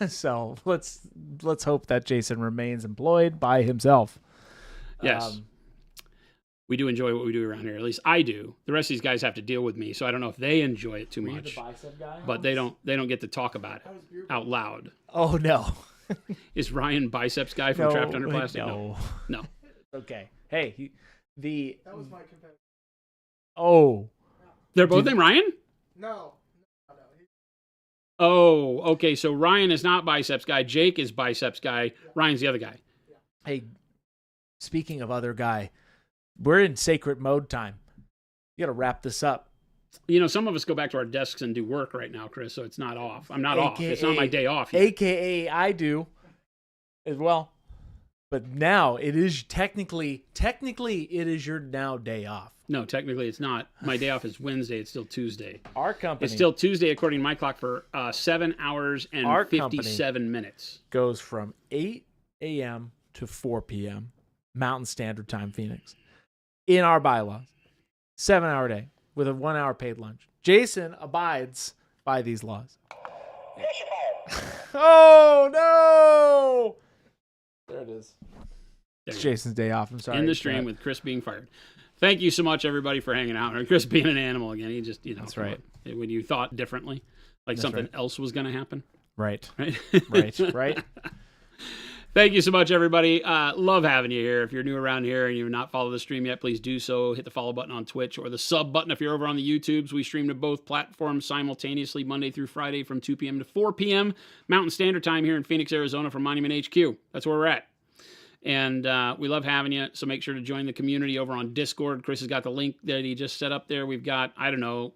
So let's hope that Jason remains employed by himself. Yes. We do enjoy what we do around here. At least I do. The rest of these guys have to deal with me, so I don't know if they enjoy it too much. You the bicep guy? But they don't get to talk about it out loud. Oh no. Is Ryan biceps guy from Trapped Under Plastic? No. Okay. Hey, that was my competitor. Oh. They're both named Ryan? No. Oh, okay. So Ryan is not biceps guy. Jake is biceps guy. Yeah. Ryan's the other guy. Yeah. Hey, speaking of other guy, we're in sacred mode time. You got to wrap this up. You know, some of us go back to our desks and do work right now, Chris, so it's not off. I'm not off. It's not my day off yet. AKA I do as well. But now it is technically it is your now day off. No, technically it's not. My day off is Wednesday. It's still Tuesday. Our company. It's still Tuesday according to my clock for 7 hours and 57 minutes. Goes from 8 a.m. to 4 p.m. Mountain Standard Time, Phoenix. In our bylaws. 7-hour day with a 1-hour paid lunch. Jason abides by these laws. Oh, no! There it is. It's Jason's day off. I'm sorry. In the stream with Chris being fired. Thank you so much, everybody, for hanging out. And Chris being an animal again. He just, That's right. When you thought differently, like something else was going to happen. Right. Right. Thank you so much, everybody. Love having you here. If you're new around here and you've not followed the stream yet, please do so. Hit the follow button on Twitch or the sub button if you're over on the YouTubes. We stream to both platforms simultaneously Monday through Friday from 2 p.m. to 4 p.m. Mountain Standard Time here in Phoenix, Arizona from Monument HQ. That's where we're at. And we love having you, so make sure to join the community over on Discord. Chris has got the link that he just set up there. We've got,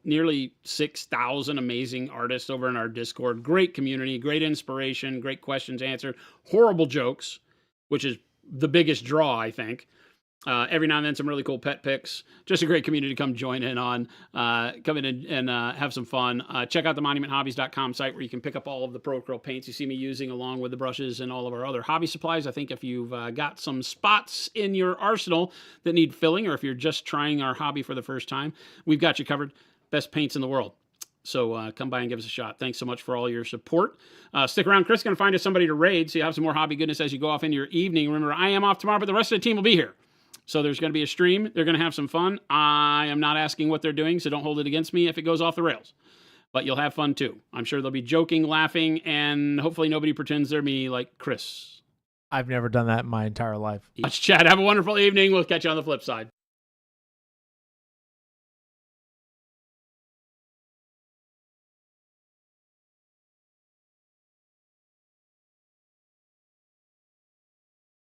nearly 6,000 amazing artists over in our Discord. Great community, great inspiration, great questions answered, horrible jokes, which is the biggest draw, I think. Every now and then, some really cool pet picks. Just a great community to come join in on. Come in and have some fun. Check out the monumenthobbies.com site where you can pick up all of the Pro Acryl paints you see me using along with the brushes and all of our other hobby supplies. I think if you've got some spots in your arsenal that need filling, or if you're just trying our hobby for the first time, we've got you covered. Best paints in the world. So come by and give us a shot. Thanks so much for all your support. Stick around. Chris is going to find us somebody to raid, so you have some more hobby goodness as you go off into your evening. Remember, I am off tomorrow, but the rest of the team will be here. So there's going to be a stream. They're going to have some fun. I am not asking what they're doing, so don't hold it against me if it goes off the rails. But you'll have fun too. I'm sure they'll be joking, laughing, and hopefully nobody pretends they're me like Chris. I've never done that in my entire life. Let's chat. Have a wonderful evening. We'll catch you on the flip side.